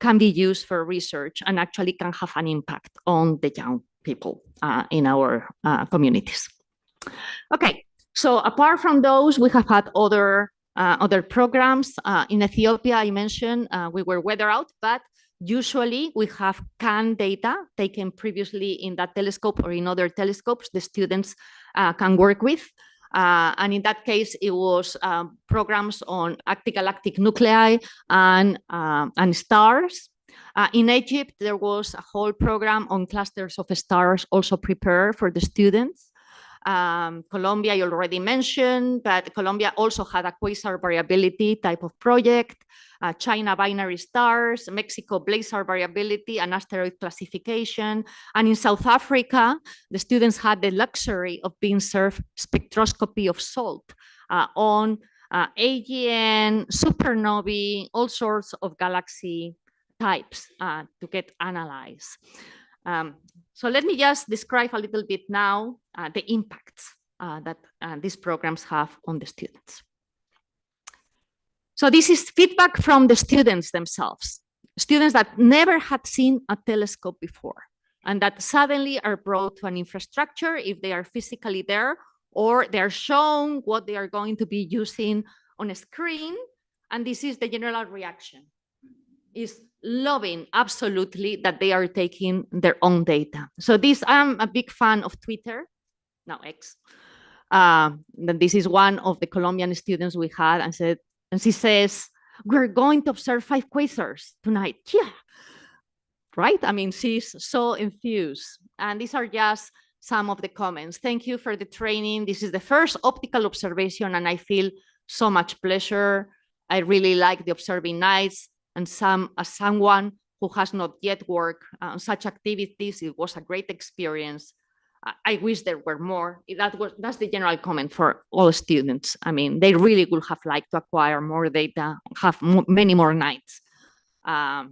can be used for research and actually can have an impact on the young people in our communities. Okay, so apart from those, we have had other programs. In Ethiopia, I mentioned we were weather out, but usually we have CAN data taken previously in that telescope or in other telescopes the students can work with. And in that case, it was programs on actigalactic nuclei and stars. In Egypt, there was a whole program on clusters of stars also prepared for the students. Colombia, I already mentioned, but Colombia also had a quasar variability type of project. China binary stars, Mexico blazar variability and asteroid classification. And in South Africa, the students had the luxury of being served spectroscopy of salt on AGN, supernovae, all sorts of galaxy types to get analyzed. So let me just describe a little bit now the impacts that these programs have on the students. So this is feedback from the students themselves, students that never had seen a telescope before, and that suddenly are brought to an infrastructure if they are physically there, or they're shown what they are going to be using on a screen. And this is the general reaction, is loving absolutely that they are taking their own data. So this, I'm a big fan of Twitter, now X. This is one of the Colombian students we had, and she says, we're going to observe 5 quasars tonight. Yeah, right? I mean, she's so enthused. And these are just some of the comments. Thank you for the training. This is the first optical observation, and I feel so much pleasure. I really like the observing nights, and as someone who has not yet worked on such activities, it was a great experience. I wish there were more. That's the general comment for all students. I mean, they really would have liked to acquire more data, have many more nights. 3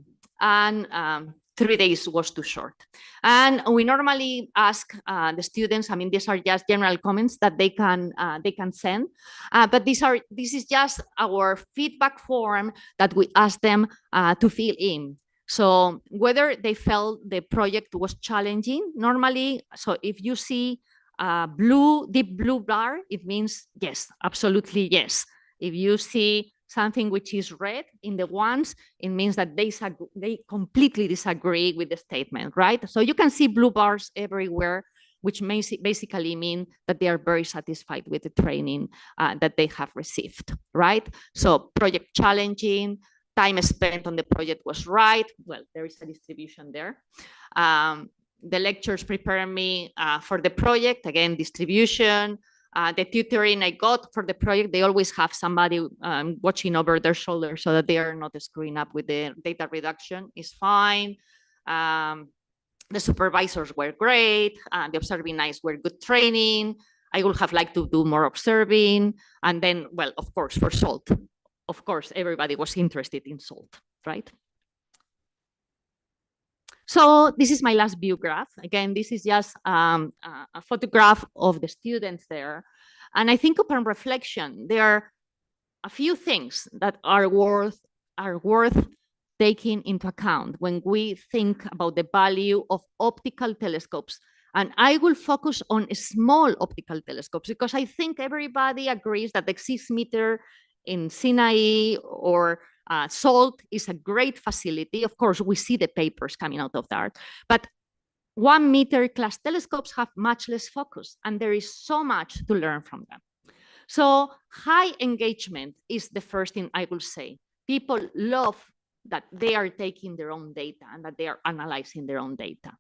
days was too short. And we normally ask the students, I mean, these are just general comments that they can send, but this is just our feedback form that we ask them to fill in. So whether they felt the project was challenging, normally, so if you see deep blue bar, it means yes, absolutely yes. If you see something which is red in the ones, it means that they completely disagree with the statement, right? So you can see blue bars everywhere, which basically mean that they are very satisfied with the training that they have received, right? So project challenging, time spent on the project was right. Well, there is a distribution there. The lectures prepare me for the project, again, distribution. The tutoring I got for the project, they always have somebody watching over their shoulder so that they are not screwing up with the data reduction, is fine. The supervisors were great. The observing nights were good training. I would have liked to do more observing. And then, well, of course, for SALT, of course, everybody was interested in SALT, right? So this is my last view graph. Again, this is just a photograph of the students there. And I think upon reflection, there are a few things that are worth taking into account when we think about the value of optical telescopes. And I will focus on small optical telescopes because I think everybody agrees that the 6 meter in Sinai or SALT is a great facility. Of course, we see the papers coming out of that, but 1 meter class telescopes have much less focus, and there is so much to learn from them. So high engagement is the first thing I will say. People love that they are taking their own data and that they are analyzing their own data.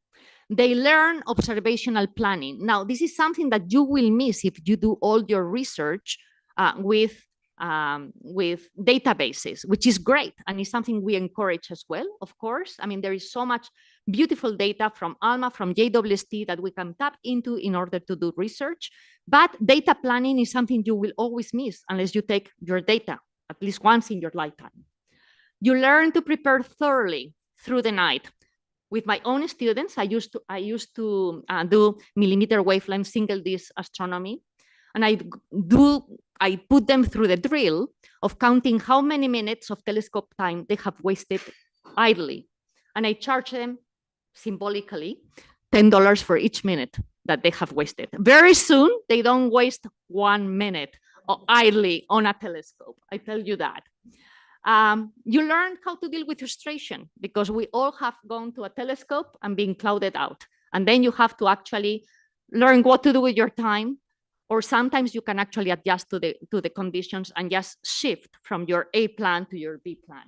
They learn observational planning. Now, this is something that you will miss if you do all your research with databases, which is great. And it's something we encourage as well, of course. I mean, there is so much beautiful data from ALMA, from JWST that we can tap into in order to do research. But data planning is something you will always miss unless you take your data at least once in your lifetime. You learn to prepare thoroughly through the night. With my own students, I used to do millimeter wavelength single disc astronomy. And I put them through the drill of counting how many minutes of telescope time they have wasted idly. And I charge them symbolically $10 for each minute that they have wasted. Very soon, they don't waste 1 minute idly on a telescope. I tell you that. You learn how to deal with frustration because we all have gone to a telescope and been clouded out. And then you have to actually learn what to do with your time. Or sometimes you can actually adjust to the conditions and just shift from your A plan to your B plan.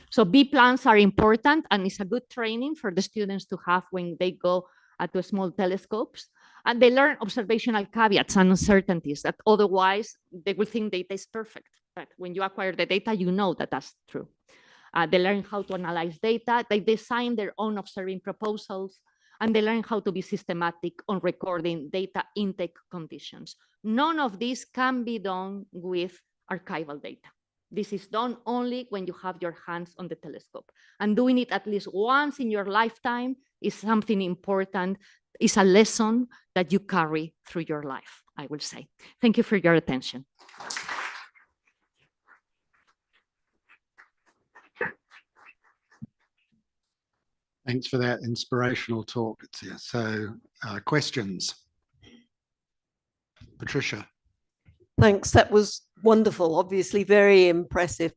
So B plans are important, and it's a good training for the students to have when they go to small telescopes. And they learn observational caveats and uncertainties that otherwise they will think data is perfect. But when you acquire the data, you know that that's true. They learn how to analyze data. They design their own observing proposals. And they learn how to be systematic on recording data intake conditions. None of this can be done with archival data. This is done only when you have your hands on the telescope. And doing it at least once in your lifetime is something important, is a lesson that you carry through your life, I will say. Thank you for your attention. Thanks for that inspirational talk. So questions? Patricia. Thanks, that was wonderful, obviously very impressive.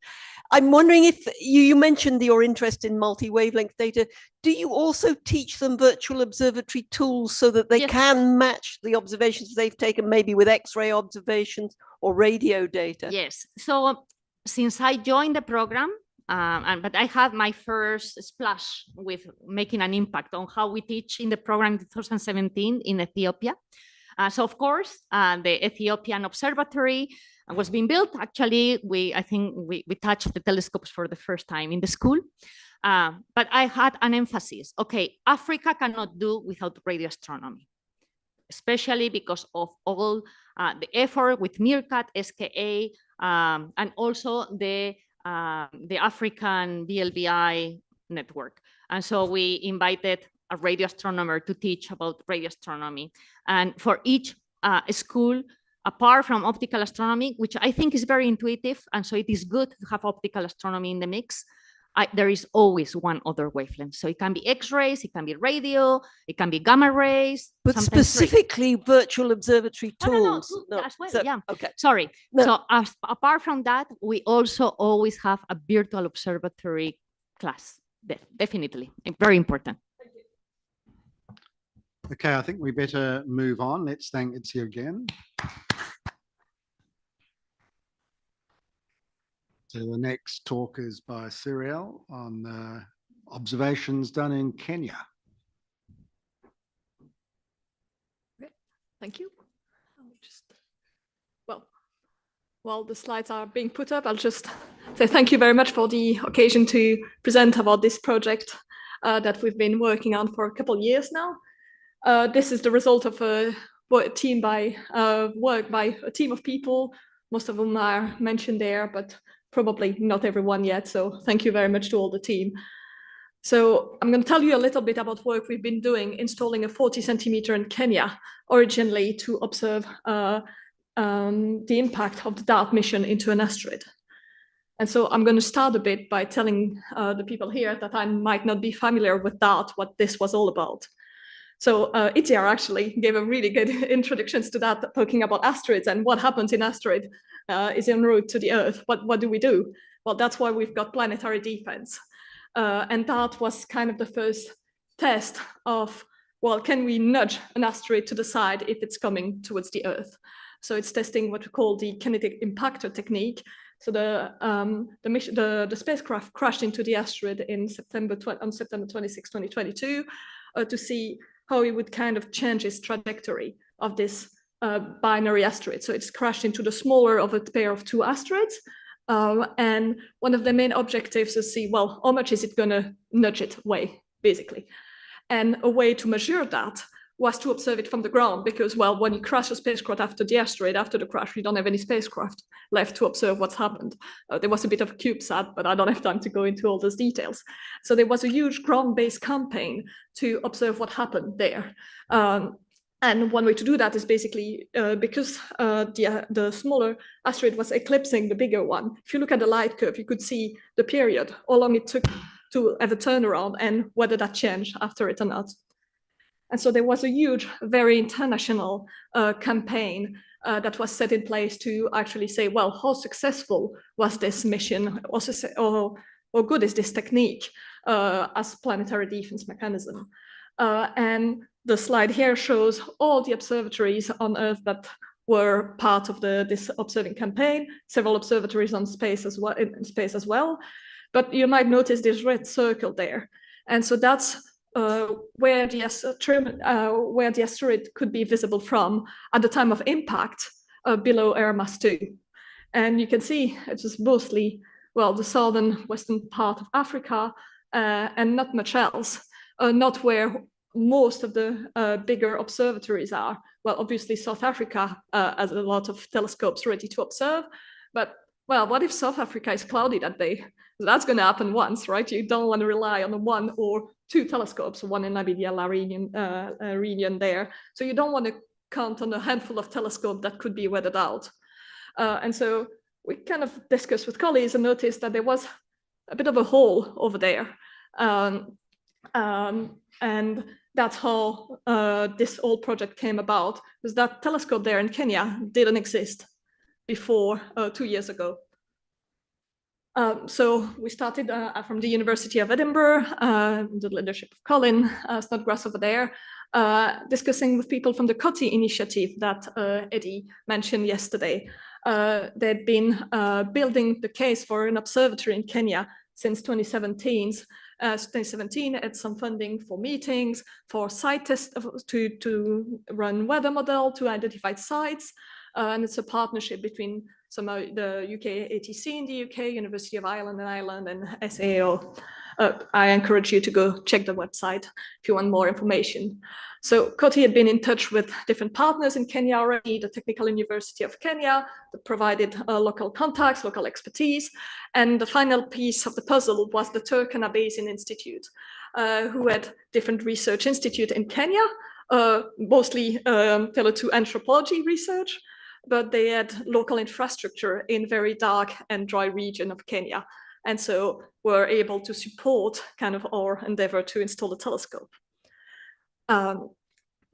I'm wondering if you mentioned your interest in multi-wavelength data. Do you also teach them virtual observatory tools so that they can match the observations they've taken maybe with X-ray observations or radio data? Yes, so since I joined the program, but I had my first splash with making an impact on how we teach in the program in 2017 in Ethiopia. So of course, the Ethiopian Observatory was being built. Actually, I think we touched the telescopes for the first time in the school. But I had an emphasis. Okay, Africa cannot do without radio astronomy, especially because of all the effort with MeerKAT, SKA, and also the African BLBI network. And so we invited a radio astronomer to teach about radio astronomy. And for each school, apart from optical astronomy, which I think is very intuitive, and so it is good to have optical astronomy in the mix, there is always one other wavelength. So it can be X-rays, it can be radio, it can be gamma rays. But specifically virtual observatory tools. No, as well, yeah. Okay. Sorry. No. So apart from that, we also always have a virtual observatory class. Definitely, very important. Okay, I think we better move on. Let's thank Itzi again. So the next talk is by Cyril on observations done in Kenya. Thank you. While the slides are being put up, I'll just say thank you very much for the occasion to present about this project that we've been working on for a couple of years now. This is the result of a work by a team of people. Most of them are mentioned there, but probably not everyone yet. So thank you very much to all the team. So I'm going to tell you a little bit about work we've been doing, installing a 40 centimeter in Kenya, originally to observe the impact of the DART mission into an asteroid. And so I'm going to start a bit by telling the people here that I might not be familiar with DART, what this was all about. So Itziar actually gave a really good introduction to that, talking about asteroids and what happens in asteroid is en route to the Earth. What do we do? Well, that's why we've got planetary defense. And that was kind of the first test of, well, can we nudge an asteroid to the side if it's coming towards the Earth? So it's testing what we call the kinetic impactor technique. So the spacecraft crashed into the asteroid on September 26, 2022, to see how it would kind of change its trajectory of this binary asteroid. So it's crashed into the smaller of a pair of two asteroids. And one of the main objectives is to see, well, how much is it going to nudge it away, basically. And a way to measure that was to observe it from the ground, because, well, when you crash a spacecraft after the asteroid, after the crash, you don't have any spacecraft left to observe what's happened. There was a bit of a CubeSat, but I don't have time to go into all those details. So there was a huge ground-based campaign to observe what happened there. And one way to do that is basically because the smaller asteroid was eclipsing the bigger one. If you look at the light curve, you could see the period, how long it took to have a turnaround and whether that changed after it or not. And so there was a huge, very international campaign that was set in place to actually say, well, how successful was this mission, or good is this technique as planetary defense mechanism? And the slide here shows all the observatories on Earth that were part of this observing campaign, several observatories on space as well. But you might notice this red circle there. And so that's where the asteroid could be visible from at the time of impact below air mass 2. And you can see it was mostly, well, the southern western part of Africa and not much else, not where most of the bigger observatories are. Well, obviously South Africa has a lot of telescopes ready to observe, but well, what if South Africa is cloudy that day? That's going to happen once, right? You don't want to rely on one or two telescopes, one in Namibia, region there. So you don't want to count on a handful of telescopes that could be weathered out. And so we kind of discussed with colleagues and noticed that there was a bit of a hole over there. And that's how this whole project came about, because that telescope there in Kenya didn't exist before 2 years ago. So we started from the University of Edinburgh, the leadership of Colin Snodgrass over there, discussing with people from the COTI initiative that Eddie mentioned yesterday. They'd been building the case for an observatory in Kenya since 2017. 2017 had some funding for meetings, for site tests, to run weather model, to identify sites. And it's a partnership between some of the UK ATC in the UK, University of Ireland in Ireland, and SAO. I encourage you to go check the website if you want more information. So COTI had been in touch with different partners in Kenya already, the Technical University of Kenya, that provided local contacts, local expertise. And the final piece of the puzzle was the Turkana Basin Institute, who had different research institute in Kenya, mostly tailored to anthropology research, but they had local infrastructure in very dark and dry region of Kenya. And so were able to support kind of our endeavor to install a telescope.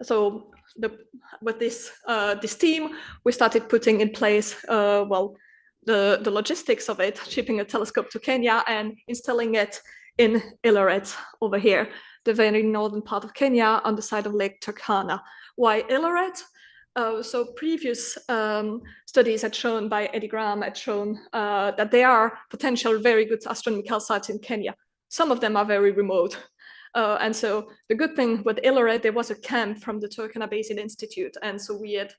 So with this team, we started putting in place, the logistics of it, shipping a telescope to Kenya and installing it in Illoret over here, the very northern part of Kenya on the side of Lake Turkana. Why Illoret? So previous studies had shown by Eddie Graham had shown that there are potential very good astronomical sites in Kenya. Some of them are very remote. And so the good thing with Illoret, there was a camp from the Turkana Basin Institute. And so we had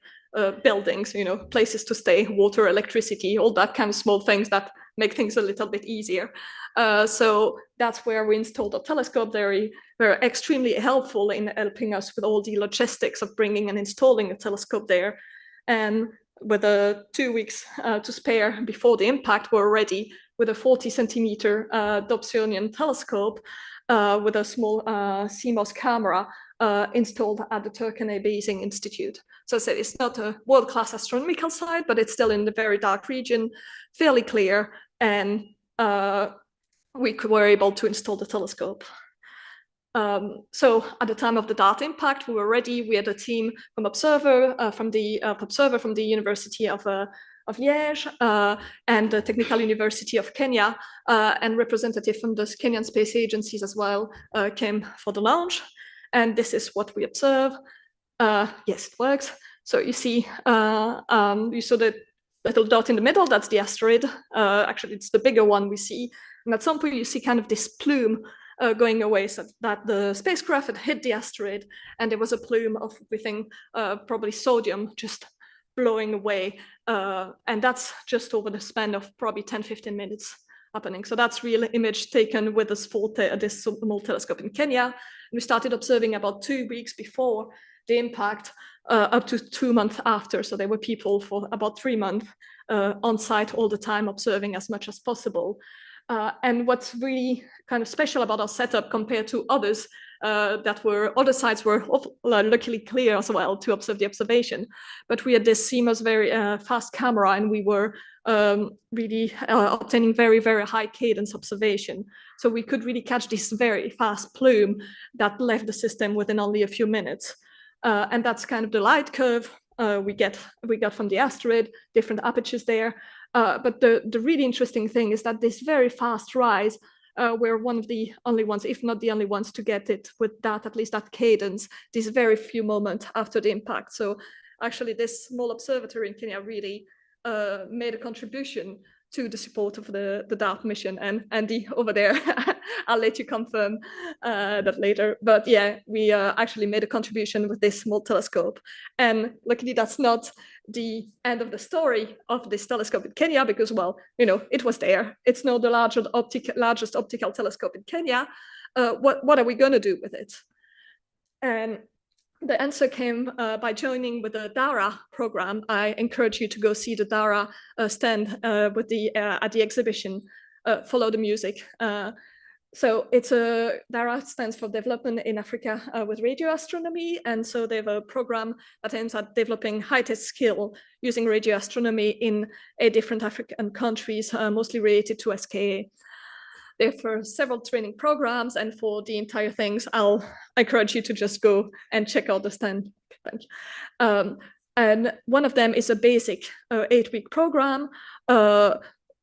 buildings, places to stay, water, electricity, all that kind of small things that make things a little bit easier. So that's where we installed a telescope. They were extremely helpful in helping us with all the logistics of bringing and installing a telescope there. And with 2 weeks to spare before the impact, we're ready with a 40-centimeter Dobsonian telescope with a small CMOS camera installed at the Turkana Basin Institute. So I said it's not a world-class astronomical site, but it's still in the very dark region, fairly clear, and we were able to install the telescope. So at the time of the data impact, we were ready. We had a team from observer from the University of Liège and the Technical University of Kenya, and representative from the Kenyan space agencies as well came for the launch. And this is what we observe. Yes, it works. So you see, you saw the little dot in the middle, that's the asteroid. Actually, it's the bigger one we see. And at some point you see kind of this plume going away, so that the spacecraft had hit the asteroid and there was a plume of, we think, probably sodium just blowing away. And that's just over the span of probably 10-15 minutes happening. So that's real image taken with this small telescope in Kenya. We started observing about 2 weeks before the impact, up to 2 months after. So there were people for about 3 months on site all the time, observing as much as possible. And what's really kind of special about our setup compared to others, other sites were luckily clear as well to observe the observation. But we had this CMOS very fast camera, and we were really obtaining very, very high cadence observation. So we could really catch this very fast plume that left the system within only a few minutes. And that's kind of the light curve we got from the asteroid, different apertures there. But the really interesting thing is that this very fast rise, we're one of the only ones, if not the only ones, to get it with that, at least that cadence, this very few moments after the impact. So actually this small observatory in Kenya really made a contribution to the support of the DART mission. And Andy over there, I'll let you confirm that later. But yeah, we actually made a contribution with this small telescope. And luckily that's not the end of the story of this telescope in Kenya, because, well, it was there. It's now the largest optical telescope in Kenya. What are we going to do with it? And the answer came by joining with the DARA program. I encourage you to go see the DARA stand with the at the exhibition, Follow the Music. So it's DARA stands for Development in Africa with Radio Astronomy. And so they have a program that aims at developing high-tech skill using radio astronomy in 8 different African countries, mostly related to SKA. There for several training programs, and for the entire things, I'll encourage you to just go and check out the stand. Thank you. And one of them is a basic 8-week program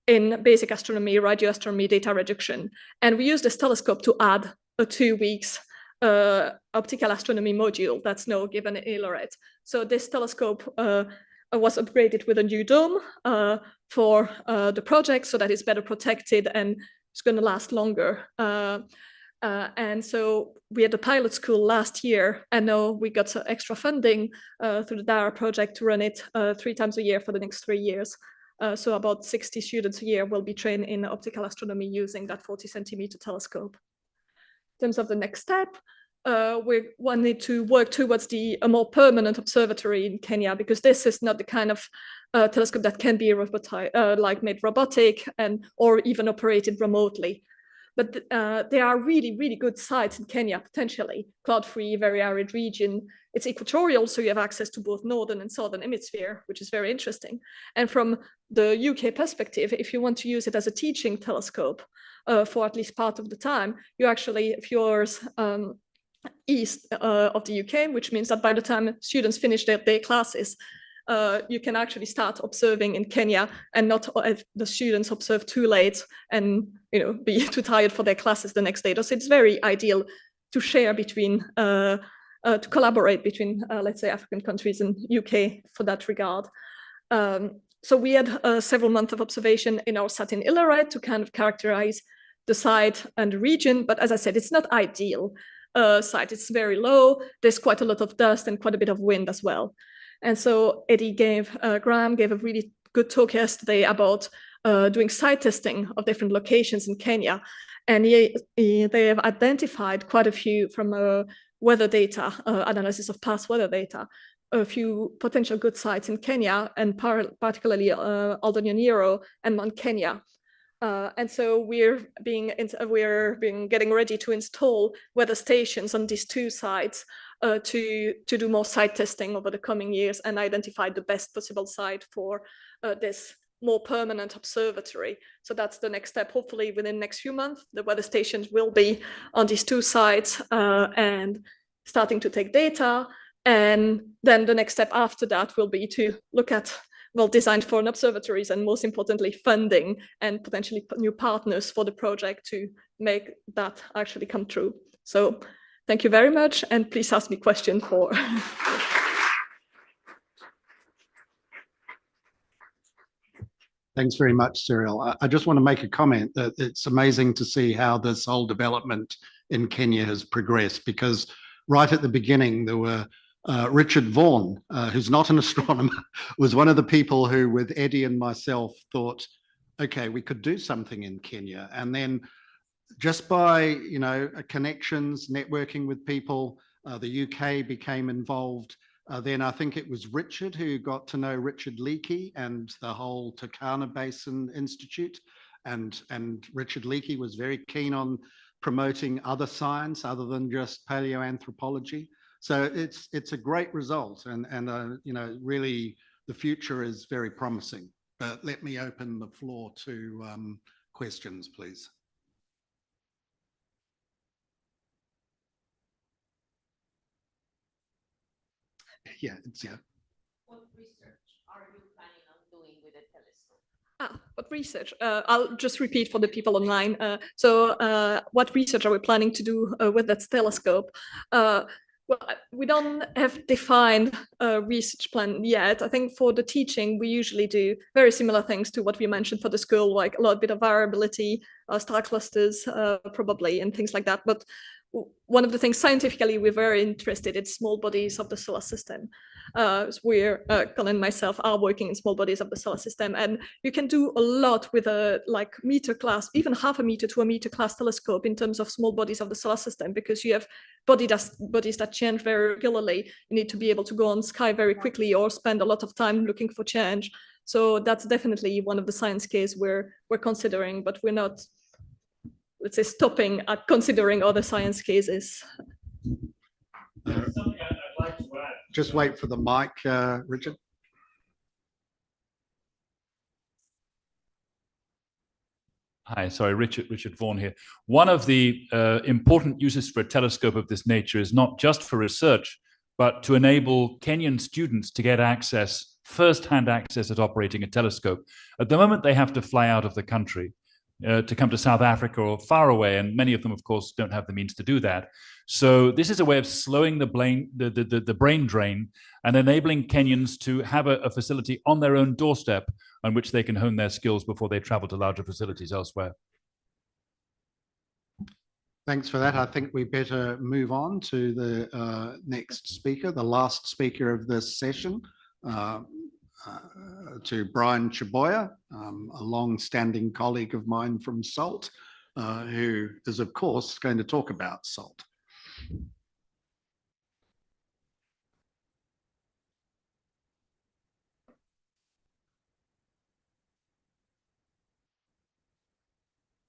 in basic astronomy, radio astronomy, data reduction. And we use this telescope to add a 2 weeks optical astronomy module that's now given in ILRED. So this telescope was upgraded with a new dome for the project so that it's better protected and it's going to last longer. And so we had a pilot school last year, and now we got some extra funding through the DARA project to run it 3 times a year for the next 3 years. So about 60 students a year will be trained in optical astronomy using that 40-centimeter telescope. In terms of the next step, we wanted to work towards a more permanent observatory in Kenya, because this is not the kind of telescope that can be made robotic or even operated remotely. But there are really, really good sites in Kenya, potentially. Cloud-free, very arid region. It's equatorial, so you have access to both northern and southern hemisphere, which is very interesting. And from the UK perspective, if you want to use it as a teaching telescope for at least part of the time, you actually, if you're east of the UK, which means that by the time students finish their day classes, you can actually start observing in Kenya and not have the students observe too late and be too tired for their classes the next day. So it's very ideal to share between, to collaborate between, let's say, African countries and UK for that regard. So we had several months of observation in our site in ILRED to kind of characterize the site and the region. But as I said, it's not ideal site. It's very low. There's quite a lot of dust and quite a bit of wind as well. And so Eddie Graham gave a really good talk yesterday about doing site testing of different locations in Kenya. And they have identified quite a few from weather data, analysis of past weather data, a few potential good sites in Kenya, and particularly Oldonyonero and Mount Kenya. And so we're getting ready to install weather stations on these 2 sites to do more site testing over the coming years and identify the best possible site for this more permanent observatory. So that's the next step. Hopefully within the next few months, the weather stations will be on these 2 sites and starting to take data. And then the next step after that will be to look at well-designed foreign observatories and, most importantly, funding and potentially new partners for the project to make that actually come true. So thank you very much, and please ask me questions for. Thanks very much, Cyril. I just want to make a comment that it's amazing to see how this whole development in Kenya has progressed, because right at the beginning, there were Richard Vaughan, who's not an astronomer, was one of the people who, with Eddie and myself, thought, okay, we could do something in Kenya. And then just by, connections, networking with people, the UK became involved. Then I think it was Richard who got to know Richard Leakey and the whole Turkana Basin Institute. And Richard Leakey was very keen on promoting other science other than just paleoanthropology. So it's a great result, and really the future is very promising. But let me open the floor to questions, please. Yeah, What research are you planning on doing with the telescope? What research? I'll just repeat for the people online. What research are we planning to do with that telescope? Well, we don't have defined a research plan yet. I think for the teaching, we usually do very similar things to what we mentioned for the school, like a lot bit of variability, star clusters, probably, and things like that. But one of the things scientifically we're very interested in small bodies of the solar system. where Colin and myself are working in small bodies of the solar system. And you can do a lot with a like meter class, even half a meter to a meter class telescope in terms of small bodies of the solar system, because you have bodies that change very regularly. You need to be able to go on sky very quickly or spend a lot of time looking for change. So that's definitely one of the science cases we're considering, but we're not, let's say, stopping at considering other science cases. Something I'd like to add. Just wait for the mic, Richard. Hi, sorry, Richard Vaughan here. One of the important uses for a telescope of this nature is not just for research, but to enable Kenyan students to get access, first-hand access at operating a telescope. At the moment, they have to fly out of the country to come to South Africa or far away, and many of them, of course, don't have the means to do that. So this is a way of slowing the brain drain and enabling Kenyans to have a facility on their own doorstep on which they can hone their skills before they travel to larger facilities elsewhere. Thanks for that. I think we better move on to the next speaker, the last speaker of this session, to Brian Chiboya, a long-standing colleague of mine from SALT, who is, of course, going to talk about SALT.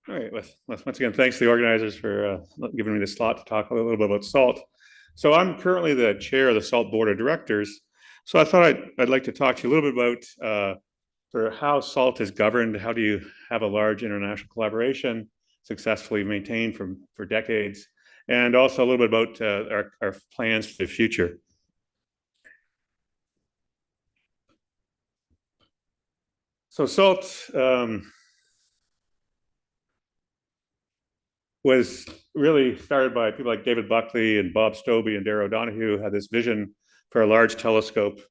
All right, once again, thanks to the organizers for giving me the slot to talk a little bit about SALT. So I'm currently the chair of the SALT Board of Directors. So I thought I'd like to talk to you a little bit about sort of how SALT is governed. How do you have a large international collaboration successfully maintained for decades? And also a little bit about our plans for the future. So SALT was really started by people like David Buckley and Bob Stobie and Darragh O'Donoghue, who had this vision for a large telescope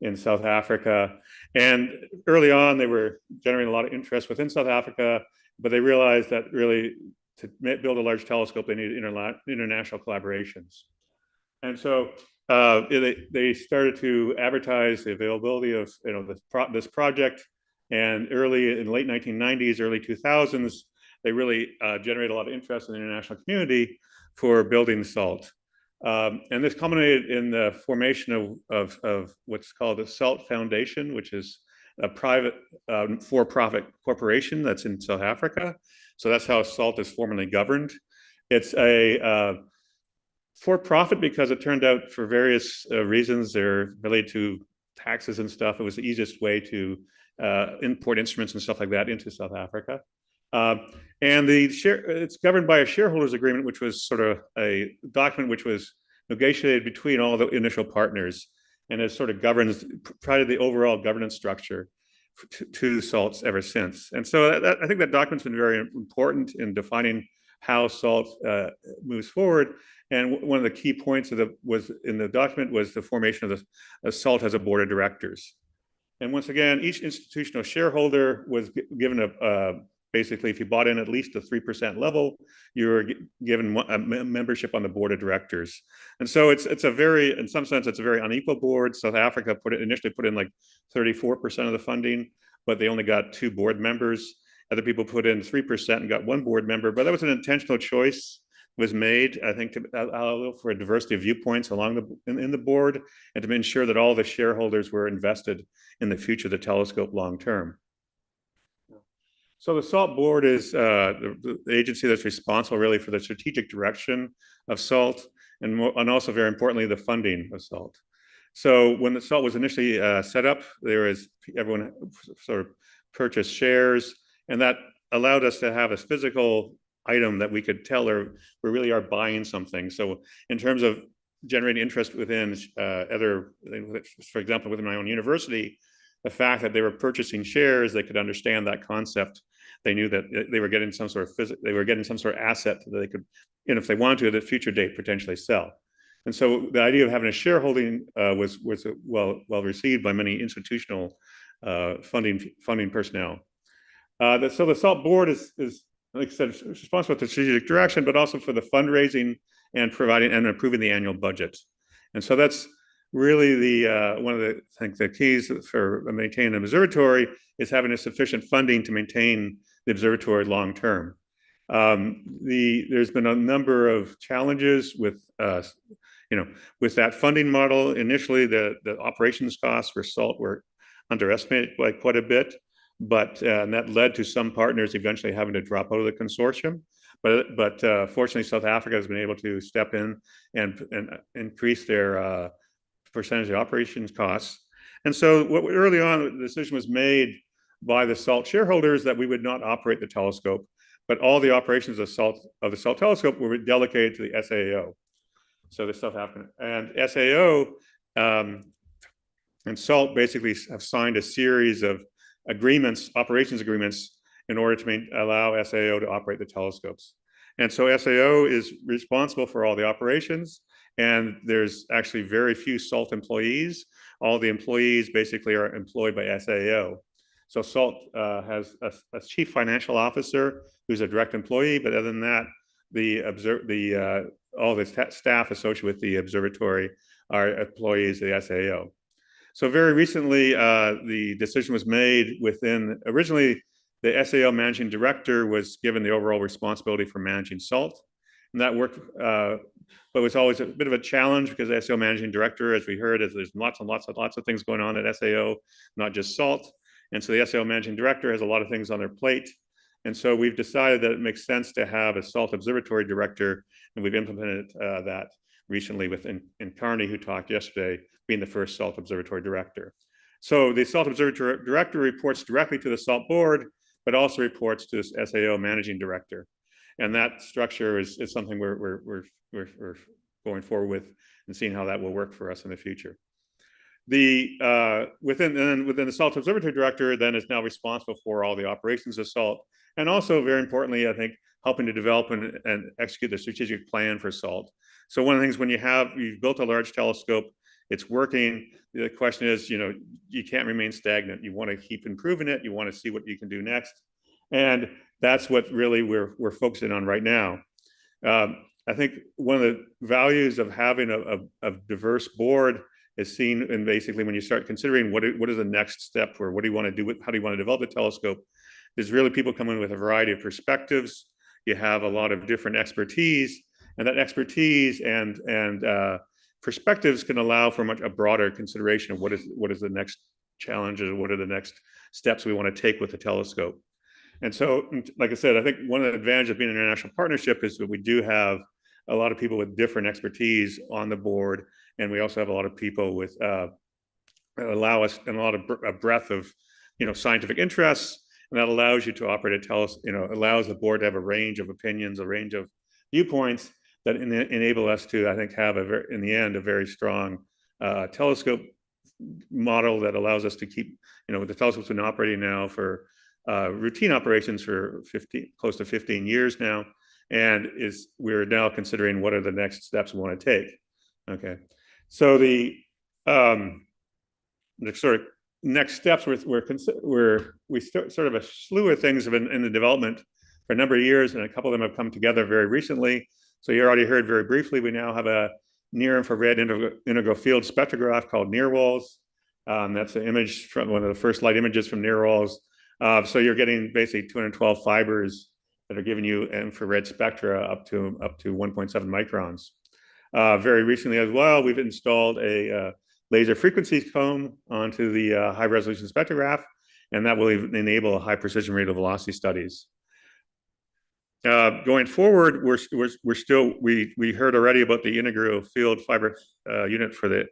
in South Africa. And early on, they were generating a lot of interest within South Africa, but they realized that really to build a large telescope, they needed international collaborations. And so they started to advertise the availability of this project. And early in the late 1990s, early 2000s, they really generated a lot of interest in the international community for building SALT. And this culminated in the formation of what's called the SALT Foundation, which is a private for-profit corporation that's in South Africa. So that's how SALT is formally governed. It's a for-profit because it turned out for various reasons they're related to taxes and stuff. It was the easiest way to import instruments and stuff like that into South Africa. And it's governed by a shareholders agreement, which was sort of a document which was negotiated between all the initial partners, and it sort of governs, provided the overall governance structure to SALT ever since. And so I think that document's been very important in defining how SALT moves forward. And one of the key points in the document was the formation of the SALT as a board of directors. And once again, each institutional shareholder was given basically, if you bought in at least a 3% level, you were given a membership on the board of directors. And so it's a very, in some sense, it's a very unequal board. South Africa initially put in like 34% of the funding, but they only got 2 board members. Other people put in 3% and got 1 board member, but that was an intentional choice was made, I think, to allow for a diversity of viewpoints in the board, and to ensure that all the shareholders were invested in the future of the telescope long term. So the SALT board is the agency that's responsible really for the strategic direction of SALT, and also very importantly, the funding of SALT. So when the SALT was initially set up, everyone sort of purchased shares, and that allowed us to have a physical item that we could tell we really are buying something. So in terms of generating interest within for example, within my own university, the fact that they were purchasing shares, they could understand that concept. They knew that they were getting some sort of asset that they could, and if they wanted to, at a future date, potentially sell. And so the idea of having a shareholding was well received by many institutional funding personnel. So the SALT board is, like I said, responsible for the strategic direction, but also for the fundraising and providing and approving the annual budget. And so that's really one of the, I think, the keys for maintaining an observatory is having a sufficient funding to maintain the observatory long term. There's been a number of challenges with with that funding model. Initially, the operations costs for SALT were underestimated by quite a bit, but and that led to some partners eventually having to drop out of the consortium. But fortunately, South Africa has been able to step in and increase their percentage of operations costs. And so early on, the decision was made by the SALT shareholders that we would not operate the telescope, but all the operations of the SALT telescope were delegated to the SAO. So the South African and SAO and SALT basically have signed a series of agreements, operations agreements, in order to allow SAO to operate the telescopes. And so SAO is responsible for all the operations, and there's actually very few SALT employees. All the employees basically are employed by SAO. So SALT has a chief financial officer who's a direct employee, but other than that, all the staff associated with the observatory are employees of the SAO. So very recently, the decision was made originally the SAO managing director was given the overall responsibility for managing SALT. And that worked, but was always a bit of a challenge because the SAO managing director, as we heard, there's lots of things going on at SAO, not just SALT. And so the SAO managing director has a lot of things on their plate. And so we've decided that it makes sense to have a SALT observatory director, and we've implemented that recently with Carney, who talked yesterday, being the first SALT observatory director. So the SALT observatory director reports directly to the SALT board, but also reports to the SAO managing director. And that structure is something we're going forward with and seeing how that will work for us in the future. Within the SALT observatory director then is now responsible for all the operations of SALT, and also very importantly, I think, helping to develop and execute the strategic plan for SALT. So one of the things when you've built a large telescope, it's working, the question is, you can't remain stagnant. You want to keep improving it. You want to see what you can do next. And that's what really we're focusing on right now. I think one of the values of having a diverse board is seen in basically when you start considering what is the next step, or what do you want to do how do you want to develop the telescope. There's really people coming with a variety of perspectives. You have a lot of different expertise, and that expertise and perspectives can allow for a broader consideration of what is the next challenges, what are the next steps we want to take with the telescope. And so, like I said, I think one of the advantages of being an international partnership is that we do have a lot of people with different expertise on the board, and we also have a lot of people with allow us and a lot of breadth of scientific interests, and that allows you to operate allows the board to have a range of opinions, a range of viewpoints that enable us to, I think, have in the end a very strong telescope model that allows us to keep, the telescope's been operating now for routine operations for close to 15 years now, and we're now considering what are the next steps we want to take. Okay, so the sort of next steps we sort of a slew of things have been in the development for a number of years, and a couple of them have come together very recently. So you already heard very briefly, we now have a near-infrared integral field spectrograph called NIRWALS. That's an image from one of the first light images from NIRWALS. So you're getting basically 212 fibers that are giving you infrared spectra up to 1.7 microns. Very recently as well, we've installed a laser frequency cone onto the high resolution spectrograph, and that will enable high precision radial velocity studies. Going forward, we heard already about the integral field fiber unit for the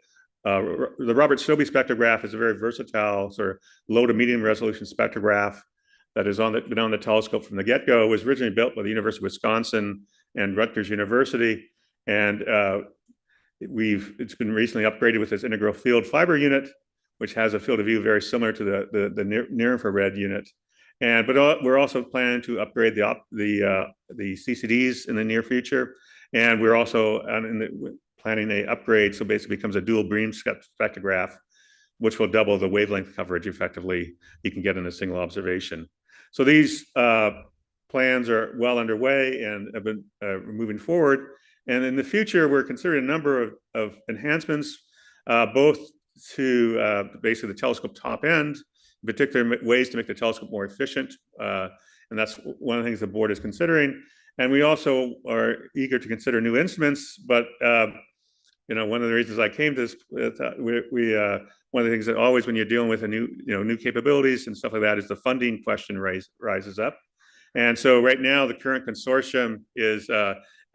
Robert Sobey spectrograph is a very versatile sort of low to medium resolution spectrograph that is been on the telescope from the get-go. It was originally built by the University of Wisconsin and Rutgers University, and it's been recently upgraded with this integral field fiber unit, which has a field of view very similar to the near infrared unit. But we're also planning to upgrade the CCDs in the near future, and we're also planning an upgrade, so basically becomes a dual beam spectrograph, which will double the wavelength coverage effectively you can get in a single observation. So these plans are well underway and have been moving forward. And in the future, we're considering a number of enhancements. both to basically the telescope top end, in particular ways to make the telescope more efficient. And that's one of the things the board is considering. And we also are eager to consider new instruments, but one of the reasons I came to this, one of the things that always when you're dealing with a new capabilities and stuff like that is the funding question rises up. And so right now the current consortium is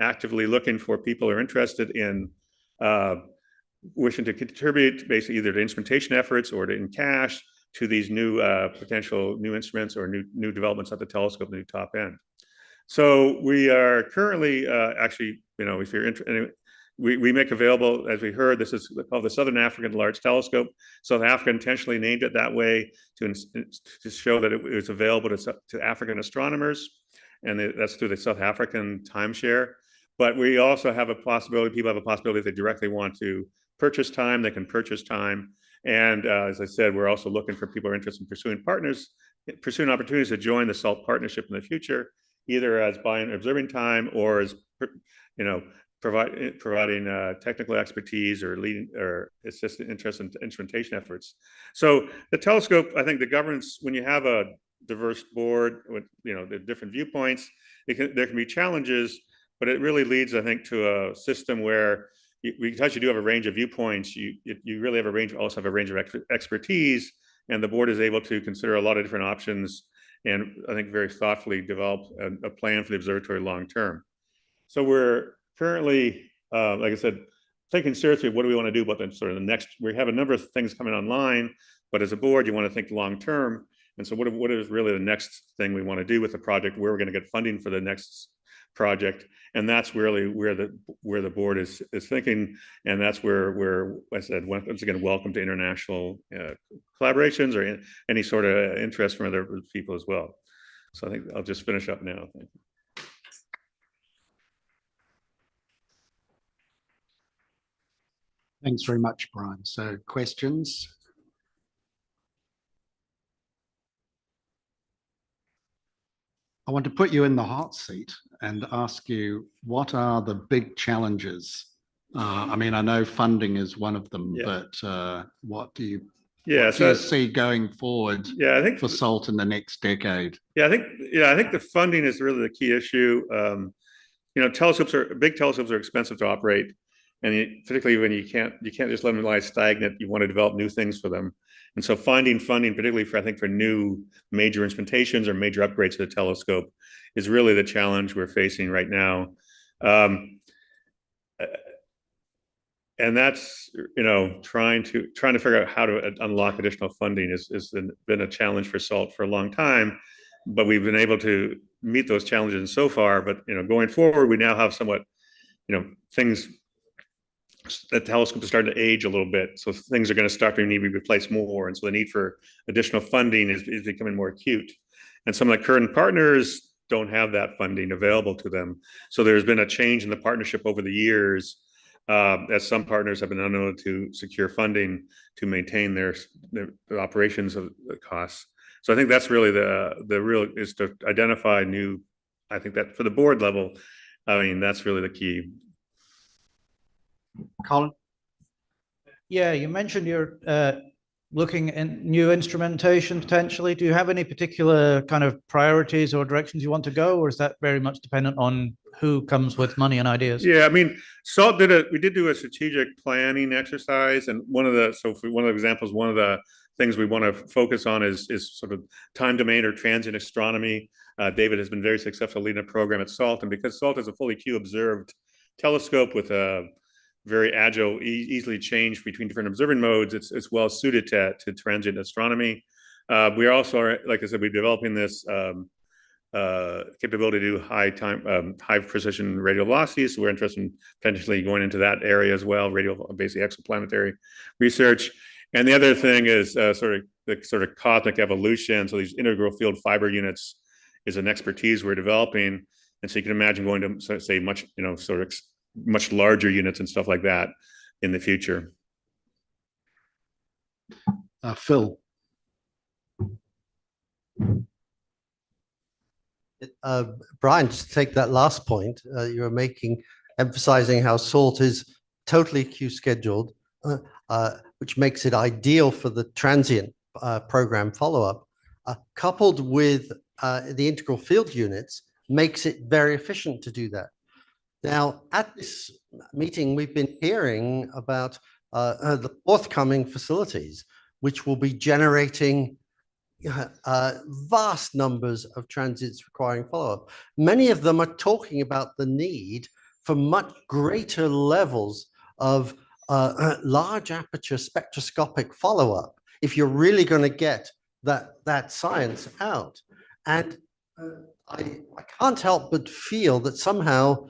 actively looking for people who are interested in wishing to contribute basically either to instrumentation efforts or to in cash to these new potential new instruments or new developments at the telescope, the new top end. So we are currently actually, if you're interested, we make available, as we heard, this is called the Southern African Large Telescope. South Africa intentionally named it that way to show that it was available to African astronomers, and that's through the South African timeshare. But we also have a possibility, people have a possibility if they directly want to purchase time, they can purchase time. And as I said, we're also looking for people who are interested in pursuing opportunities to join the SALT partnership in the future, either as buying observing time or as, providing technical expertise or leading or assistant interest in instrumentation efforts. So the telescope, I think the governance, when you have a diverse board with the different viewpoints, there can be challenges, but it really leads, I think, to a system where because you do have a range of viewpoints, you really have a range, also have a range of expertise, and the board is able to consider a lot of different options, and I think very thoughtfully develop a plan for the observatory long term. So we're currently, like I said, thinking seriously, what do we want to do about the next? We have a number of things coming online, but as a board, you want to think long term. And so what is really the next thing we want to do with the project? Where we're going to get funding for the next project, and that's really where the board is thinking, and that's where I said once again, welcome to international collaborations or any sort of interest from other people as well. So I think I'll just finish up now. Thank you. Thanks very much, Brian. So questions? I want to put you in the hot seat and ask you, what are the big challenges? I mean, I know funding is one of them, but what do you see going forward for SALT in the next decade? I think the funding is really the key issue. Big telescopes are expensive to operate, and particularly when you can't just let them lie stagnant. You want to develop new things for them. And so finding funding, particularly for new major instrumentations or major upgrades to the telescope, is really the challenge we're facing right now. And that's trying to figure out how to unlock additional funding has been a challenge for SALT for a long time, but we've been able to meet those challenges so far. But going forward, we now have somewhat things. The telescope is starting to age a little bit, so things are going to start to need to be replaced more, and so the need for additional funding is becoming more acute. And some of the current partners don't have that funding available to them. So there's been a change in the partnership over the years, as some partners have been unable to secure funding to maintain their operations of the costs. So I think that's really the real is to identify new. I think that for the board level, I mean, that's really the key. Colin? Yeah, you mentioned you're looking at new instrumentation potentially. Do you have any particular kind of priorities or directions you want to go, or is that very much dependent on who comes with money and ideas? Yeah, I mean, SALT we did do a strategic planning exercise, and one of the examples, one of the things we want to focus on is sort of time domain or transient astronomy. David has been very successful leading a program at SALT, and because SALT is a fully Q observed telescope with a very agile, easily changed between different observing modes, it's well suited to transient astronomy. We also are, like I said, we're developing this capability to do high precision radial velocities. So we're interested in potentially going into that area as well, basically exoplanetary research. And the other thing is sort of cosmic evolution. So these integral field fiber units is an expertise we're developing. And so you can imagine going to say much larger units and stuff like that in the future. Phil. Brian, to take that last point you were making, emphasizing how SALT is totally Q scheduled. which makes it ideal for the transient program follow-up, coupled with the integral field units, makes it very efficient to do that. Now, at this meeting, we've been hearing about the forthcoming facilities, which will be generating vast numbers of transits requiring follow-up. Many of them are talking about the need for much greater levels of large aperture spectroscopic follow-up if you're really going to get that science out. And I can't help but feel that somehow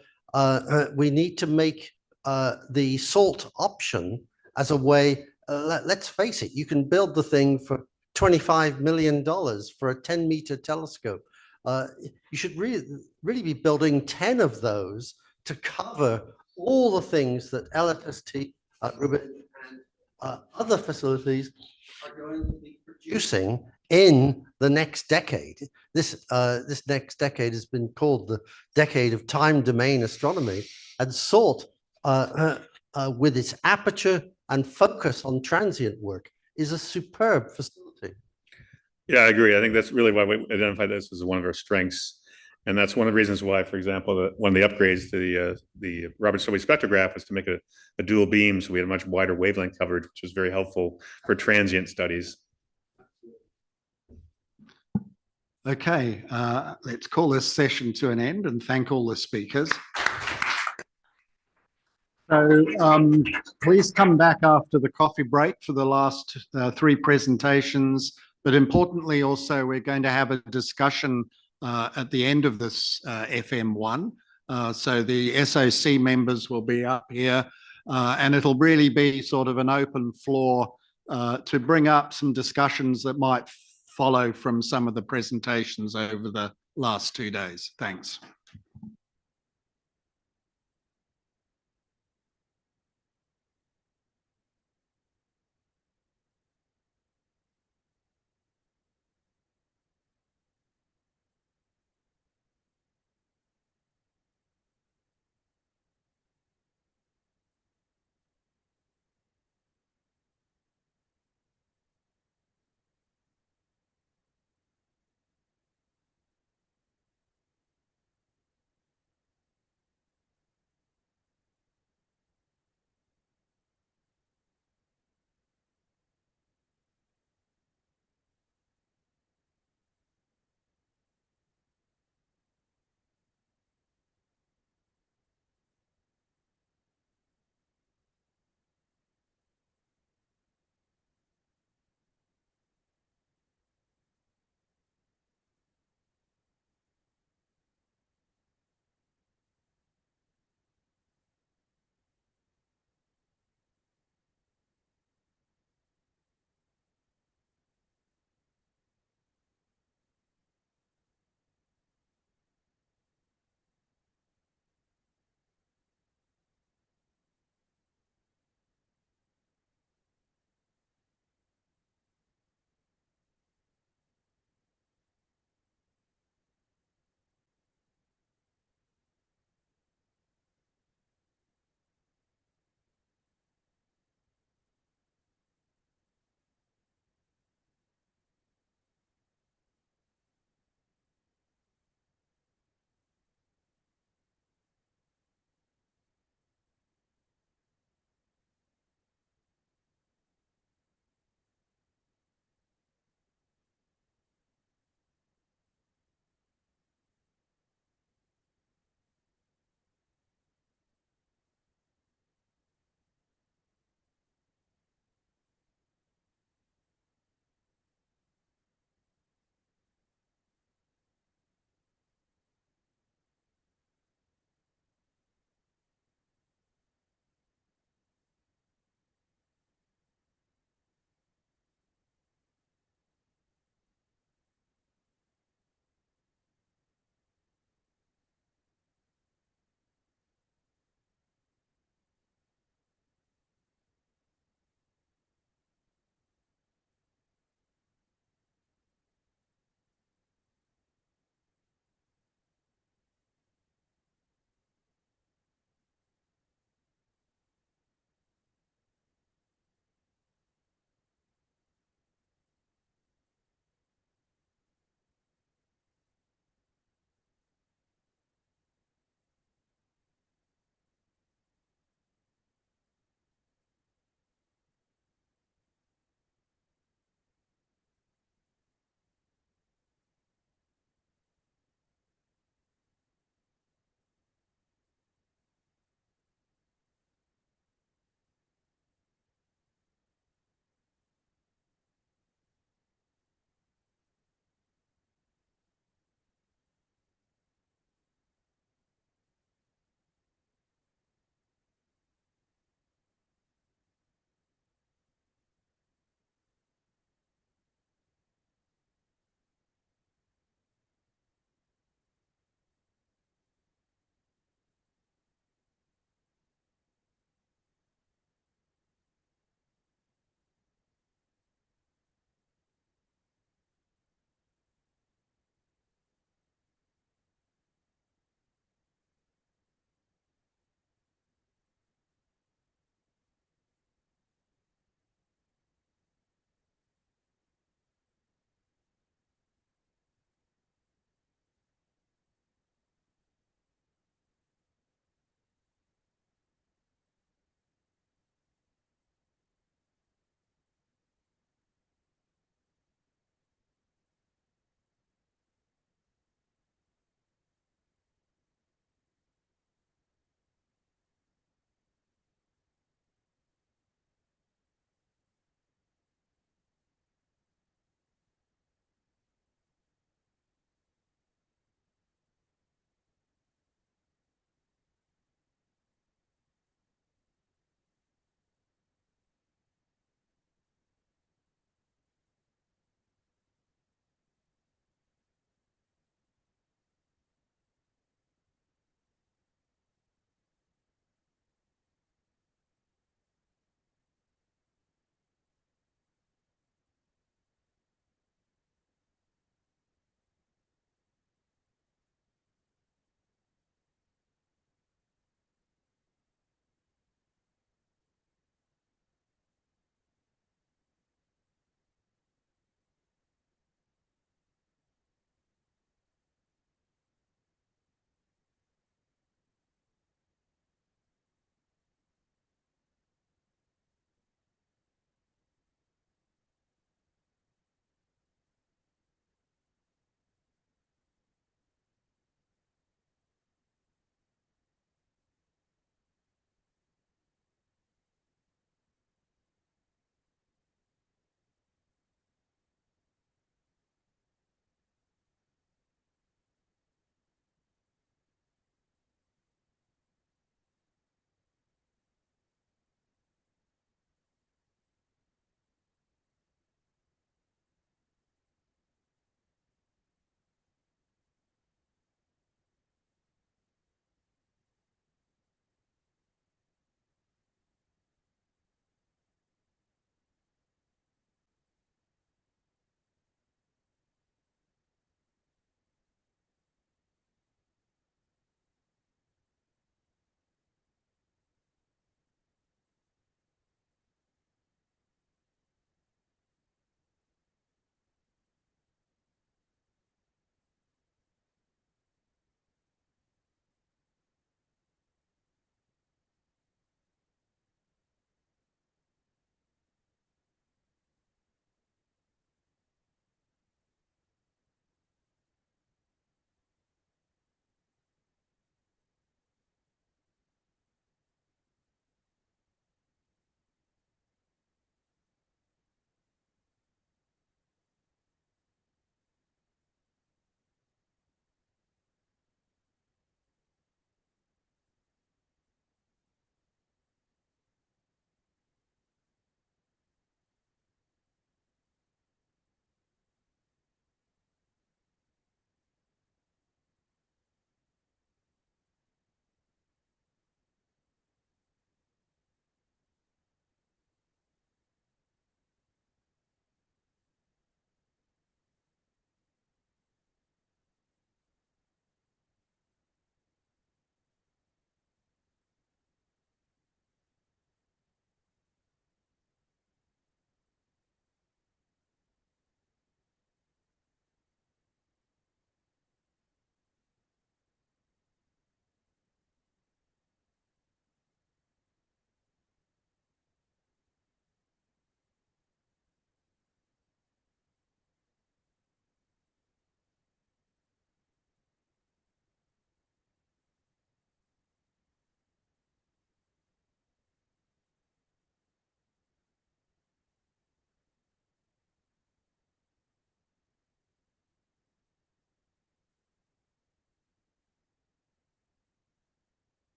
we need to make the SALT option as a way, let's face it, you can build the thing for $25 million for a 10-meter telescope. You should really be building 10 of those to cover all the things that LFST, Rubin, and other facilities are going to be producing in the next decade. This next decade has been called the decade of time domain astronomy, and SALT, with its aperture and focus on transient work, is a superb facility. Yeah, I agree. I think that's really why we identified this as one of our strengths. And that's one of the reasons why, for example, one of the upgrades to the Robert Stobie spectrograph was to make a dual beam. So we had a much wider wavelength coverage, which was very helpful for transient studies. Okay, let's call this session to an end and thank all the speakers. So please come back after the coffee break for the last 3 presentations. But importantly, also, we're going to have a discussion at the end of this FM1. So the SOC members will be up here, and it'll really be sort of an open floor to bring up some discussions that might follow from some of the presentations over the last 2 days. Thanks.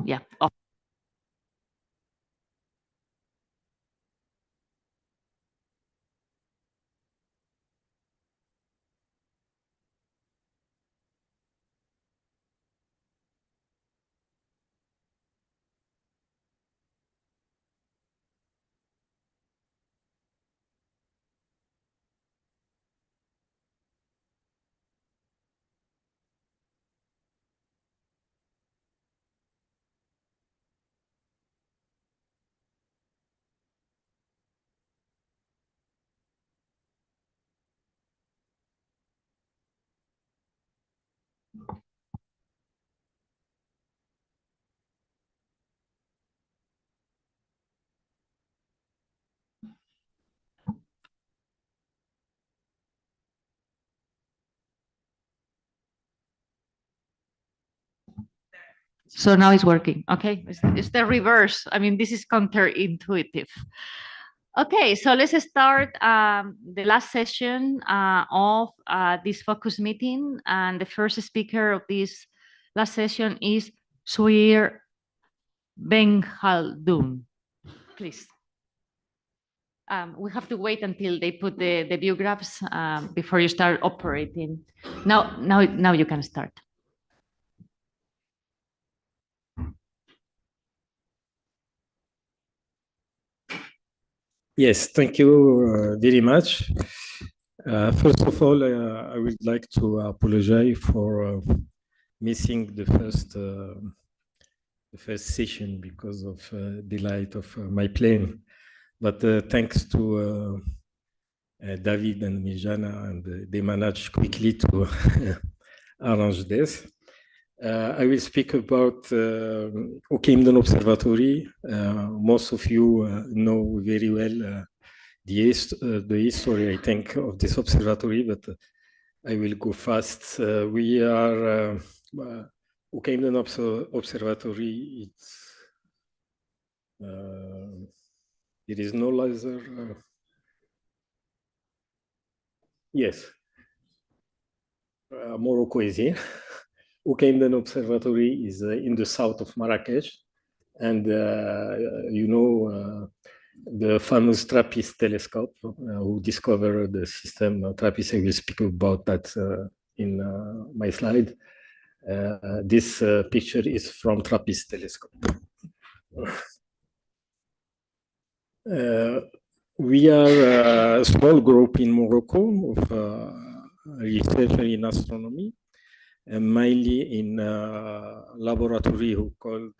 yeah. So now it's working. Okay, it's the reverse. I mean, this is counterintuitive. Okay, so let's start the last session of this focus meeting. And the first speaker of this last session is Suir Ben Khaldoun. Please. We have to wait until they put the view graphs before you start operating. Now you can start. Yes, thank you very much. First of all, I would like to apologize for missing the first session because of delay of my plane. But thanks to David and Mijana, and they managed quickly to arrange this. I will speak about Oakhamden Observatory. Most of you know very well the history, I think, of this observatory, but I will go fast. We are Oakhamden Observatory. There is no laser. Yes, Morocco is here. Oakhamden Observatory is in the south of Marrakech, and you know the famous TRAPPIST telescope, who discovered the system TRAPPIST. I will speak about that in my slide. This picture is from TRAPPIST telescope. We are a small group in Morocco of researchers in astronomy, mainly in laboratory who called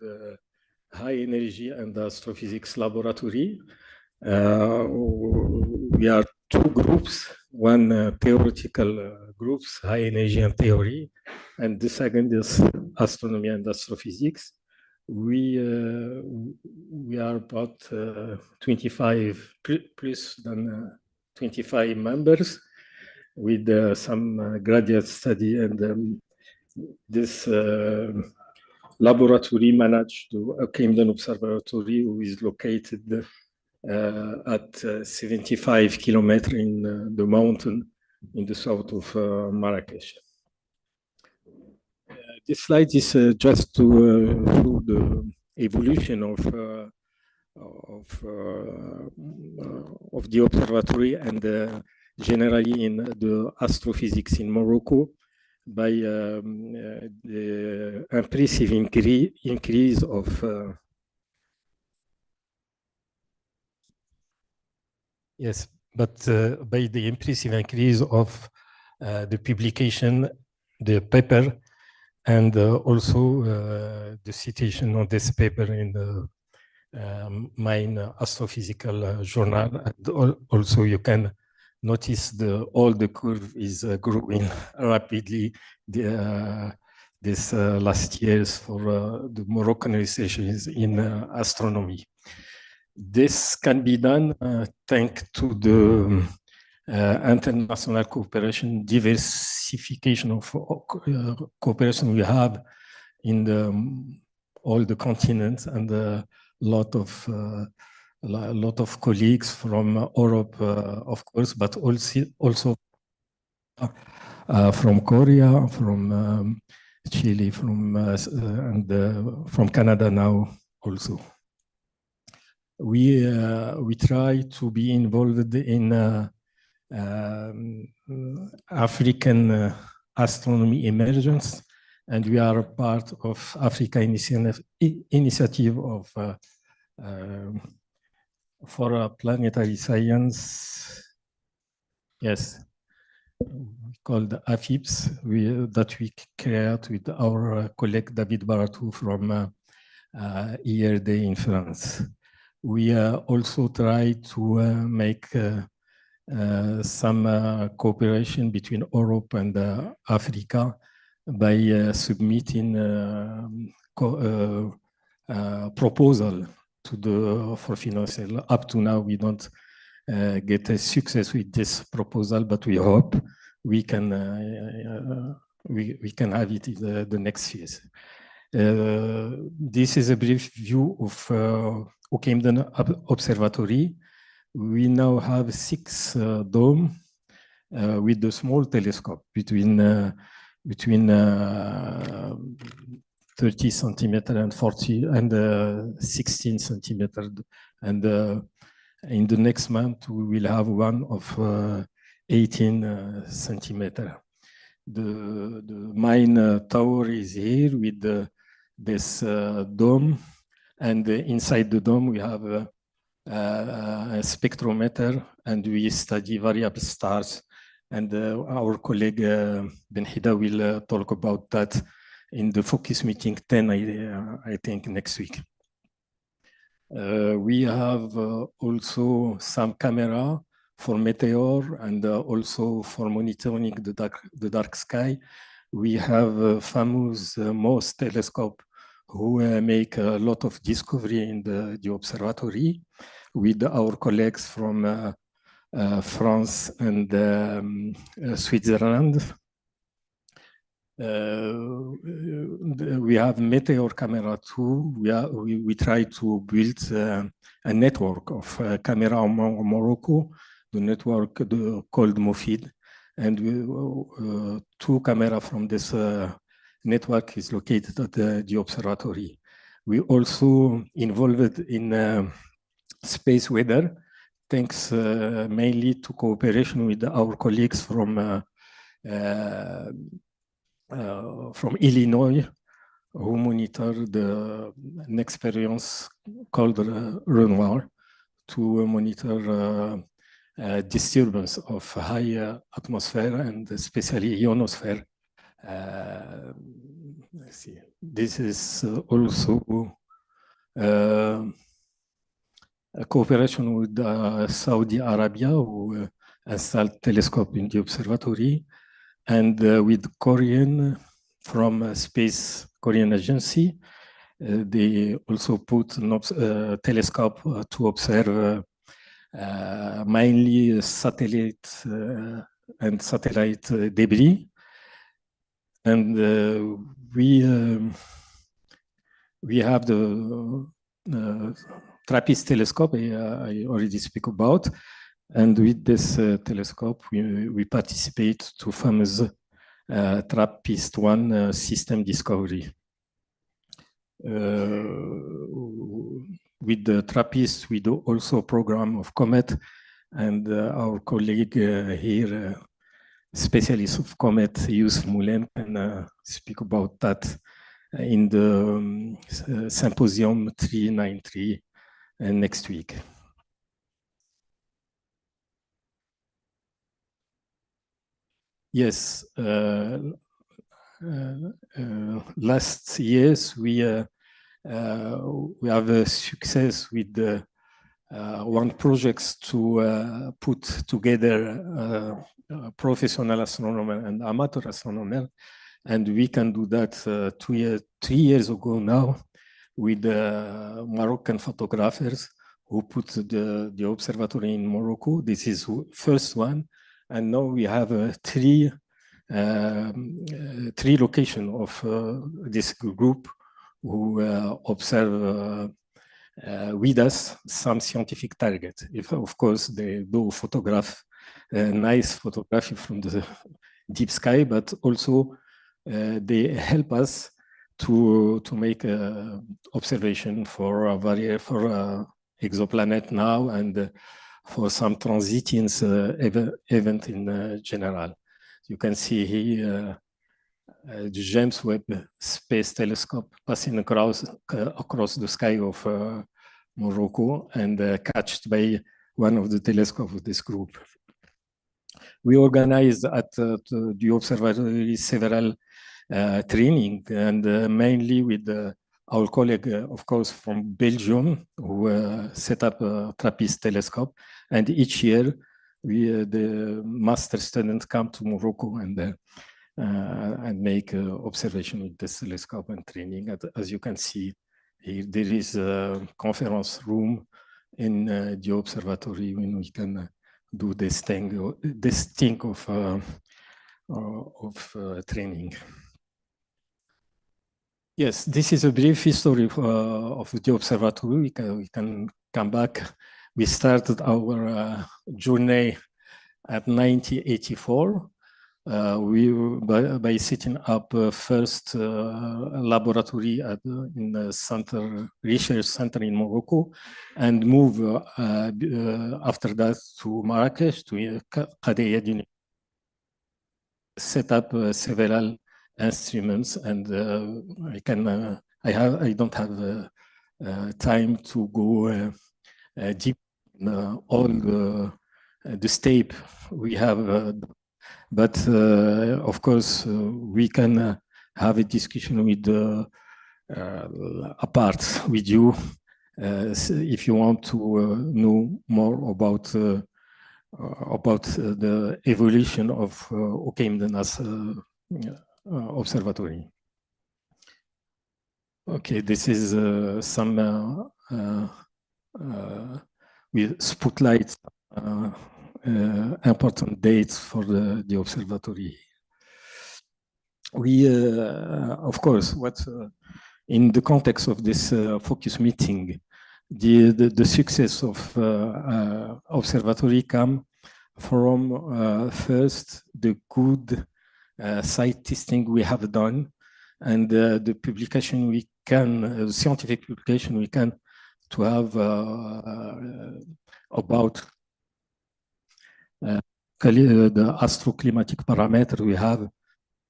High Energy and Astrophysics Laboratory. We are two groups, one theoretical groups, High Energy and Theory, and the second is Astronomy and Astrophysics. We are about 25, plus than 25 members with some graduate study, and this laboratory managed to Oakhamden Observatory, who is located at 75 kilometers in the mountain in the south of Marrakech. This slide is just to show the evolution of the observatory and generally in the astrophysics in Morocco by the impressive increase of yes, but by the impressive increase of the publication, the paper, and also the citation of this paper in the main astrophysical journal. And also you can notice all the curve is growing rapidly this last years for the Moroccan researchers in astronomy. This can be done thanks to the international cooperation, diversification of cooperation we have in all the continents, and a lot of colleagues from Europe, of course, but also from Korea, from Chile, from Canada now also. We try to be involved in African astronomy emergence, and we are a part of Africa initiative of for planetary science. Yes, called AFIPS, that we create with our colleague David Baratou from IRD in France. We also try to make some cooperation between Europe and Africa by submitting proposal for financial. Up to now, we don't get a success with this proposal, but we hope we can have it in the next phase. This is a brief view of Camden Observatory. We now have 6 domes with the small telescope between 30 centimeter and 40 and 16 centimeter. And in the next month, we will have one of 18 centimeter. The main tower is here with this dome, and inside the dome we have a spectrometer, and we study variable stars. And our colleague Ben Hida will talk about that in the focus meeting 10, I think, next week. We have also some camera for meteor and also for monitoring the dark sky. We have a famous MOST telescope who make a lot of discovery in the observatory with our colleagues from France and Switzerland. We have meteor camera too. We try to build a network of camera in Morocco, the network called MOFID, and 2 cameras from this network is located at the observatory. We also involved in space weather, thanks mainly to cooperation with our colleagues from Illinois, who monitor an experience called Renoir to monitor disturbance of high atmosphere and especially ionosphere. Let's see. This is also a cooperation with Saudi Arabia, who installed telescope in the observatory, and with Korean from Space Korean Agency. They also put a telescope to observe mainly satellite and satellite debris. And we have the TRAPPIST telescope I already speak about. And with this telescope, we participate to famous TRAPPIST-1 system discovery. With the TRAPPIST, we do also a program of COMET, and our colleague here, specialist of COMET, Yusuf Moulin, can speak about that in the Symposium 393 next week. Yes, last years we have a success with one project to put together professional astronomer and amateur astronomer, and we can do that 3 years ago now with Moroccan photographers who put the observatory in Morocco. This is first one. And now we have 3 locations of this group who observe with us some scientific targets. If, of course, they do photograph, nice photography from the deep sky, but also they help us to make observation for exoplanet now and for some transitions event in general. You can see here the James Webb Space Telescope passing across the sky of Morocco and catched by one of the telescopes of this group. We organized at the observatory several training, and mainly with our colleague, of course, from Belgium, who set up a TRAPPIST telescope. And each year, the master students come to Morocco and make observation with this telescope and training. As you can see, here, there is a conference room in the observatory when we can do this thing of training. Yes, this is a brief history of the observatory. We can come back. We started our journey at 1984. By setting up first laboratory in the research center in Morocco, and move after that to Marrakesh, to Qadiyat, set up several instruments, and I don't have time to go deep in all the step we have. But of course, we can have a discussion with apart with you if you want to know more about the evolution of Okeimdenas Observatory. Okay, this is some with spotlights. Important dates for the observatory. We, of course, in the context of this focus meeting, the success of observatory come from first the good site testing we have done, and the publication we can, scientific publication we can to have about the astroclimatic parameter we have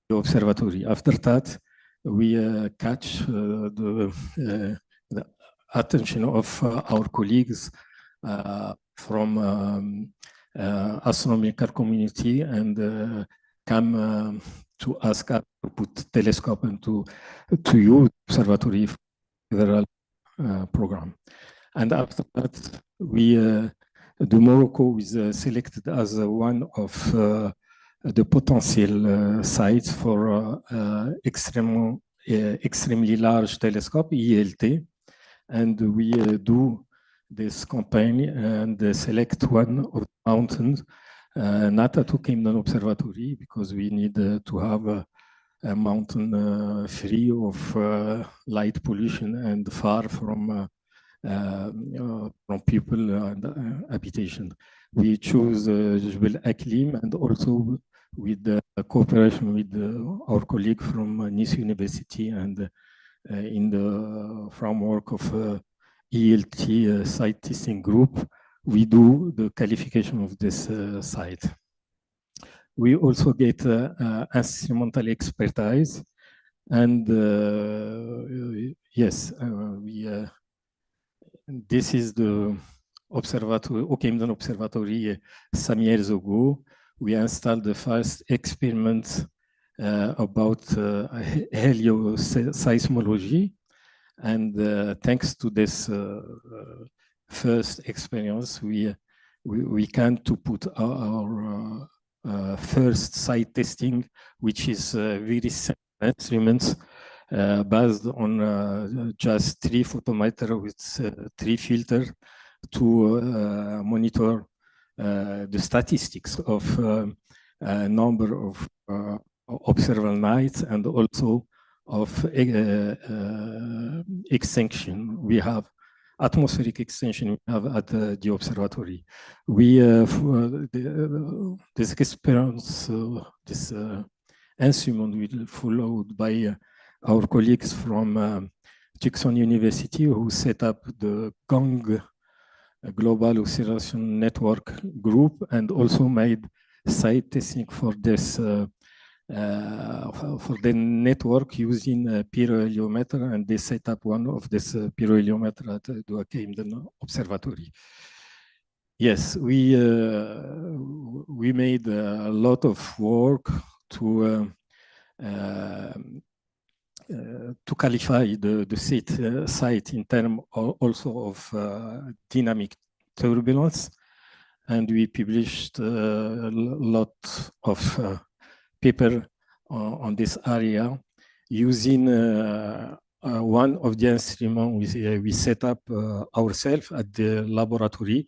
the observatory. After that, we catch the attention of our colleagues from astronomical community and come to ask us to put telescope and to use observatory for several program. And after that, the Morocco was selected as one of the potential sites for extremely large telescope, ELT. And we do this campaign and select one of the mountains, not at Okeimdenas Observatory, because we need to have a mountain free of light pollution and far from people and habitation. We choose Jebel Aklim, and also with the cooperation with our colleague from Nice University, and in the framework of ELT site testing group, we do the qualification of this site. We also get instrumental expertise, and yes, this is the observatory, Okeimdenas Observatory, some years ago. We installed the first experiment about helioseismology, and thanks to this first experience, we can to put our first site testing, which is very simple instruments based on just 3 photometer with 3 filters to monitor the statistics of number of observable nights, and also of extinction. We have atmospheric extension we have at the observatory. We this experience, this instrument will followed by our colleagues from Tucson University, who set up the GANG Global Acceleration Network group, and also made site testing for this for the network using pyroheliometer, and they set up one of this pyroheliometer at the Camden Observatory. Yes, we made a lot of work to qualify the site in terms also of dynamic turbulence, and we published a lot of paper on this area using one of the instruments we set up ourselves at the laboratory.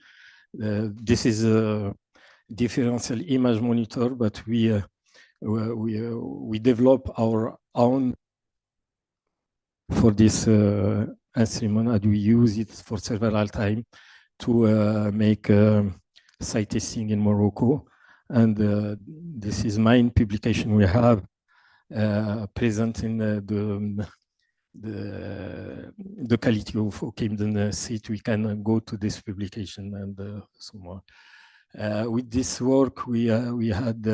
This is a differential image monitor, but we develop our own for this instrument, and we use it for several times to make site testing in Morocco. And this is main publication we have present in the quality of Camden site. We can go to this publication and so more. With this work, we had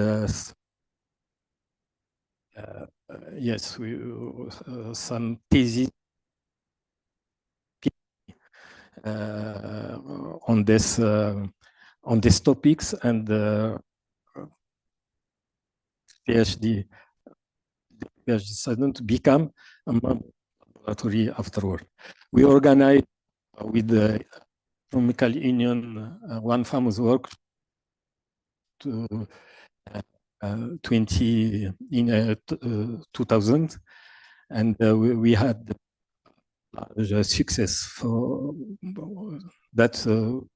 yes, some thesis on these topics, and PhD student become a laboratory afterward. We organized with the Astronomical Union one famous work to 2000, and we had success for that.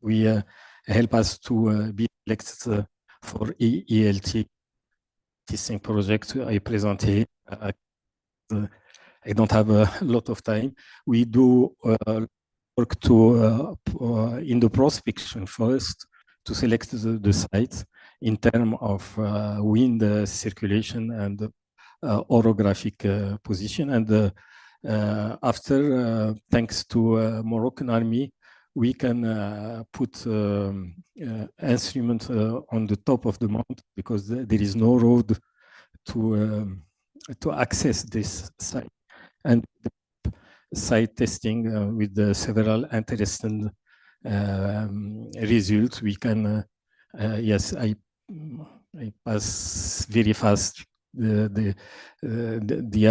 We help us to be elected for ELT testing project I presented. I don't have a lot of time. We do work to in the prospection first to select the sites in terms of wind circulation and orographic position. And after, thanks to Moroccan army, we can put instrument on the top of the mountain, because there is no road to access this site. And site testing with several interesting results. We can, yes, I pass very fast the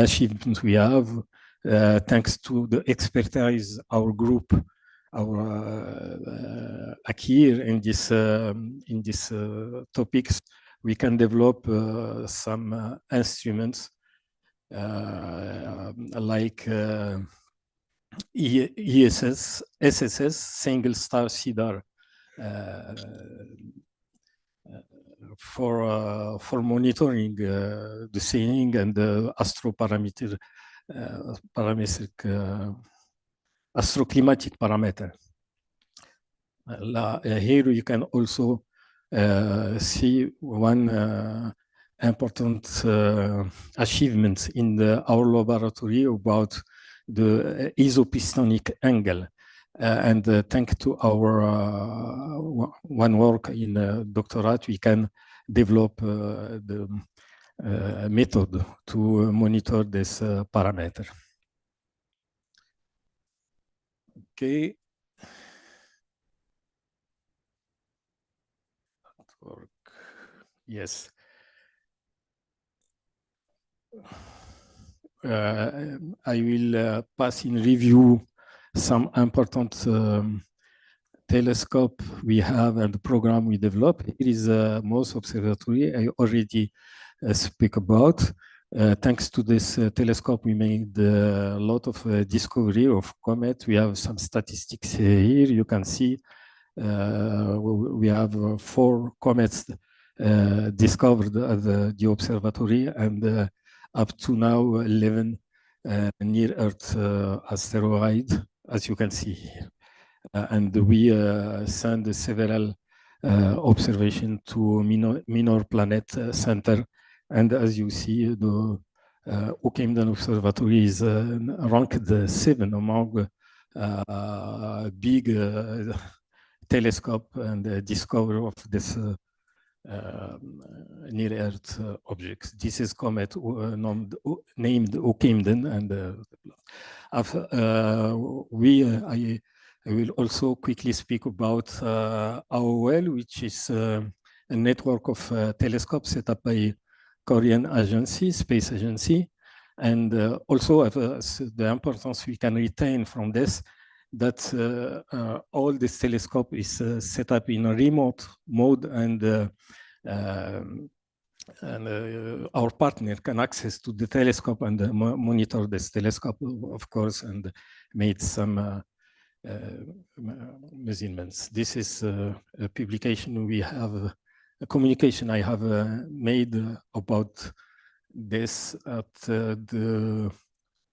achievements we have, thanks to the expertise our group, our acquire in this topics. We can develop some instruments like ESS, SSS, single star SIDAR, for monitoring the seeing and the astroparametric astroclimatic parameter. Here you can also see one important achievement in our laboratory about the isopistonic angle. And thanks to our one work in doctorate, we can develop the method to monitor this parameter. Okay. Yes. I will pass in review some important telescope we have and the program we developed. It is MOS observatory I already speak about. Thanks to this telescope, we made a lot of discovery of comet. We have some statistics here. You can see we have 4 comets discovered at the observatory, and up to now 11 near Earth asteroid, as you can see here. And we send several observation to Minor Planet Center And as you see, the Oakhamden Observatory is ranked 7 among big telescope and discovery of this near-Earth objects. This is comet named Oakhamden, and I will also quickly speak about AOL, which is a network of telescopes set up by Korean agency, space agency, and also the importance we can retain from this, that all this telescope is set up in a remote mode, and our partner can access to the telescope and monitor this telescope, of course, and made some measurements. This is a publication we have, a communication I have made about this at the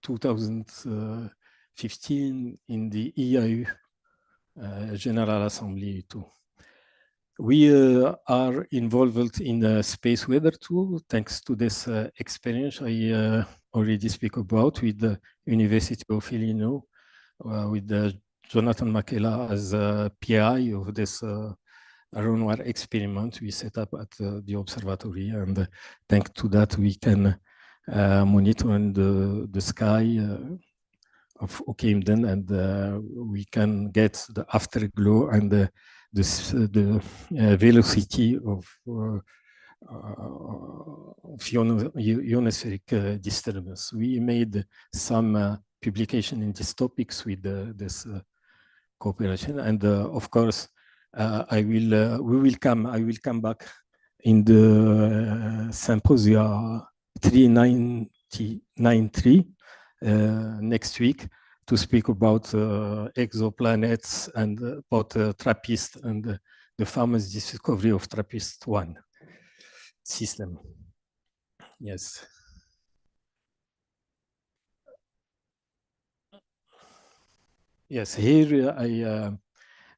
2015 in the IAU General Assembly too. We are involved in space weather too, thanks to this experience I already speak about with the University of Illinois, with Jonathan Makela as PI of this Renoir experiment we set up at the observatory, and thanks to that we can monitor the sky of Oakhamden, and we can get the afterglow and the velocity of ionospheric disturbance. We made some publication in these topics with this cooperation, and of course I will come back in the symposia 3993 next week to speak about exoplanets and about TRAPPIST and the famous discovery of TRAPPIST-1 system. Yes. Yes, here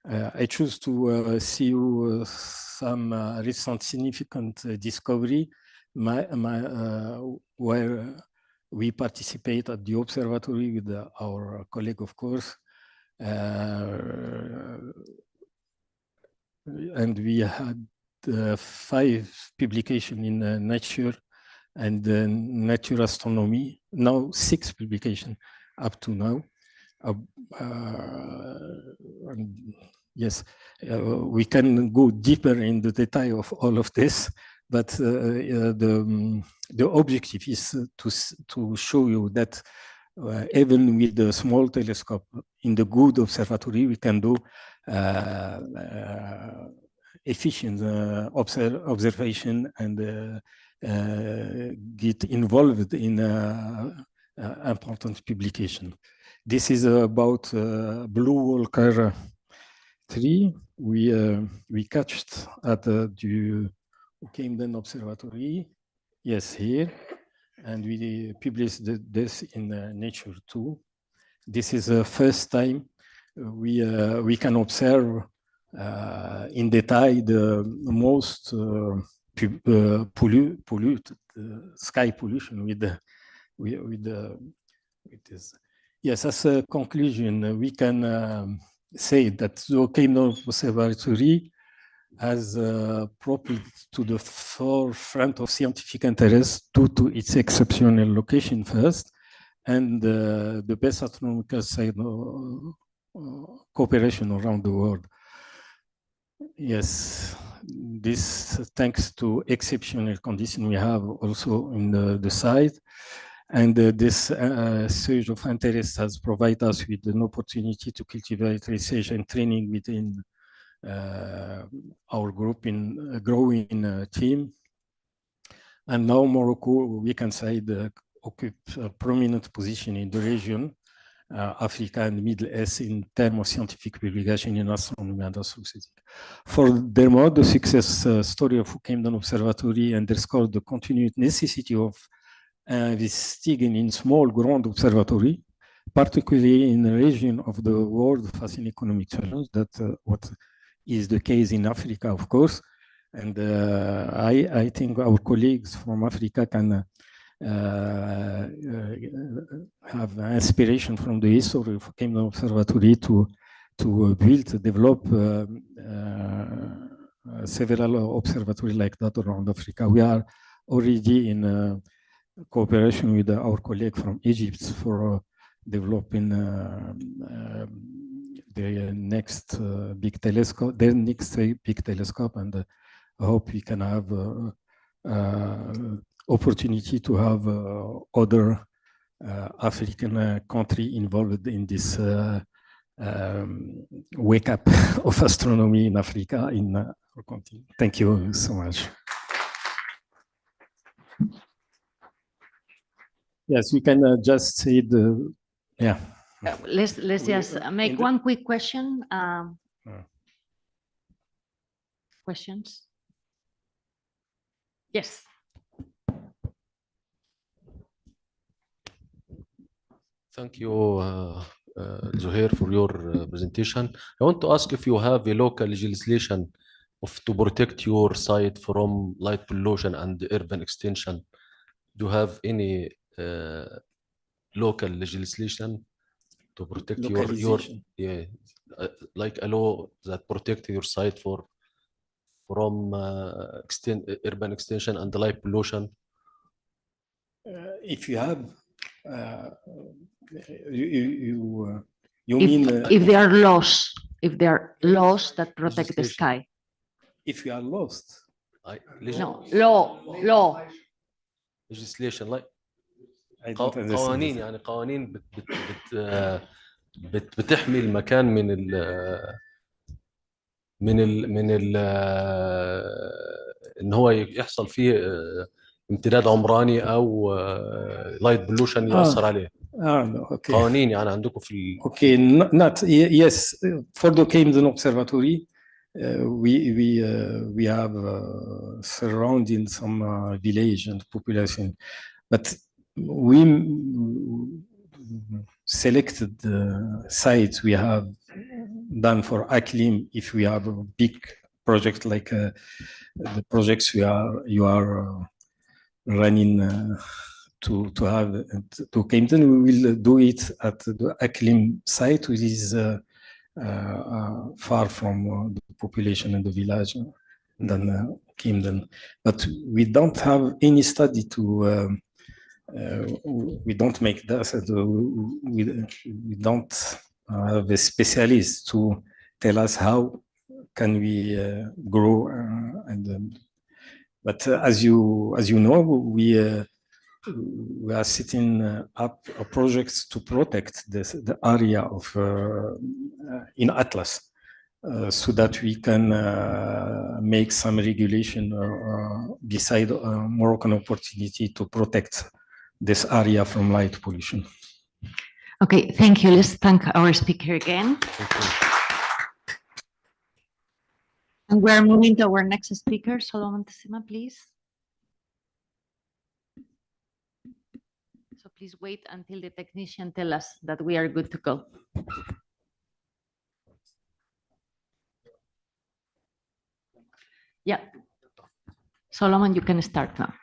I choose to see you some recent significant discovery where we participate at the observatory with our colleague, of course, and we had 5 publications in Nature and Nature Astronomy. Now 6 publications up to now. Yes, we can go deeper in the detail of all of this, but the objective is to show you that even with the small telescope in the good observatory, we can do efficient observation and get involved in important publication. This is about Blue Walker 3. We catched at the Oakhamden Observatory. Yes, here, and we published this in Nature too. This is the first time we can observe in detail the most polluted sky pollution with this. Yes, as a conclusion, we can say that the Oakhamden Observatory has propelled to the forefront of scientific interest due to its exceptional location first, and the best astronomical side cooperation around the world. Yes, this thanks to exceptional conditions we have also in the site. And this surge of interest has provided us with an opportunity to cultivate research and training within our group in a growing team. And now Morocco, we can say, occupies a prominent position in the region, Africa and Middle East, in terms of scientific publication in astronomy and astrophysics. Furthermore, the success story of Oakhamden Observatory underscores the continued necessity of investigating in small ground observatory, particularly in a region of the world facing economic challenge, that what is the case in Africa, of course, And I think our colleagues from Africa can have inspiration from the history of Camden Observatory to build, develop several observatories like that around Africa. We are already in cooperation with our colleague from Egypt for developing the next big telescope, their next big telescope, and I hope we can have opportunity to have other African country involved in this wake up of astronomy in Africa in our continent. Thank you so much. Yes, we can just say the, yeah. Let's just make one quick question. Questions? Yes. Thank you, Zuhair, for your presentation. I want to ask if you have a local legislation to protect your site from light pollution and urban extension. Do you have any local legislation to protect your yeah, like a law that protect your site from urban extension and light pollution? If you have, you mean if they are laws, if there are laws that protect the sky. If you are lost. No, law. Legislation like قوانين يعني قوانين بتحمي المكان من ان هو يحصل فيه امتداد عمراني او لايت بولوشن ياثر عليه. Okay. قوانين يعني عندكم في Okay, not yes. For the Camden Observatory, we have surrounding some village and population, but we selected sites we have done for ACLIM. If we have a big project like the projects you are running to have to Camden, we will do it at the ACLIM site, which is far from the population in the village than Camden. But we don't have any study to. We don't make that. We don't have a specialist to tell us how can we grow. But as you know, we are setting up projects to protect the area of in Atlas, so that we can make some regulation beside Moroccan opportunity to protect this area from light pollution. Okay, thank you. Let's thank our speaker again. And we're moving to our next speaker, Solomon Tessima, please. So please wait until the technician tells us that we are good to go. Yeah. Solomon, you can start now.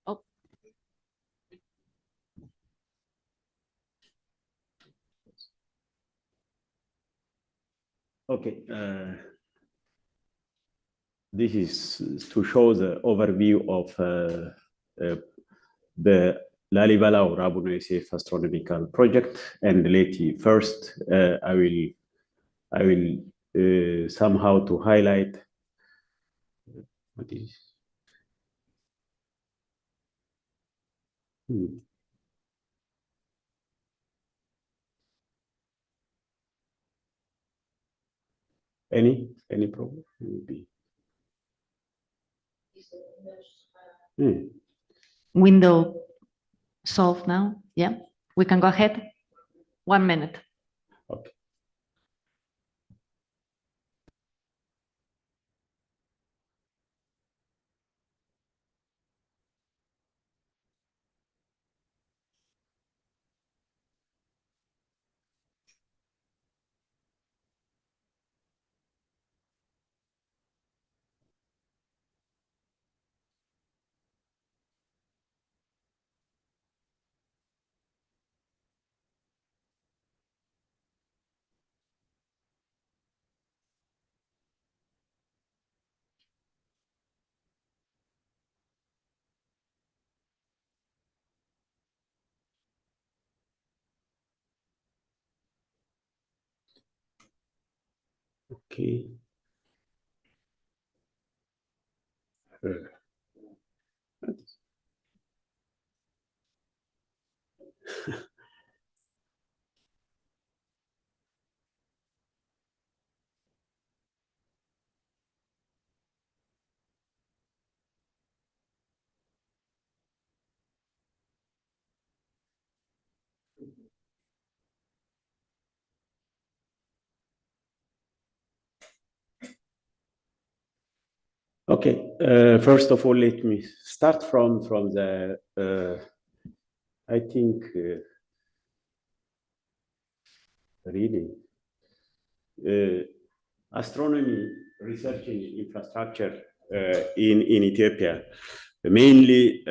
Oh. Okay. This is to show the overview of the Lalibela or Abu Nassif astronomical project. And lately, first, I will somehow to highlight what is. Any problem? Maybe. Window solved now. Yeah, we can go ahead. 1 minute. Okay. Okay. Okay, first of all, let me start from the, I think, really, astronomy research infrastructure in Ethiopia mainly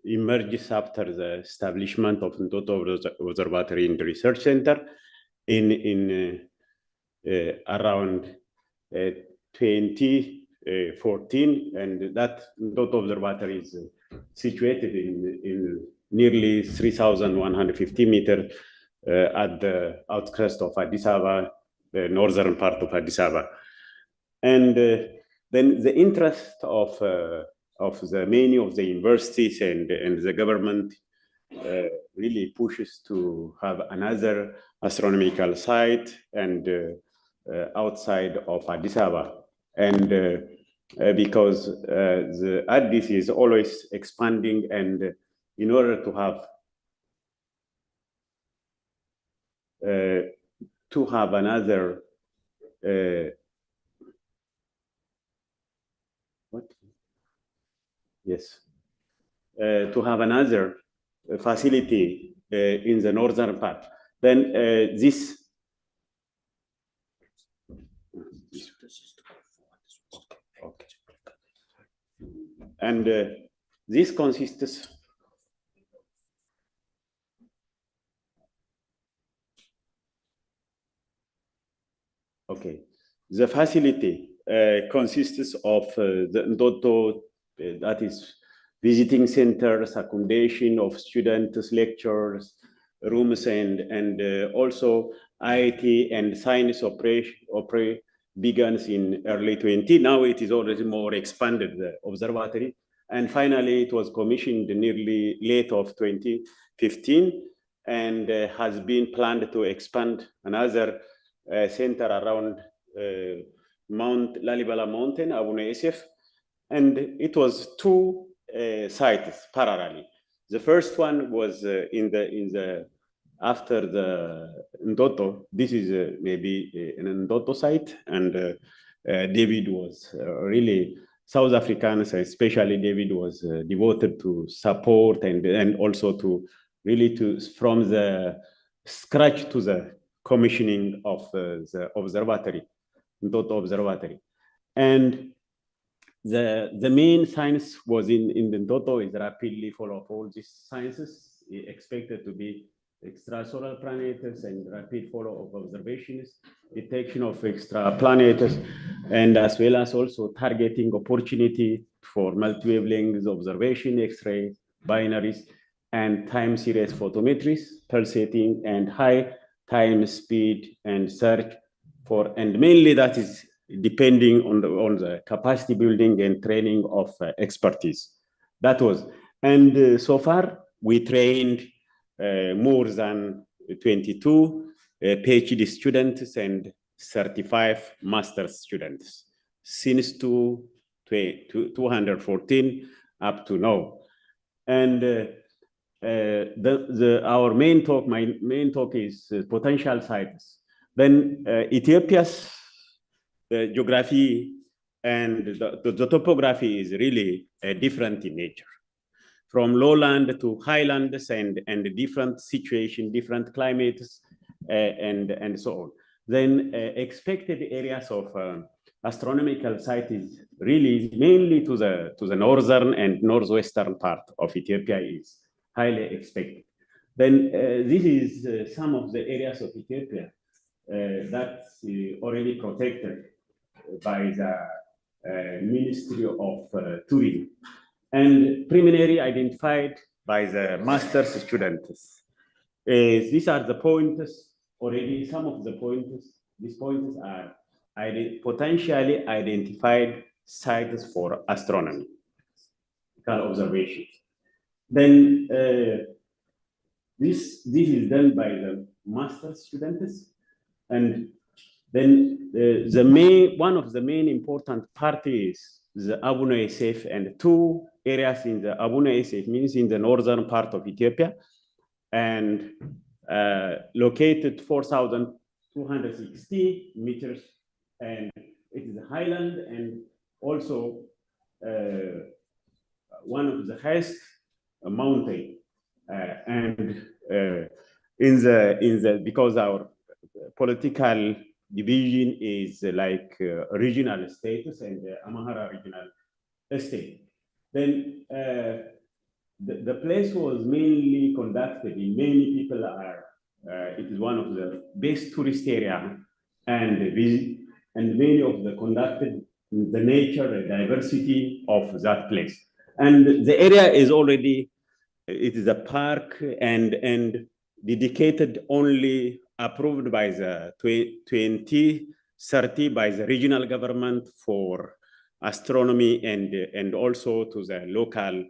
emerges after the establishment of Ntoto Observatory and Research Center in around 2014, and that Ntoto Observatory is situated in nearly 3,150 meters at the outskirts of Addis Ababa, the northern part of Addis Ababa. And then the interest of the many of the universities and the government really pushes to have another astronomical site and outside of Addis Ababa. And because the Addis is always expanding, and in order to have another to have another facility in the northern part, then this and this consists the facility consists of the Ntoto, that is visiting centers, accommodation of students, lectures, rooms, and also IT and science operation begins in early 20. Now it is already more expanded, the observatory. And finally, it was commissioned nearly late of 2015 and has been planned to expand another center around Mount Lalibela Mountain, Abuna Yosef. And it was two sites parallelly. The first one was after the Ntoto. This is maybe an Ntoto site, and David was really South Africans, especially David, was devoted to support and also to really from the scratch to the commissioning of the observatory, Ntoto Observatory. And the main science was in the Ntoto is rapidly full of all these sciences expected to be extrasolar planets and rapid follow of observations, detection of extraplanets, and as well as also targeting opportunity for multi-wavelength observation, X-ray, binaries, and time series photometries, pulsating, and high time speed and search for, and mainly that is depending on the capacity building and training of expertise. That was, and so far we trained more than 22 PhD students and 35 master's students since 214 up to now. And our main talk, my main talk is potential sites. Then Ethiopia's geography and the topography is really different in nature, from lowland to highlands and different situation, different climates, and so on. Then expected areas of astronomical site is really mainly to the northern and northwestern part of Ethiopia is highly expected. Then this is some of the areas of Ethiopia that's already protected by the Ministry of Tourism and preliminary identified by the master's students. These are the pointers already. Some of the pointers, these pointers are potentially identified sites for astronomical observations. Then this is done by the master students, and then one of the main important parties is the Abu Naisef, and two areas in the Abu Naisef, means in the northern part of Ethiopia, and located 4,260 meters, and it is a highland, and also one of the highest mountain, and because our political division is like regional status and Amhara regional state. Then the place was mainly conducted in many people are, it is one of the best tourist area, and many of the conducted the nature and diversity of that place. And the area is already, it is a park and dedicated only approved by the 2030 by the regional government for astronomy and also to the local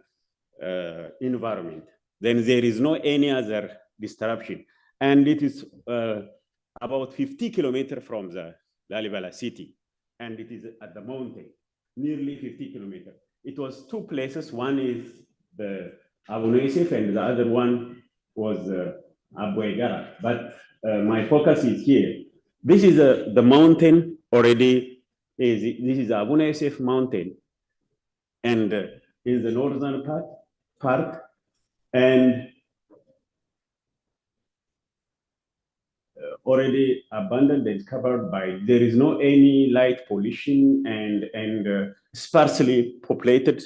environment. Then there is no any other disruption. And it is about 50 kilometers from the Lalibela city. And it is at the mountain, nearly 50 kilometers. It was two places. One is the Abu Naisef and the other one was Abu Egara. But my focus is here. This is the mountain already. This is Abu Naisef mountain. And in the northern part, and already abandoned and covered by, there is no any light pollution and sparsely populated,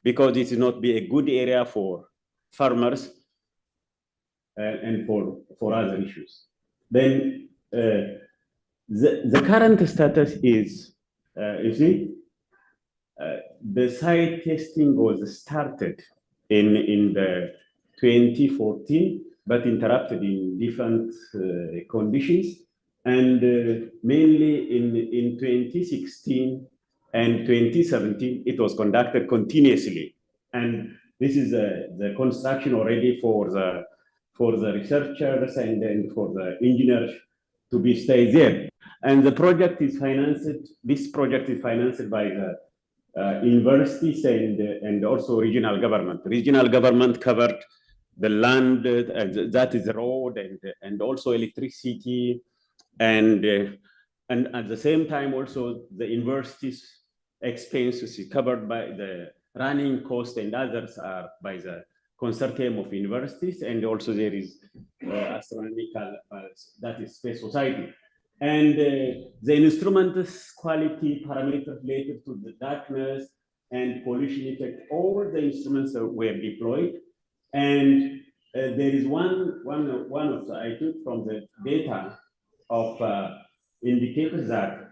because it will not be a good area for farmers and for other issues. Then the current status is, you see, the site testing was started in the 2014, but interrupted in different conditions, and mainly in 2016 and 2017 it was conducted continuously, and this is the construction already for the researchers and for the engineers to be stay there. And the project is financed. This project is financed by the universities and also regional government. Regional government covered the land, that is the road, and also electricity, and at the same time also the universities' expenses is covered by the running cost, and others are by the consortium of universities, and also there is astronomical, that is Space Society. And the instruments quality parameters related to the darkness and pollution effect, all the instruments were deployed. And there is one of the, I took from the data of indicators that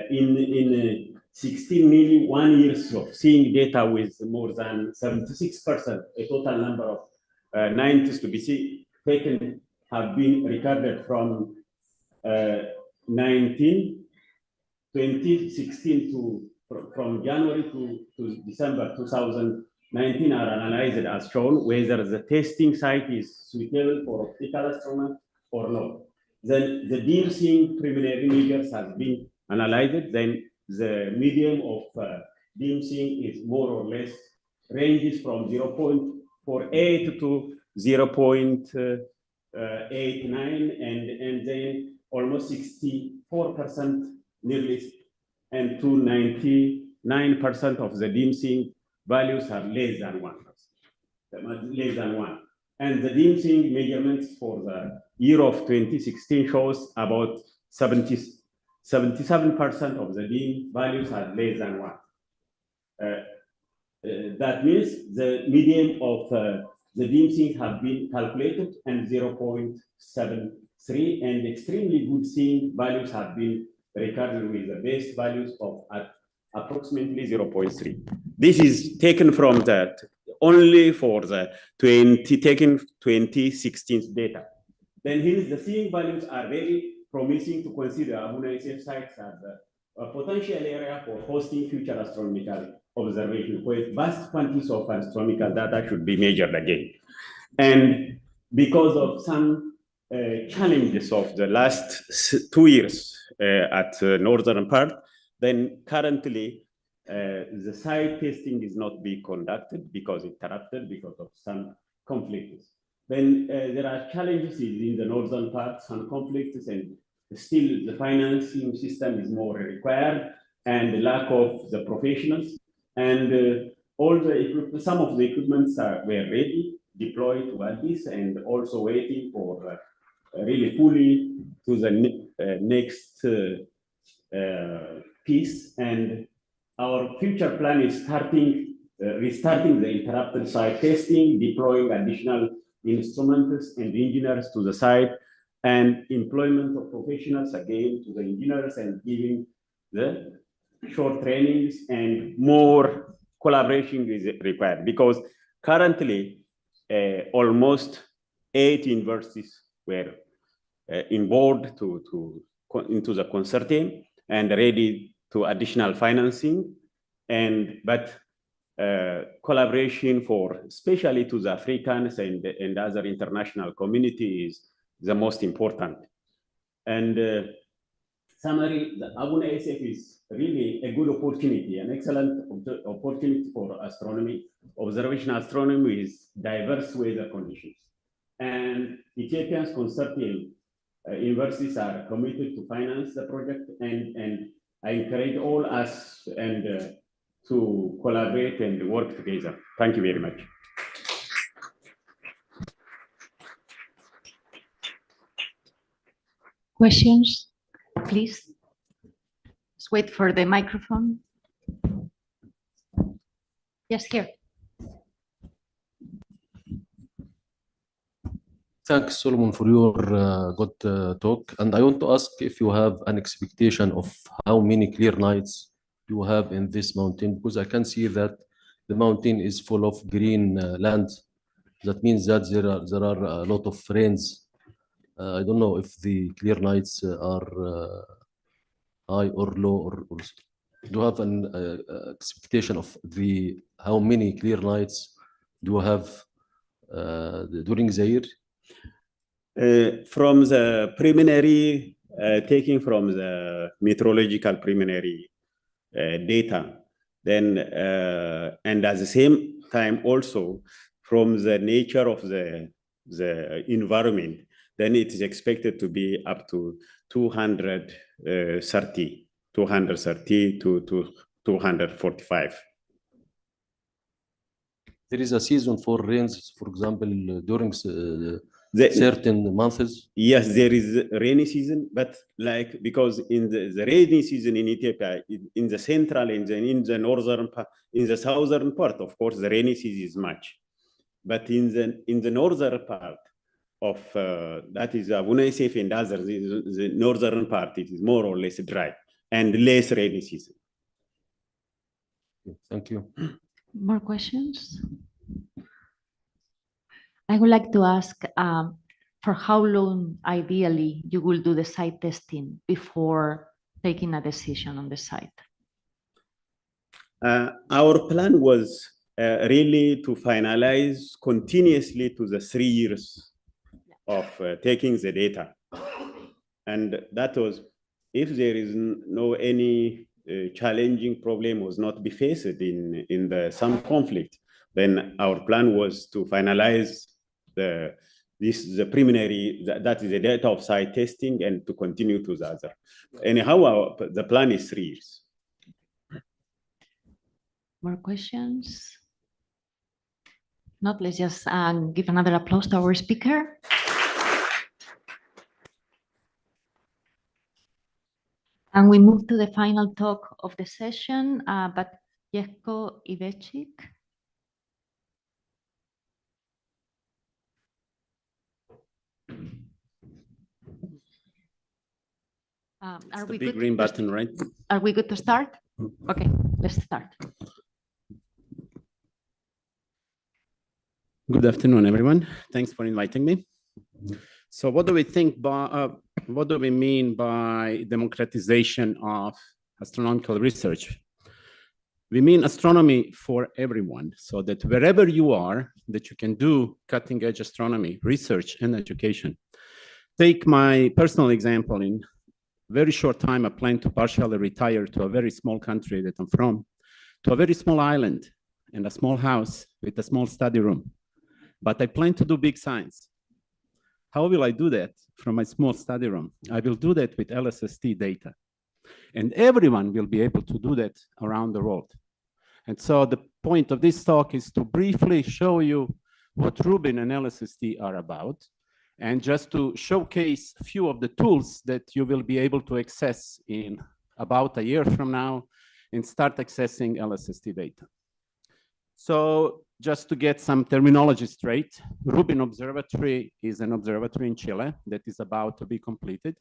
in 16 million 1 years of seeing data with more than 76%, a total number of 90s to be taken have been recorded from 2016 to from January to December 2019 are analyzed as shown, whether the testing site is suitable for optical astronomy or not. Then the dim seeing preliminary measures have been analyzed. Then the medium of dim seeing is more or less ranges from 0.48 to 0.89, and then almost 64% nearly, and to 99% of the dim seeing values are less than 1%, And the dim seeing measurements for the year of 2016 shows about 77% of the dim values are less than 1. That means the median of the dim seeing have been calculated and 0.73, and extremely good seeing values have been recorded with the base values of at approximately 0.3. This is taken from that only for the 2016 data. Then here is the seeing values are very promising to consider Abuna-ISF sites as a potential area for hosting future astronomical observation, where vast quantities of astronomical data should be measured again. And because of some challenges of the last 2 years at northern part, then currently the site testing is not being conducted because interrupted because of some conflicts. Then there are challenges in the northern part, some conflicts, and still the financing system is more required, and the lack of the professionals, and all the equipment, some of the equipments were ready, deployed to Addis, and also waiting for really fully to the next piece. And our future plan is restarting the interrupted site testing, deploying additional instruments and engineers to the site, and employment of professionals again to the engineers, and giving the short trainings, and more collaboration is required, because currently almost 8 universities were involved into the consortium and ready to additional financing, but collaboration for especially to the Africans and other international community is the most important. And summary, the Abuna-ISF is really a good opportunity, an excellent opportunity for astronomy, observational astronomy with diverse weather conditions. And Ethiopia's consortium universities are committed to finance the project, and I encourage all us and to collaborate and work together. Thank you very much. Questions, please. Let's wait for the microphone. Yes, here. Thanks, Solomon, for your good talk. And I want to ask if you have an expectation of how many clear nights you have in this mountain, because I can see that the mountain is full of green land. That means that there are a lot of rains. I don't know if the clear nights are high or low, or do you have an expectation of how many clear nights do you have during the year? From the preliminary, taking from the meteorological preliminary data, then and at the same time also from the nature of the environment, then it is expected to be up to 230 to 245. There is a season for rains, for example, during certain months. Yes, there is rainy season, but like because in the rainy season in Ethiopia, in the central, in the northern part, in the southern part, of course, the rainy season is much, but in the northern part of that is Abuna-ISF and others, the northern part, it is more or less dry and less rainy season. Thank you. More questions? I would like to ask for how long, ideally, you will do the site testing before taking a decision on the site? Our plan was really to finalize continuously to the 3 years of taking the data. And that was, if there is no any challenging problem was not be faced in some conflict, then our plan was to finalize the preliminary, that is the data of site testing, and to continue to the other. Anyhow, the plan is 3 years. More questions? Not, let's just give another applause to our speaker. And we move to the final talk of the session, but Jehko Ivechik. Are we The big good? green button, right? Are we good to start? Okay, let's start. Good afternoon, everyone. Thanks for inviting me. So what do we think what do we mean by democratization of astronomical research? We mean astronomy for everyone, so that wherever you are, that you can do cutting-edge astronomy, research, and education. Take my personal example. In very short time, I plan to partially retire to a very small country that I'm from, to a very small island and a small house with a small study room. But I plan to do big science. How will I do that from my small study room? I will do that with LSST data. And everyone will be able to do that around the world. And so the point of this talk is to briefly show you what Rubin and LSST are about, and just to showcase a few of the tools that you will be able to access in about a year from now and start accessing LSST data. So just to get some terminology straight, Rubin Observatory is an observatory in Chile that is about to be completed.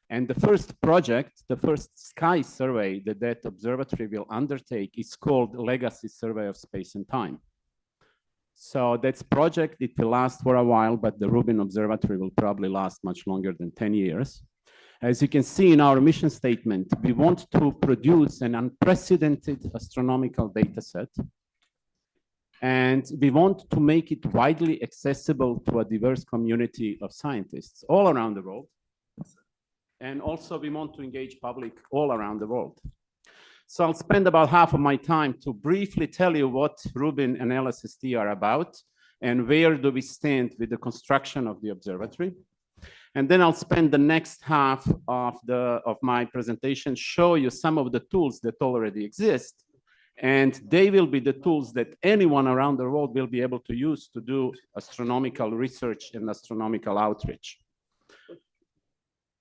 And the first project, the first sky survey that that observatory will undertake is called Legacy Survey of Space and Time. So that's project, it will last for a while, but the Rubin Observatory will probably last much longer than 10 years. As you can see in our mission statement, we want to produce an unprecedented astronomical data set. And we want to make it widely accessible to a diverse community of scientists all around the world. And also we want to engage public all around the world. So I'll spend about half of my time to briefly tell you what Rubin and LSST are about and where do we stand with the construction of the observatory. And then I'll spend the next half of my presentation show you some of the tools that already exist. And they will be the tools that anyone around the world will be able to use to do astronomical research and astronomical outreach.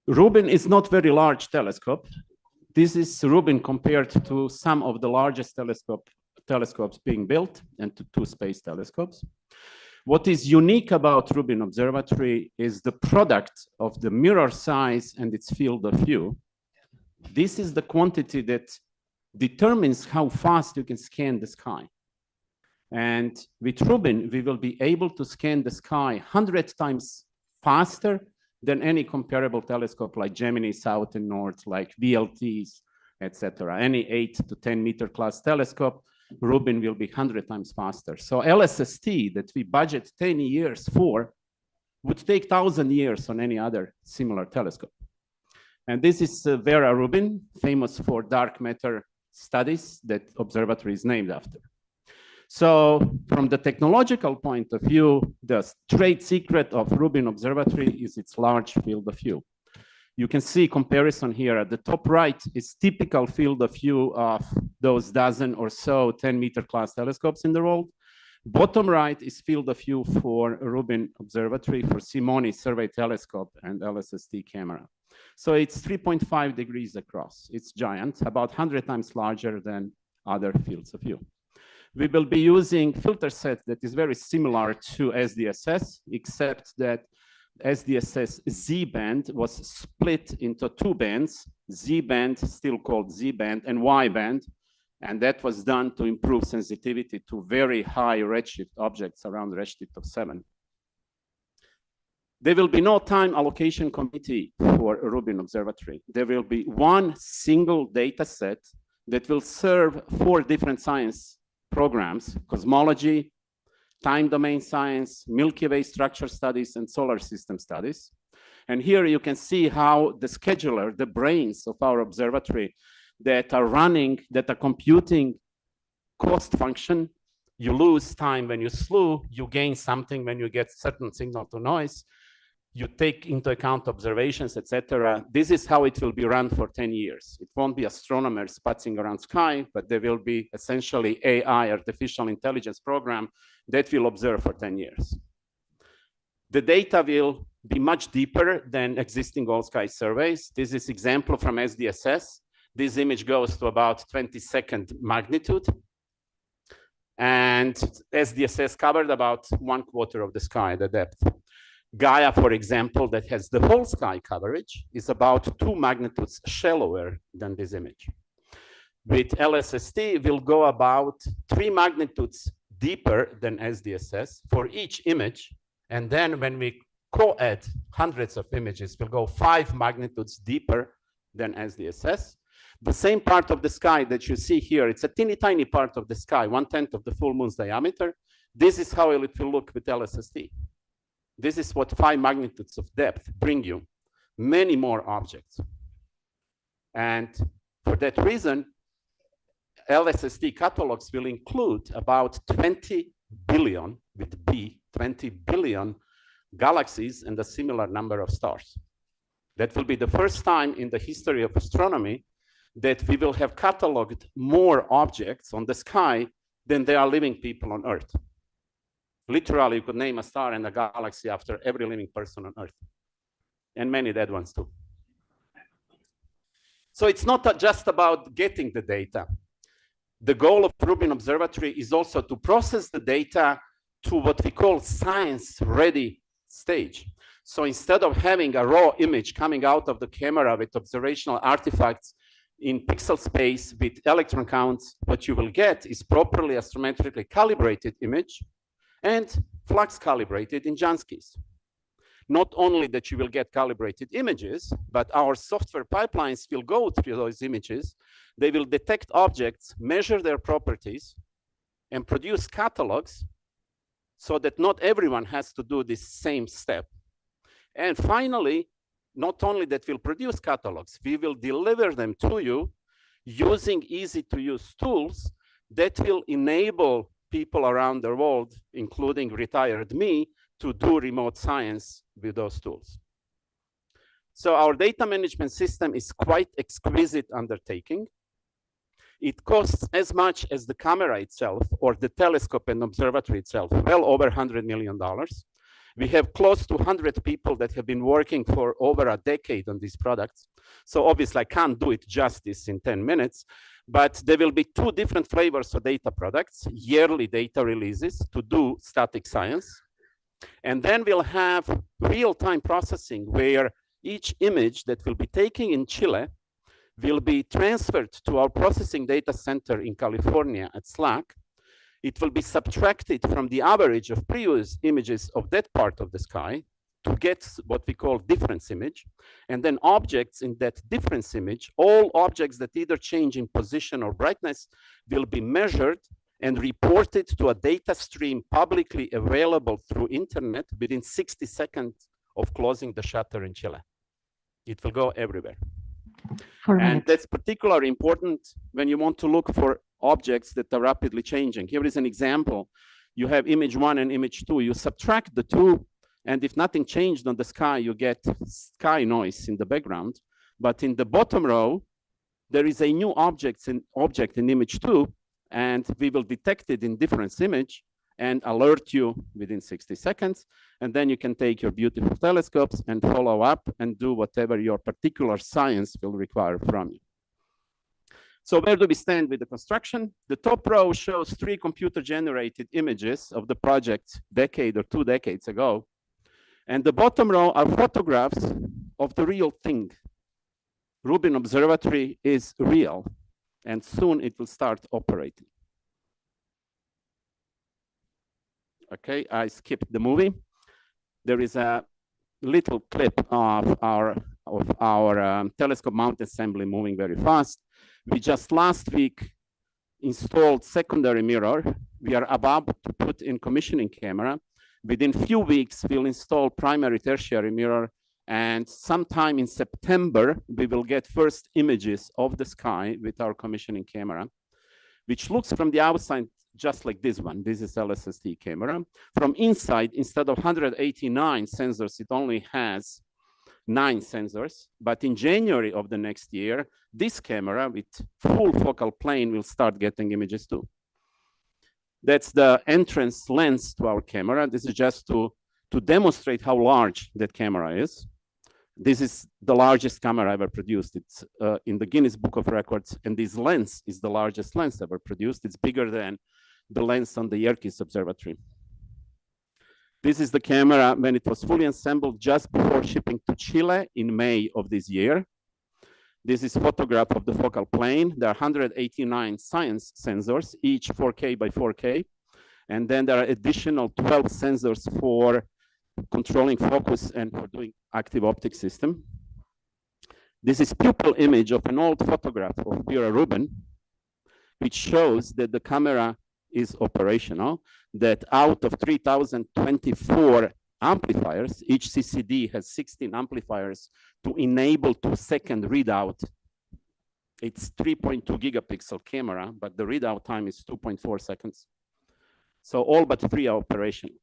Rubin is not very large telescope. This is Rubin compared to some of the largest telescopes being built and to two space telescopes. What is unique about Rubin Observatory is the product of the mirror size and its field of view. This is the quantity that determines how fast you can scan the sky. And with Rubin, we will be able to scan the sky 100 times faster than any comparable telescope like Gemini South and North, like VLTs, etc. Any 8 to 10 meter class telescope, Rubin will be 100 times faster. So LSST that we budget 10 years for would take 1,000 years on any other similar telescope. And this is Vera Rubin, famous for dark matter studies that observatory is named after. So from the technological point of view, the trade secret of Rubin Observatory is its large field of view. You can see comparison here. At the top right is typical field of view of those dozen or so 10 meter class telescopes in the world. Bottom right is field of view for Rubin Observatory for Simoni Survey Telescope and LSST camera. So it's 3.5 degrees across. It's giant, about 100 times larger than other fields of view. We will be using filter set that is very similar to SDSS, except that SDSS Z band was split into two bands, Z band, still called Z band, and Y band. And that was done to improve sensitivity to very high redshift objects around redshift of 7. There will be no time allocation committee for Rubin Observatory. There will be one single data set that will serve 4 different science programs: cosmology, time domain science, Milky Way structure studies, and solar system studies. And here you can see how the scheduler, the brains of our observatory that are running, that are computing cost function. You lose time when you slew, you gain something when you get certain signal to noise. You take into account observations, etc. This is how it will be run for 10 years. It won't be astronomers putzing around sky, but there will be essentially AI, artificial intelligence program that will observe for 10 years. The data will be much deeper than existing all sky surveys. This is example from SDSS. This image goes to about 22nd magnitude. And SDSS covered about 1/4 of the sky, the depth. Gaia, for example, that has the whole sky coverage, is about 2 magnitudes shallower than this image. With LSST, we'll go about 3 magnitudes deeper than SDSS for each image. And then when we co-ed hundreds of images will go 5 magnitudes deeper than SDSS. The same part of the sky that you see here, it's a teeny tiny part of the sky, 1/10 of the full moon's diameter. This is how it will look with LSST. This is what 5 magnitudes of depth bring you, many more objects. And for that reason, LSST catalogs will include about 20 billion, with B, 20 billion galaxies and a similar number of stars. That will be the first time in the history of astronomy that we will have cataloged more objects on the sky than there are living people on Earth. Literally, you could name a star and a galaxy after every living person on Earth, and many dead ones too. So it's not just about getting the data. The goal of Rubin Observatory is also to process the data to what we call science-ready stage. So instead of having a raw image coming out of the camera with observational artifacts in pixel space with electron counts, what you will get is properly astrometrically calibrated image and flux calibrated in Janskis. Not only that you will get calibrated images, but our software pipelines will go through those images. They will detect objects, measure their properties, and produce catalogs so that not everyone has to do this same step. And finally, not only that we'll produce catalogs, we will deliver them to you using easy-to-use tools that will enable people around the world, including retired me, to do remote science with those tools. So our data management system is quite exquisite undertaking. It costs as much as the camera itself or the telescope and observatory itself, well over $100 million. We have close to 100 people that have been working for over a decade on these products. So obviously I can't do it justice in 10 minutes, but there will be 2 different flavors of data products, yearly data releases to do static science. And then we'll have real-time processing where each image that will be taken in Chile will be transferred to our processing data center in California at SLAC. It will be subtracted from the average of previous images of that part of the sky to get what we call difference image. And then objects in that difference image, all objects that either change in position or brightness, will be measured and reported to a data stream publicly available through internet within 60 seconds of closing the shutter in Chile. It will go everywhere. And that's particularly important when you want to look for objects that are rapidly changing. Here is an example. You have image 1 and image 2. You subtract the 2, and if nothing changed on the sky, you get sky noise in the background. But in the bottom row, there is a new object in image 2, and we will detect it in difference image and alert you within 60 seconds. And then you can take your beautiful telescopes and follow up and do whatever your particular science will require from you. So where do we stand with the construction? The top row shows 3 computer-generated images of the project decade or 2 decades ago. And the bottom row are photographs of the real thing. Rubin Observatory is real, and soon it will start operating. Okay, I skipped the movie. There is a little clip of our telescope mount assembly moving very fast. We just last week installed secondary mirror. We are about to put in commissioning camera. Within few weeks, we'll install primary tertiary mirror. And sometime in September, we will get first images of the sky with our commissioning camera, which looks from the outside just like this one. This is LSST camera. From inside, instead of 189 sensors, it only has 9 sensors. But in January of the next year, this camera with full focal plane will start getting images too. That's the entrance lens to our camera. This is just to demonstrate how large that camera is. This is the largest camera ever produced. It's in the Guinness Book of Records, and this lens is the largest lens ever produced. It's bigger than the lens on the Yerkes Observatory. This is the camera when it was fully assembled just before shipping to Chile in May of this year. This is a photograph of the focal plane. There are 189 science sensors, each 4K by 4K. And then there are additional 12 sensors for controlling focus and for doing active optic system. This is pupil image of an old photograph of Vera Rubin, which shows that the camera is operational, that out of 3,024 amplifiers, each CCD has 16 amplifiers to enable 2-second readout. It's 3.2 gigapixel camera, but the readout time is 2.4 seconds. So all but 3 are operational.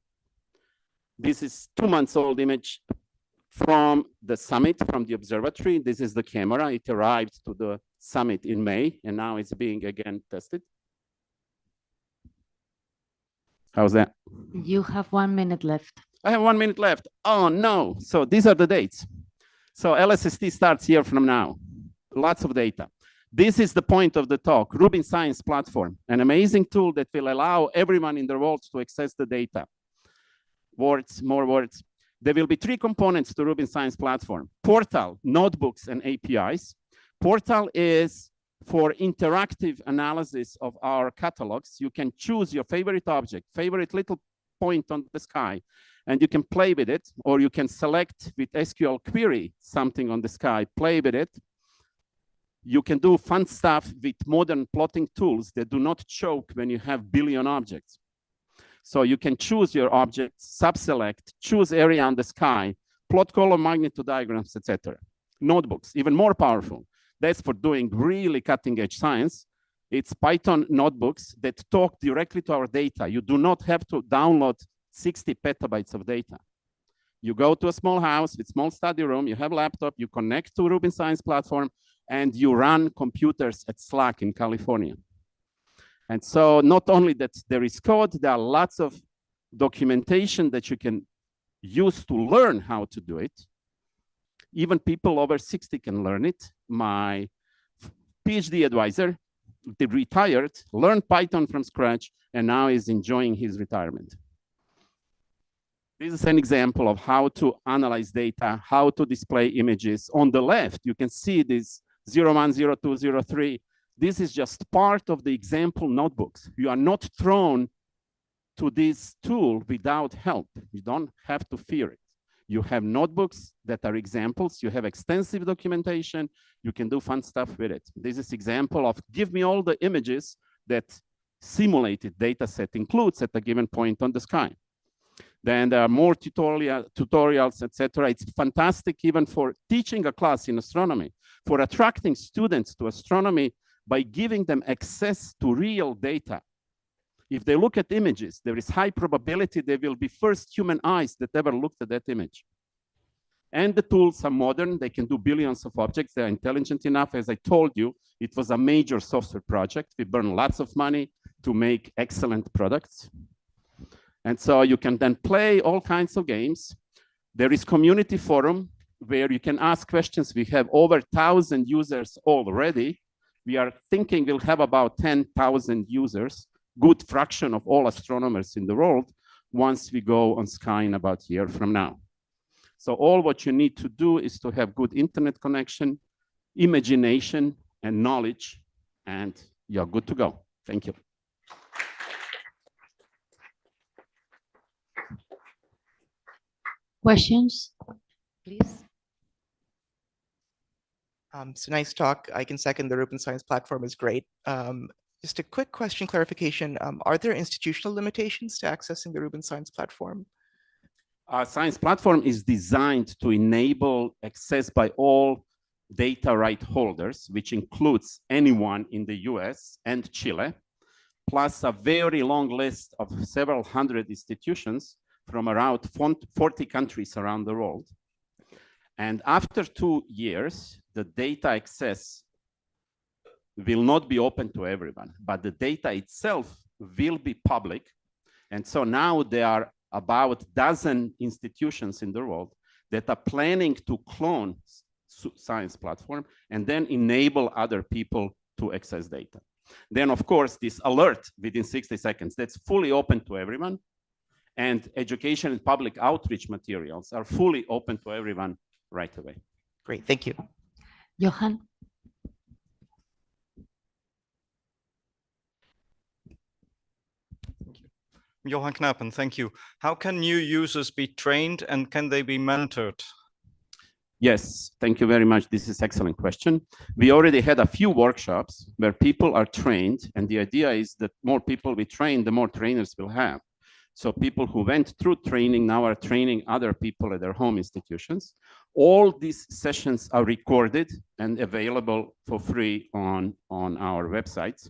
This is 2 months old image from the summit, from the observatory. This is the camera. It arrived to the summit in May, and now it's being again tested. How's that? You have 1 minute left. I have 1 minute left. Oh no. So these are the dates. So LSST starts here from now. Lots of data. This is the point of the talk. Rubin Science Platform, an amazing tool that will allow everyone in the world to access the data. Words, more words. There will be 3 components to Rubin Science Platform: portal, notebooks, and APIs. Portal is for interactive analysis of our catalogs. You can choose your favorite object, favorite little point on the sky, and you can play with it, or you can select with SQL query something on the sky, play with it. You can do fun stuff with modern plotting tools that do not choke when you have billion objects. So you can choose your objects, sub-select, choose area on the sky, plot color magnitude diagrams, etc. Notebooks, even more powerful. That's for doing really cutting-edge science. It's Python notebooks that talk directly to our data. You do not have to download 60 petabytes of data. You go to a small house with small study room, you have a laptop, you connect to Rubin Science Platform, and you run computers at Slack in California. And so not only that there is code, there are lots of documentation that you can use to learn how to do it. Even people over 60 can learn it. My PhD advisor, they retired, learned Python from scratch, and now is enjoying his retirement. This is an example of how to analyze data, how to display images. On the left, you can see this 01, 02, 03. This is just part of the example notebooks. You are not thrown to this tool without help. You don't have to fear it. You have notebooks that are examples. You have extensive documentation. You can do fun stuff with it. This is example of give me all the images that simulated data set includes at a given point on the sky. Then there are more tutorials, etc. It's fantastic even for teaching a class in astronomy, for attracting students to astronomy by giving them access to real data. If they look at images, there is high probability they will be first human eyes that ever looked at that image. And the tools are modern. They can do billions of objects. They're intelligent enough. As I told you, it was a major software project. We burned lots of money to make excellent products. And so you can then play all kinds of games. There is community forum where you can ask questions. We have over 1,000 users already. We are thinking we'll have about 10,000 users, good fraction of all astronomers in the world, once we go on sky in about a year from now. So all what you need to do is to have good internet connection, imagination, and knowledge, and you're good to go. Thank you. Questions, please? So nice talk. I can second the Rubin Science Platform is great. Just a quick question, clarification. Are there institutional limitations to accessing the Rubin Science Platform? Our science platform is designed to enable access by all data right holders, which includes anyone in the US and Chile, plus a very long list of several hundred institutions from around 40 countries around the world. And after 2 years, the data access will not be open to everyone, but the data itself will be public. And so now there are about a dozen institutions in the world that are planning to clone science platform and then enable other people to access data. Then, of course, this alert within 60 seconds, that's fully open to everyone. And education and public outreach materials are fully open to everyone right away. Great, thank you. Johan? Johan Knappen, thank you. How can new users be trained and can they be mentored? Yes, thank you very much. This is an excellent question. We already had a few workshops where people are trained, and the idea is that more people we train, the more trainers we'll have. So people who went through training now are training other people at their home institutions. All these sessions are recorded and available for free on our websites.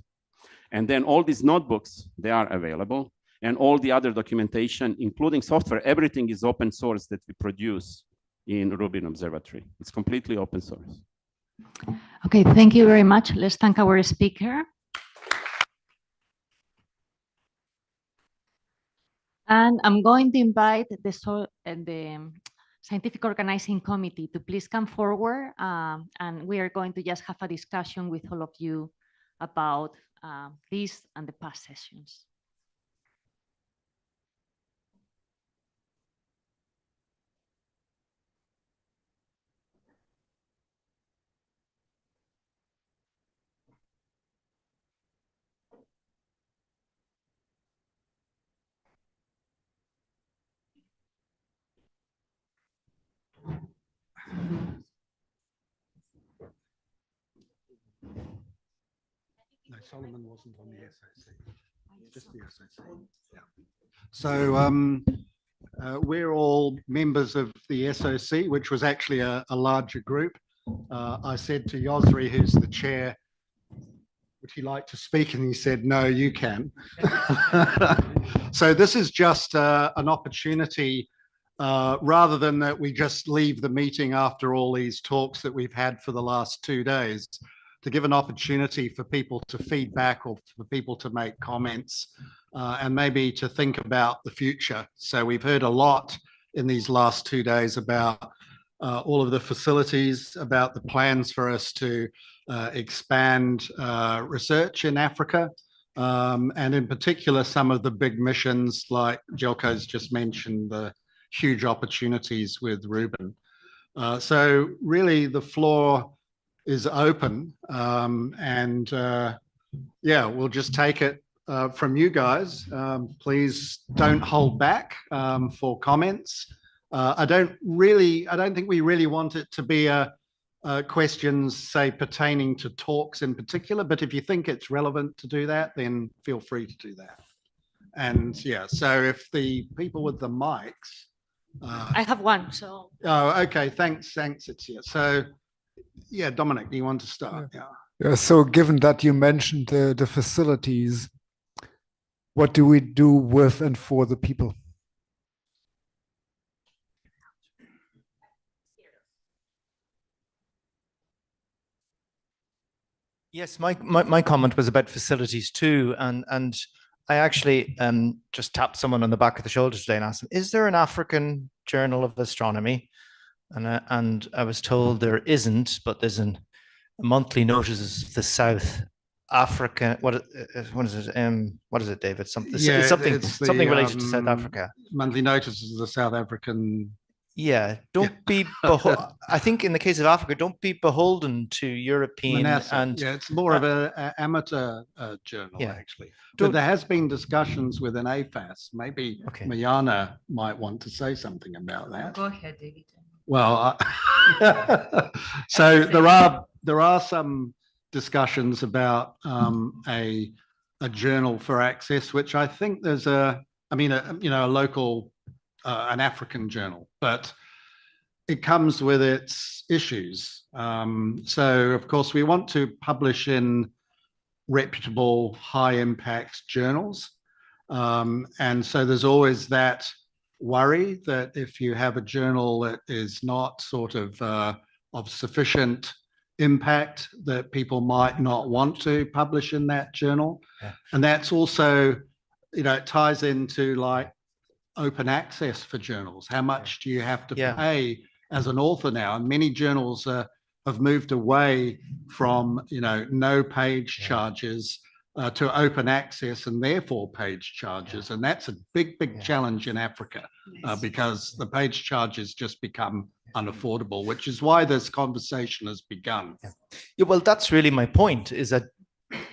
And then all these notebooks, they are available. And all the other documentation, including software, everything is open source that we produce in Rubin Observatory. It's completely open source. Okay, thank you very much. Let's thank our speaker. And I'm going to invite the Scientific Organizing Committee to please come forward, and we are going to just have a discussion with all of you about this and the past sessions. No, Solomon wasn't on the SOC, just the SOC. Yeah. So we're all members of the SOC, which was actually a larger group. I said to Yosri, who's the chair, would he like to speak? And he said, no, you can. So this is just an opportunity, rather than that we just leave the meeting after all these talks that we've had for the last 2 days, to give an opportunity for people to feedback or for people to make comments and maybe to think about the future. So we've heard a lot in these last 2 days about all of the facilities, about the plans for us to expand research in Africa, and in particular, some of the big missions like Jelko's just mentioned, the huge opportunities with Rubin. So really the floor is open, and yeah, we'll just take it from you guys. Please don't hold back for comments. I don't think we really want it to be questions, say, pertaining to talks in particular, but if you think it's relevant to do that, then feel free to do that. And yeah, so if the people with the mics. I have one, so. Oh, okay, thanks, Itzia. So yeah, Dominic, do you want to start? Yeah. So given that you mentioned the facilities, what do we do with and for the people? Yes, my comment was about facilities too, and I actually just tapped someone on the back of the shoulder today and asked them, "Is there an African Journal of Astronomy?" And I was told there isn't, but there's a monthly notice of the South Africa. What is it? What is it, David? Something related to South Africa. Monthly notices of the South African. Yeah, don't be. I think in the case of Africa, don't be beholden to European and. Yeah, it's more of an amateur journal, actually. But there has been discussions within AFAS. Maybe Mayana might want to say something about that. Go ahead, David. Well, so there are some discussions about a journal for access, which I think there's a local. An African journal, but it comes with its issues. So, of course, we want to publish in reputable, high-impact journals. And so there's always that worry that if you have a journal that is not sort of sufficient impact, that people might not want to publish in that journal. Yeah. And that's also, it ties into like, open access for journals. How much do you have to pay as an author now? And many journals have moved away from no page charges to open access and therefore page charges. And that's a big challenge in Africa because the page charges just become unaffordable, which is why this conversation has begun. Yeah, well, that's really my point, is that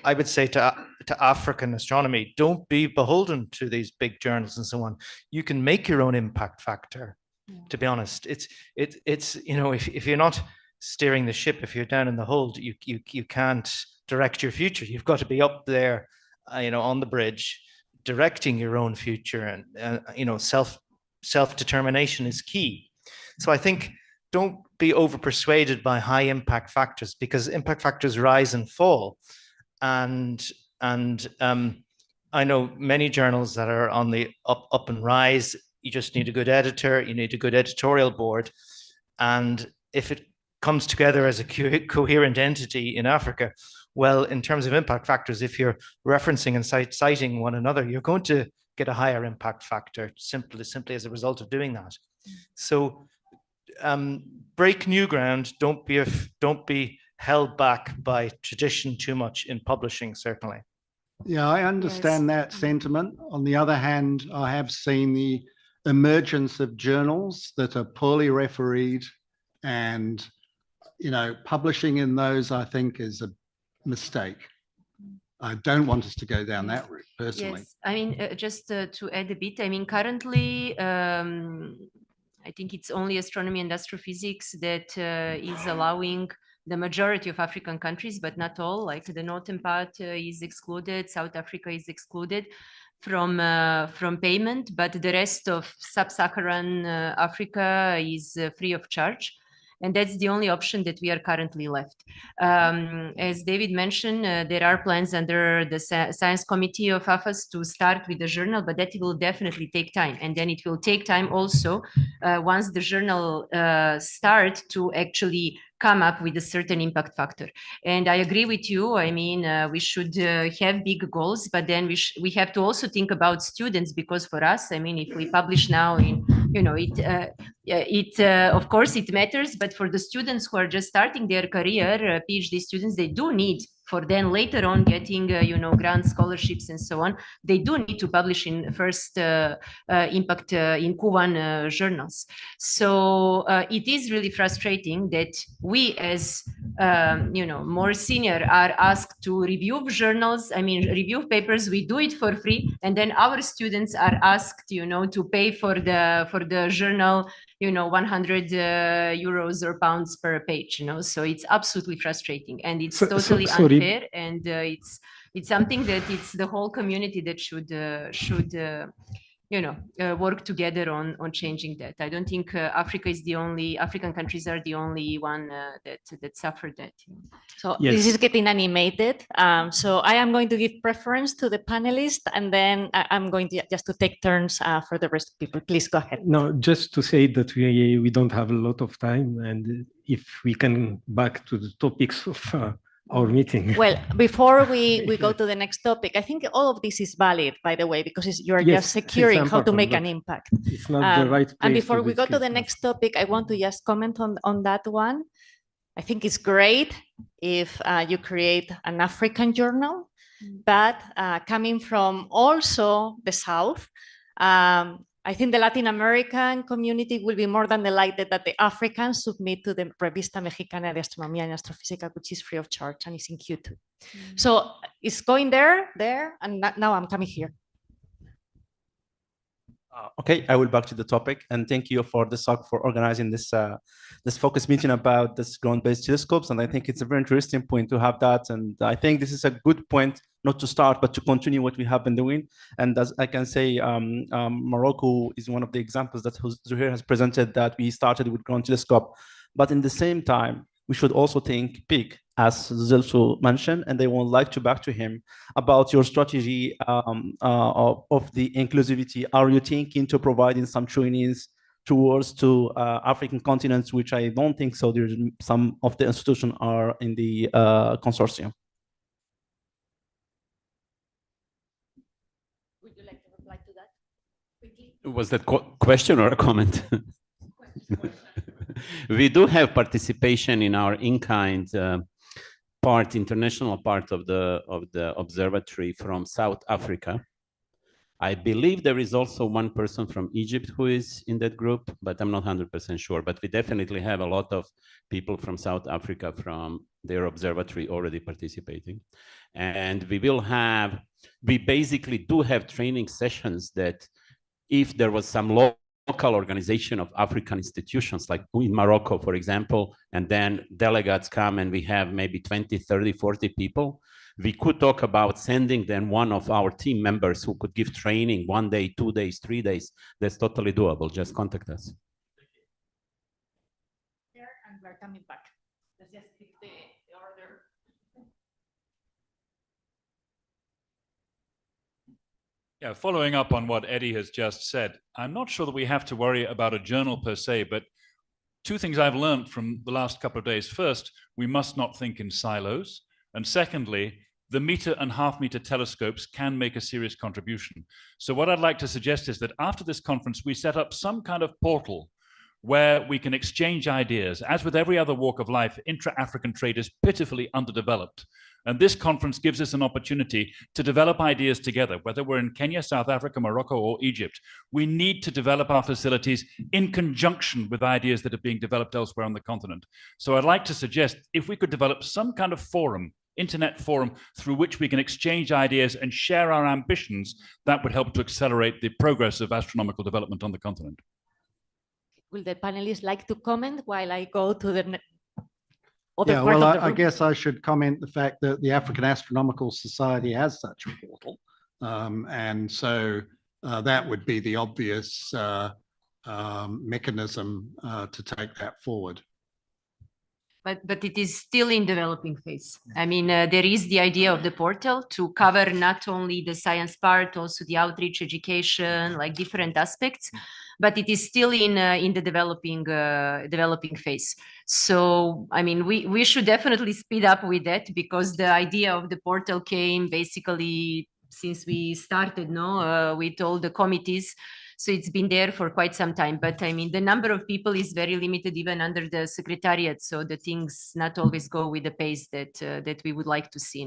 I would say to African astronomy, don't be beholden to these big journals and so on. You can make your own impact factor. To be honest, it's you know, if you're not steering the ship, if you're down in the hold, you can't direct your future. You've got to be up there, you know, on the bridge, directing your own future, and you know, self-determination is key. So I think don't be over persuaded by high impact factors, because impact factors rise and fall. And I know many journals that are on the up and rise. You just need a good editor, you need a good editorial board. And if it comes together as a coherent entity in Africa, well, in terms of impact factors, if you're referencing and citing one another, you're going to get a higher impact factor simply as a result of doing that. So break new ground. Don't be held back by tradition too much in publishing, certainly. Yeah, I understand that sentiment. On the other hand, I have seen the emergence of journals that are poorly refereed, and you know, publishing in those, I think, is a mistake. I don't want us to go down that route personally. Yes, I mean, just to add a bit, I mean, currently, I think it's only astronomy and astrophysics that is allowing the majority of African countries, but not all. Like the northern part is excluded, South Africa is excluded from payment, but the rest of sub-Saharan Africa is free of charge. And that's the only option that we are currently left. As David mentioned, there are plans under the Science Committee of AFAS to start with the journal, but that will definitely take time. And then it will take time also once the journal start to actually come up with a certain impact factor. And I agree with you. I mean, we should have big goals, but then we have to also think about students, because for us, I mean, if we publish now in, you know, of course it matters, but for the students who are just starting their career, PhD students, they do need, for then later on getting, you know, grant scholarships and so on, they do need to publish in first impact in Q1 journals. So it is really frustrating that we as, you know, more senior are asked to review journals, I mean, review papers, we do it for free. And then our students are asked, you know, to pay for the journal, you know, 100 euros or pounds per page, you know, so it's absolutely frustrating, and it's totally unfair, and it's something that it's the whole community that should you know, work together on changing that. I don't think African countries are the only one that suffered that. So this is getting animated. So I am going to give preference to the panelists, and then I'm going to just to take turns for the rest of people. Please go ahead. No, just to say that we don't have a lot of time, and if we can back to the topics of our meeting. Well, before we go to the next topic, I think all of this is valid, by the way, because you're just securing how to make an impact. It's not the right place. And before we go to the next topic, I want to just comment on that one. I think it's great if you create an African journal, but coming from also the South, I think the Latin American community will be more than delighted that the Africans submit to the Revista Mexicana de Astronomía y Astrofísica, which is free of charge and is in Q2. So it's going there, and now I'm coming here. Okay, I will back to the topic, and thank you for the SOC for organizing this this focus meeting about this ground-based telescopes. And I think it's a very interesting point to have that. And I think this is a good point not to start, but to continue what we have been doing. And as I can say, Morocco is one of the examples that Zuhair has presented, that we started with ground telescope. But in the same time, we should also think big, as Zelso mentioned, and I would like to back to him about your strategy of the inclusivity. Are you thinking to providing some trainings towards to African continents, which I don't think so. There's some of the institutions are in the consortium. Would you like to reply to that quickly? Was that question or a comment? We do have participation in our in-kind part, international part of the observatory from South Africa. I believe there is also one person from Egypt who is in that group, but I'm not 100% sure. But we definitely have a lot of people from South Africa from their observatory already participating. And we basically do have training sessions that if there was some local organization of African institutions, like in Morocco, for example, and then delegates come and we have maybe 20, 30, 40 people, we could talk about sending then one of our team members who could give training 1 day, 2 days, 3 days. That's totally doable. Just contact us. And we're coming back. Let's just keep the order. Yeah, following up on what Eddie has just said, I'm not sure that we have to worry about a journal per se, but two things I've learned from the last couple of days. First, we must not think in silos. And secondly, the meter and half-meter telescopes can make a serious contribution. So what I'd like to suggest is that after this conference, we set up some kind of portal where we can exchange ideas. As with every other walk of life, intra-African trade is pitifully underdeveloped. And this conference gives us an opportunity to develop ideas together, whether we're in Kenya, South Africa, Morocco, or Egypt. We need to develop our facilities in conjunction with ideas that are being developed elsewhere on the continent. So I'd like to suggest if we could develop some kind of forum, internet forum, through which we can exchange ideas and share our ambitions, that would help to accelerate the progress of astronomical development on the continent. Will the panelists like to comment while I go to the Yeah, well, I guess I should comment the fact that the African Astronomical Society has such a portal. And so that would be the obvious mechanism to take that forward. But it is still in developing phase. I mean, there is the idea of the portal to cover not only the science part, also the outreach, education, like different aspects, but it is still in the developing phase. So, I mean, we should definitely speed up with that, because the idea of the portal came basically since we started, with all the committees. So it's been there for quite some time, but I mean, the number of people is very limited even under the secretariat. So the things not always go with the pace that we would like to see,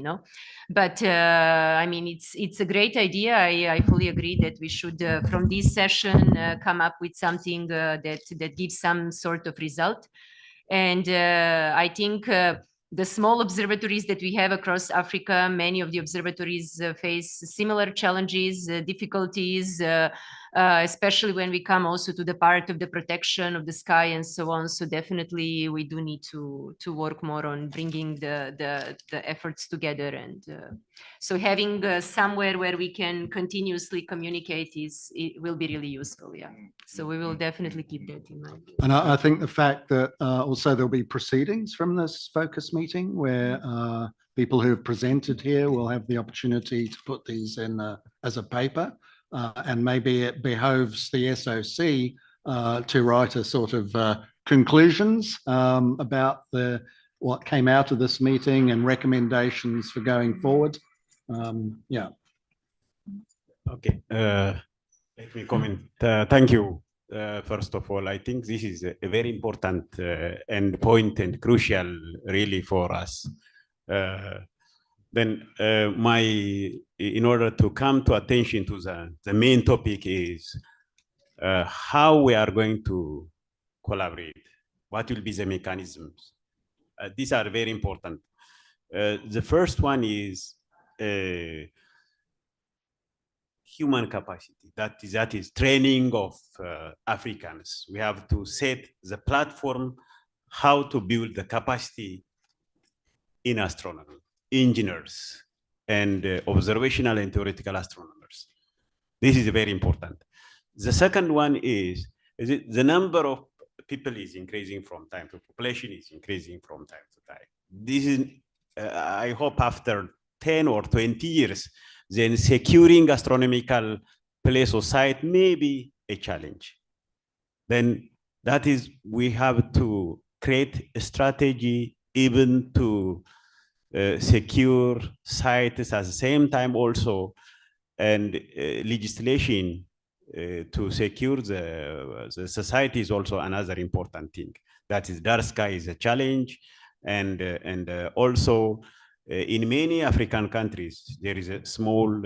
But I mean, it's a great idea. I fully agree that we should, from this session, come up with something that gives some sort of result. And I think the small observatories that we have across Africa, many of the observatories face similar challenges, difficulties, especially when we come also to the part of the protection of the sky and so on. So definitely we do need to work more on bringing the efforts together. And so having somewhere where we can continuously communicate it will be really useful. Yeah. So we will definitely keep that in mind. And I think the fact that also there'll be proceedings from this focus meeting where people who have presented here will have the opportunity to put these in as a paper. And maybe it behoves the SOC to write a sort of conclusions about what came out of this meeting and recommendations for going forward. Yeah. Okay. Let me comment. Thank you. First of all, I think this is a very important endpoint and crucial really for us. Then in order to come to attention to the main topic is how we are going to collaborate. What will be the mechanisms? These are very important. The first one is human capacity. That is training of Africans. We have to set the platform how to build the capacity in astronomy, engineers, and observational and theoretical astronomers. This is very important. The second one is the number of people is increasing from time to population is increasing from time to time. This is, I hope after 10 or 20 years, then securing astronomical place or site may be a challenge. Then that is, we have to create a strategy even to secure sites at the same time also, and legislation to secure the society is also another important thing. That is, dark sky is a challenge, and also in many African countries there is a small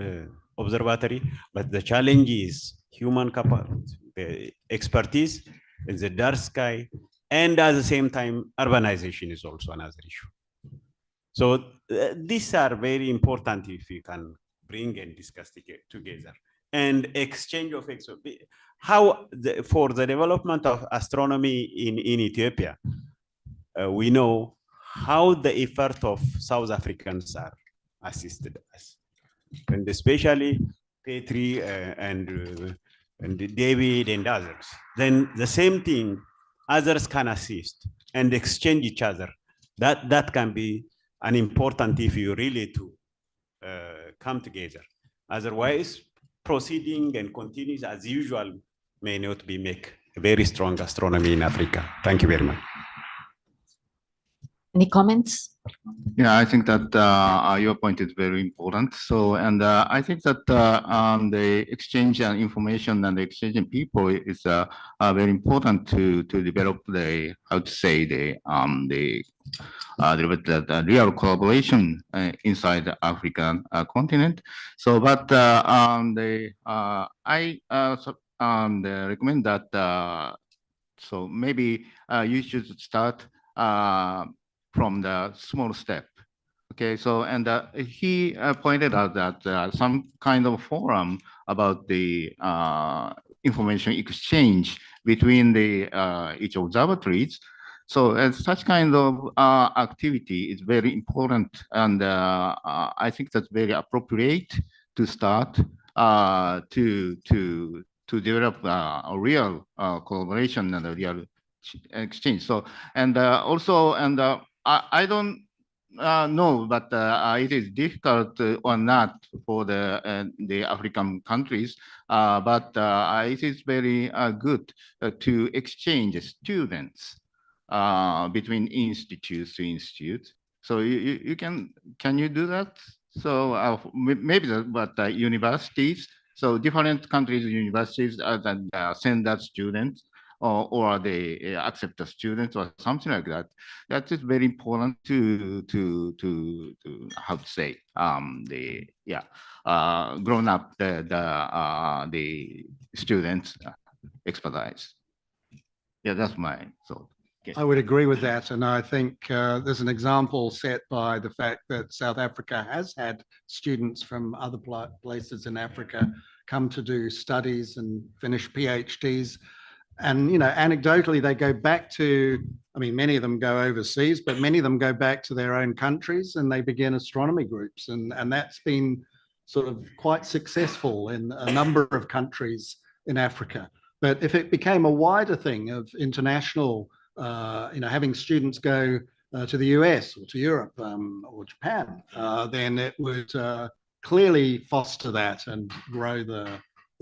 observatory, but the challenge is human capacity, the expertise in the dark sky, and at the same time, urbanization is also another issue. So these are very important if you can bring and discuss together. And exchange of how for the development of astronomy in Ethiopia, we know how the effort of South Africans are assisted us, and especially Petri and David and others. Then the same thing, others can assist and exchange each other. That can be an important if you really to come together. Otherwise, proceeding and continues as usual may not be make a very strong astronomy in Africa. Thank you very much. Any comments? Yeah, I think that your point is very important. So, and I think that the exchange and information and the exchange in people is very important to develop the, how to say, the real collaboration inside the African continent. So, but I recommend that. So maybe you should start from the small step. Okay, so and he pointed out that some kind of forum about the information exchange between the each observatories. So such kind of activity is very important, and I think that's very appropriate to start to develop a real collaboration and a real exchange. So and also and I don't know, but it is difficult or not for the African countries, but it is very good to exchange students between institutes to institutes. So you can you do that? So maybe but universities, so different countries universities send that students, or they accept the students or something like that. That is very important to how to say grown up the students expertise. Yeah, that's my thought. I would agree with that. And I think there's an example set by the fact that South Africa has had students from other places in Africa come to do studies and finish PhDs. And, you know, anecdotally, they go back to, I mean, many of them go overseas, but many of them go back to their own countries and they begin astronomy groups. And that's been sort of quite successful in a number of countries in Africa. But if it became a wider thing of international, you know, having students go to the US or to Europe or Japan, then it would clearly foster that and grow the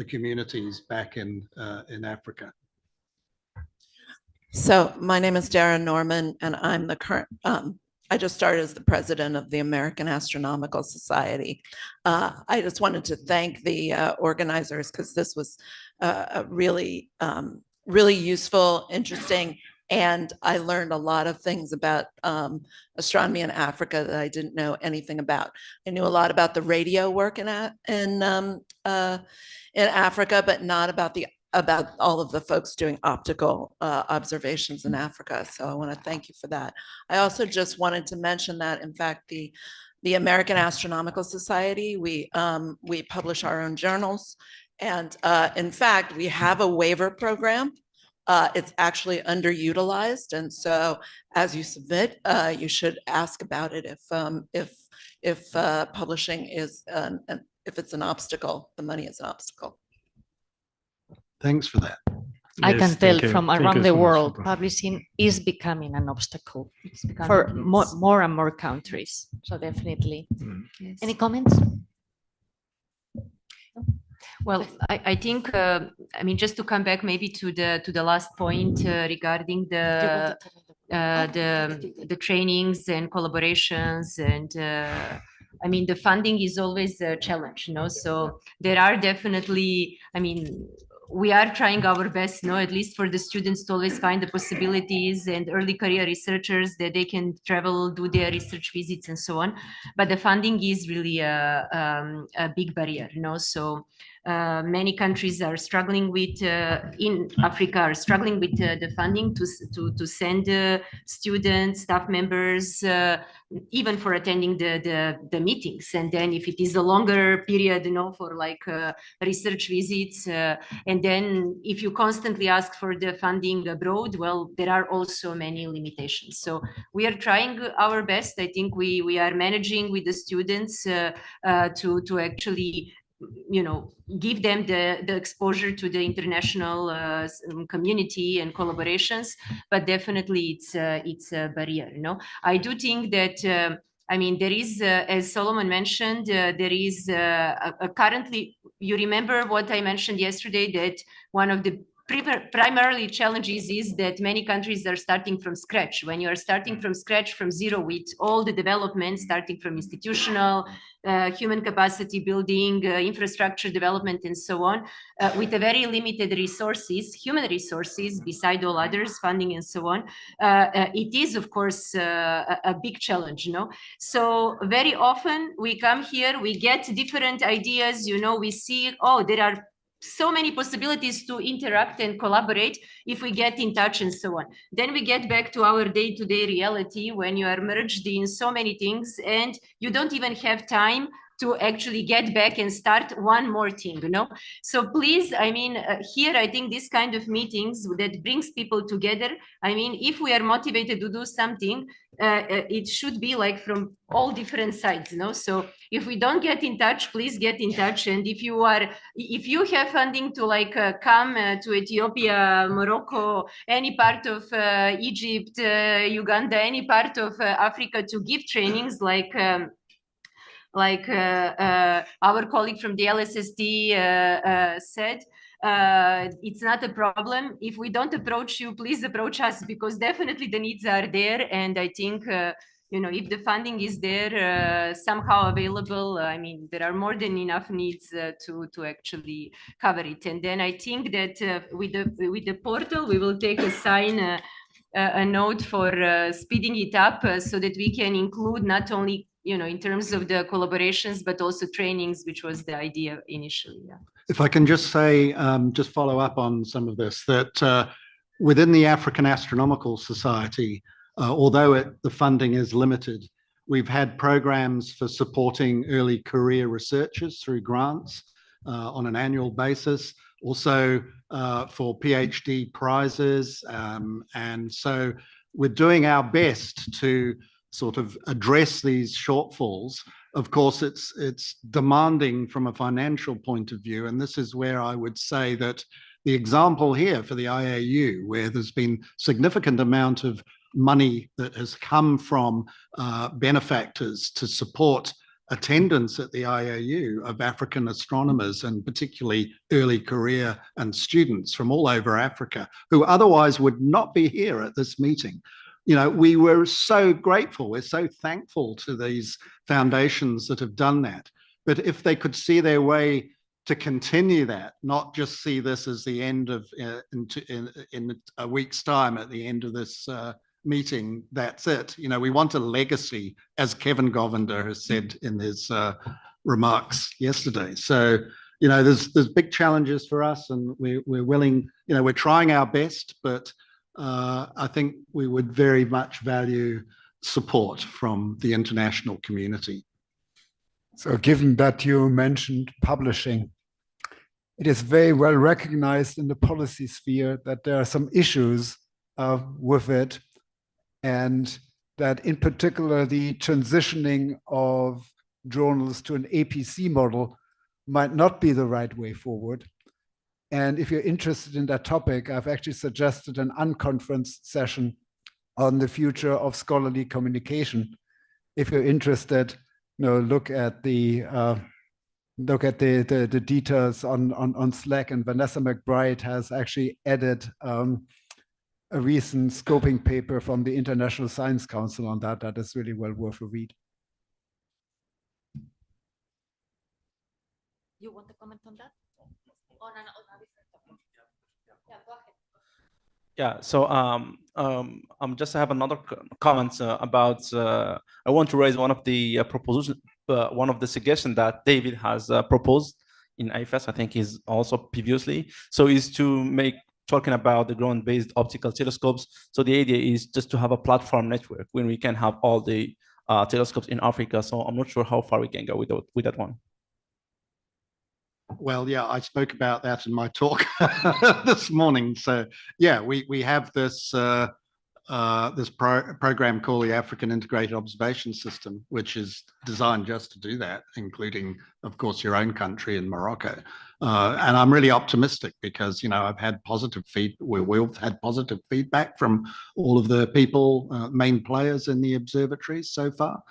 communities back in Africa. So my name is Darren Norman, and I'm the current, I just started as the president of the American Astronomical Society. I just wanted to thank the organizers because this was really, really useful, interesting, and I learned a lot of things about astronomy in Africa that I didn't know anything about. I knew a lot about the radio work in Africa, but not about all of the folks doing optical observations in Africa. So I want to thank you for that. I also just wanted to mention that, in fact, the American Astronomical Society, we publish our own journals. And in fact, we have a waiver program. It's actually underutilized. And so as you submit, you should ask about it if publishing is, if it's an obstacle, the money is an obstacle. Thanks for that. I can tell from around the world, publishing is becoming an obstacle for more and more countries. So definitely. Yes. Any comments? Well, I think, I mean, just to come back maybe to the last point regarding the trainings and collaborations, and I mean, the funding is always a challenge, you know. So there are definitely, I mean, we are trying our best, at least for the students to always find the possibilities, and early career researchers that they can travel, do their research visits and so on. But the funding is really a big barrier, So many countries are struggling with, in Africa, are struggling with the funding to send students, staff members, even for attending the meetings. And then if it is a longer period, for like research visits, and then if you constantly ask for the funding abroad, well, there are also many limitations. So we are trying our best. I think we are managing with the students to actually give them the exposure to the international community and collaborations, but definitely it's a barrier. I do think that there is, as Solomon mentioned, there is currently, you remember what I mentioned yesterday, that one of the primarily challenges is that many countries are starting from scratch. When you are starting from scratch, from zero, with all the development, starting from institutional, human capacity building, infrastructure development, and so on, with a very limited resources, human resources, beside all others, funding and so on, it is, of course, a big challenge, So very often we come here, we get different ideas, we see, oh, there are so many possibilities to interact and collaborate if we get in touch and so on. Then we get back to our day-to-day reality when you are merged in so many things and you don't even have time to actually get back and start one more thing, So please, here, I think this kind of meetings that brings people together, if we are motivated to do something, it should be like from all different sides, So if we don't get in touch, please get in touch. And if you have funding to come to Ethiopia, Morocco, any part of Egypt, Uganda, any part of Africa to give trainings like our colleague from the LSST said, it's not a problem. If we don't approach you, please approach us, because definitely the needs are there. And I think, if the funding is there, somehow available, there are more than enough needs to actually cover it. And then I think that with the portal, we will take a note for speeding it up so that we can include not only in terms of the collaborations, but also trainings, which was the idea initially. Yeah. If I can just say, just follow up on some of this, that within the African Astronomical Society, although the funding is limited, we've had programs for supporting early career researchers through grants on an annual basis, also for PhD prizes. And so we're doing our best to sort of address these shortfalls. Of course, it's demanding from a financial point of view. And this is where I would say that the example here for the IAU, where there's been significant amount of money that has come from benefactors to support attendance at the IAU of African astronomers, and particularly early career and students from all over Africa, who otherwise would not be here at this meeting. We were so grateful. We're so thankful to these foundations that have done that. But if they could see their way to continue that, not just see this as the end of, in a week's time at the end of this meeting, that's it. We want a legacy, as Kevin Govender has said in his remarks yesterday. So, there's big challenges for us, and we're willing, we're trying our best, but I think we would very much value support from the international community. So given that you mentioned publishing, it is very well recognized in the policy sphere that there are some issues with it, and that in particular the transitioning of journals to an APC model might not be the right way forward. And if you're interested in that topic, I've actually suggested an unconference session on the future of scholarly communication. If you're interested, look at the details on Slack, and Vanessa McBride has actually added a recent scoping paper from the International Science Council on that. That is really well worth a read. You want to comment on that? On a different topic. Yeah, so just have another comment about. I want to raise one of the proposition, one of the suggestions that David has proposed in IFS. I think he's also previously. So is to make talking about the ground-based optical telescopes. So the idea is just to have a platform network when we can have all the telescopes in Africa. So I'm not sure how far we can go with that one. Well, yeah, I spoke about that in my talk this morning. So, yeah, we have this program called the African Integrated Observation System, which is designed just to do that, including, of course, your own country in Morocco. And I'm really optimistic because, you know, I've had we've had positive feedback from all of the people, main players in the observatories so far.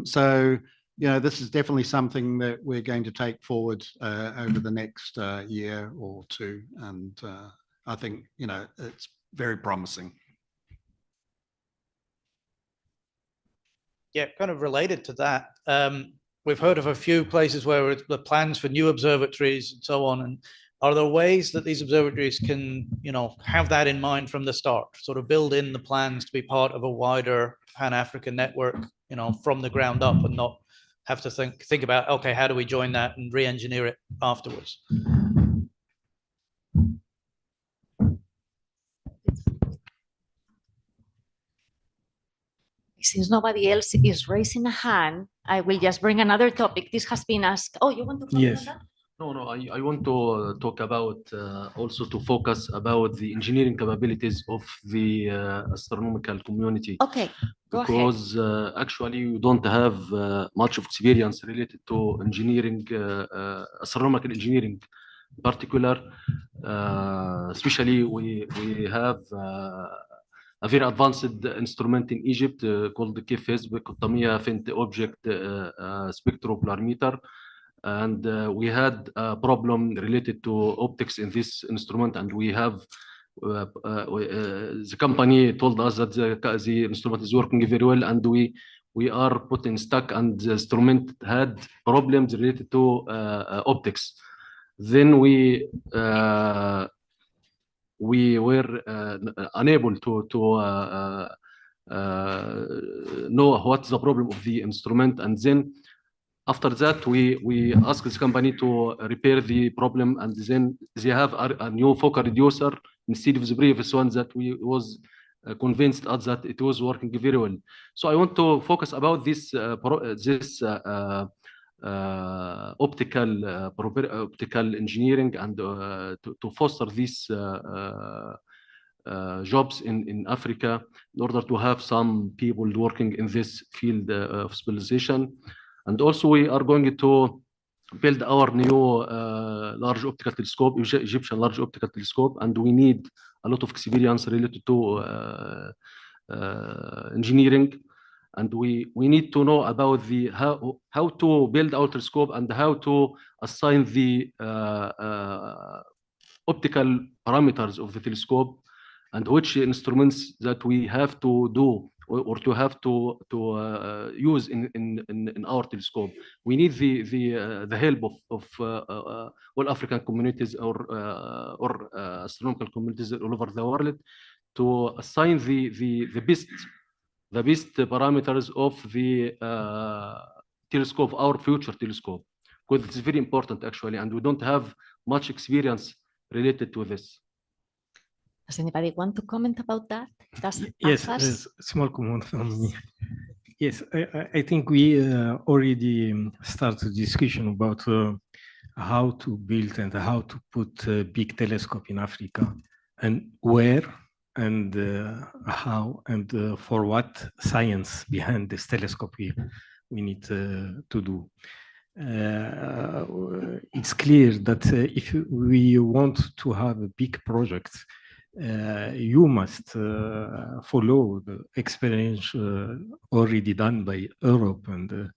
So, you know, this is definitely something that we're going to take forward over the next year or two. And I think, you know, it's very promising. Yeah, kind of related to that. We've heard of a few places where the plans for new observatories and so on. And are there ways that these observatories can, you know, have that in mind from the start, sort of build in the plans to be part of a wider Pan-African network, you know, from the ground up, and not have to think about, okay, how do we join that and re-engineer it afterwards? Since nobody else is raising a hand, I will just bring another topic. This has been asked. Oh, you want to comment on that? No, I want to talk about also to focus about the engineering capabilities of the astronomical community. Okay, go ahead. Because actually we don't have much of experience related to engineering, astronomical engineering in particular. Especially we have a very advanced instrument in Egypt called the KFS, Qutamiya Faint Object Spectropolarimeter. And we had a problem related to optics in this instrument, and we have the company told us that the instrument is working very well, and we are put in stuck, and the instrument had problems related to optics. Then we were unable to know what's the problem of the instrument, and then after that we asked this company to repair the problem, and then they have a new focal reducer instead of the previous one that we was convinced us that it was working very well. So I want to focus about this optical engineering, and to foster these jobs in Africa in order to have some people working in this field of specialization. And also we are going to build our new large optical telescope, Egyptian large optical telescope, and we need a lot of experience related to engineering. And we need to know about the how to build our telescope and how to assign the optical parameters of the telescope, and which instruments that we have to do or to have to use in our telescope. We need the help of all African communities or astronomical communities all over the world to assign the best parameters of the telescope, our future telescope, because it's very important actually, and we don't have much experience related to this. Does anybody want to comment about that? Yes, a small comment from me. Yes, I think we already started discussion about how to build and how to put a big telescope in Africa, and where and how and for what science behind this telescope we need to do. It's clear that if we want to have a big project, you must follow the experience already done by Europe and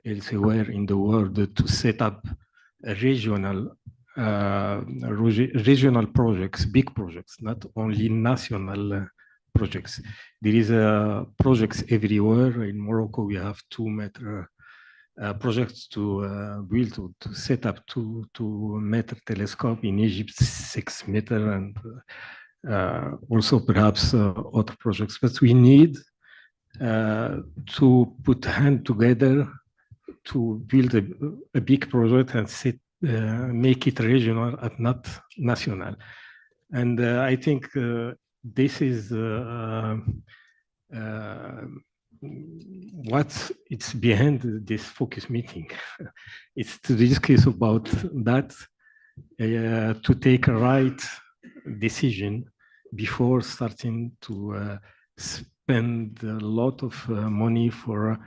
elsewhere in the world to set up a regional projects, big projects, not only national projects. There is projects everywhere. In Morocco, we have 2 meter projects to build to set up 2-meter telescope in Egypt, 6 meter, and also perhaps other projects. But we need to put hand together to build a big project and make it regional and not national. And I think this is what it's behind this focus meeting. It's to discuss about that, to take a right decision before starting to spend a lot of money for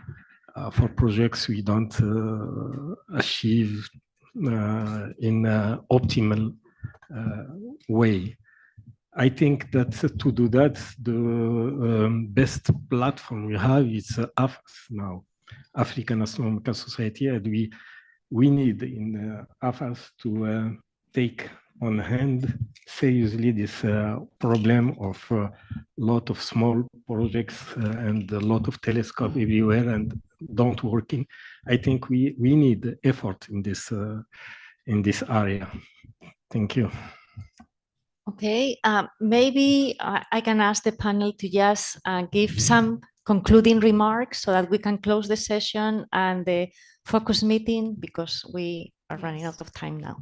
projects we don't achieve in an optimal way. I think that to do that, the best platform we have is AFAS now, African Astronomical Society, and we need in AFAS to take on hand seriously this problem of a lot of small projects and a lot of telescope everywhere and don't working. I think we need effort in this area. Thank you. Okay, maybe I can ask the panel to just give some concluding remarks so that we can close the session and the focus meeting, because we are running out of time now.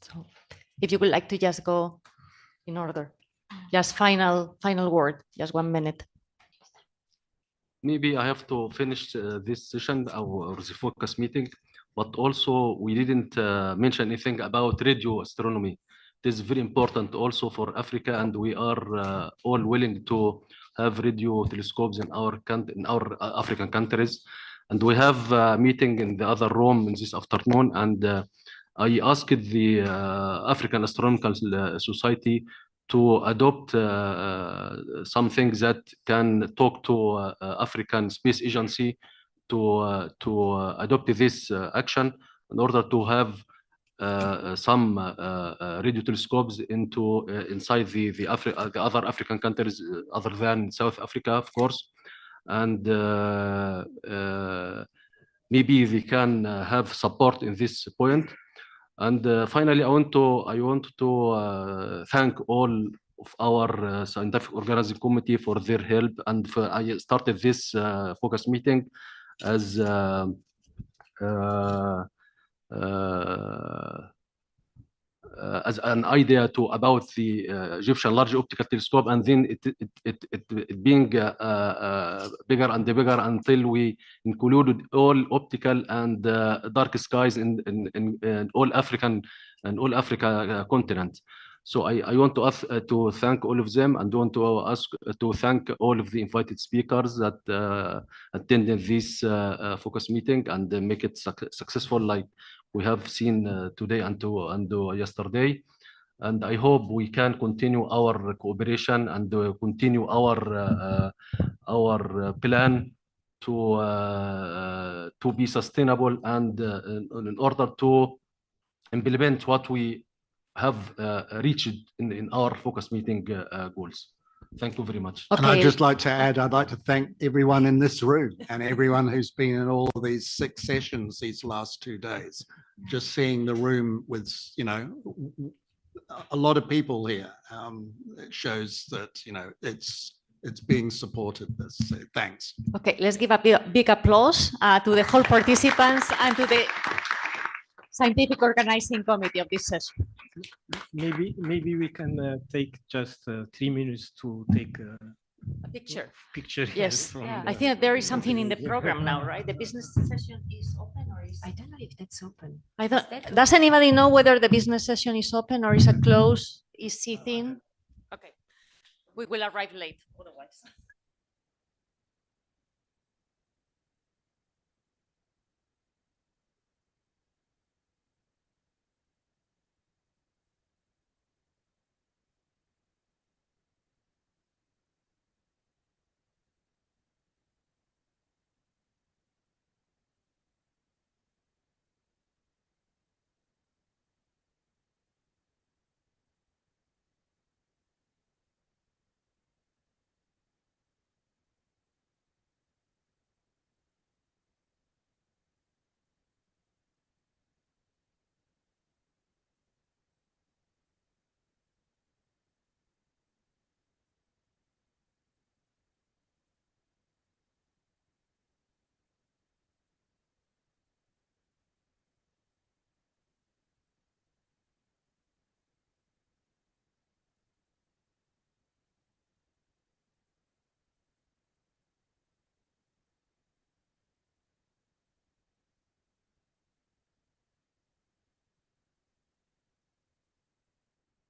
So if you would like to just go in order, just final word, just 1 minute. Maybe I have to finish this session or the focus meeting, but also we didn't mention anything about radio astronomy. It is very important also for Africa, and we are all willing to have radio telescopes in our African countries. And we have a meeting in the other room in this afternoon, and I asked the African Astronomical Society to adopt some things that can talk to African Space Agency to adopt this action in order to have some radio telescopes inside the other African countries other than South Africa, of course, and maybe they can have support in this point. And finally, I want to thank all of our scientific organizing committee for their help, and I started this focus meeting as an idea about the Egyptian Large Optical Telescope, and then it being bigger and bigger until we included all optical and dark skies in all Africa continent. So I want to thank all of them, and want to ask to thank all of the invited speakers that attended this focus meeting and make it successful, like we have seen today and yesterday. And I hope we can continue our cooperation and continue our plan to be sustainable and in order to implement what we have reached in our focus meeting goals. Thank you very much. And I'd just like to add, I'd like to thank everyone in this room and everyone who's been in all these 6 sessions these last 2 days. Just seeing the room with, you know, a lot of people here, it shows that, you know, it's being supported. So thanks. Okay, let's give a big applause to the whole participants and to the scientific organizing committee of this session. Maybe we can take just 3 minutes to take a picture. Yes, I think that there is something in the program now, right? The business session is open, or is I don't know if that's open. Does anybody know whether the business session is open or is a closed? Is sitting? Okay, we will arrive late otherwise.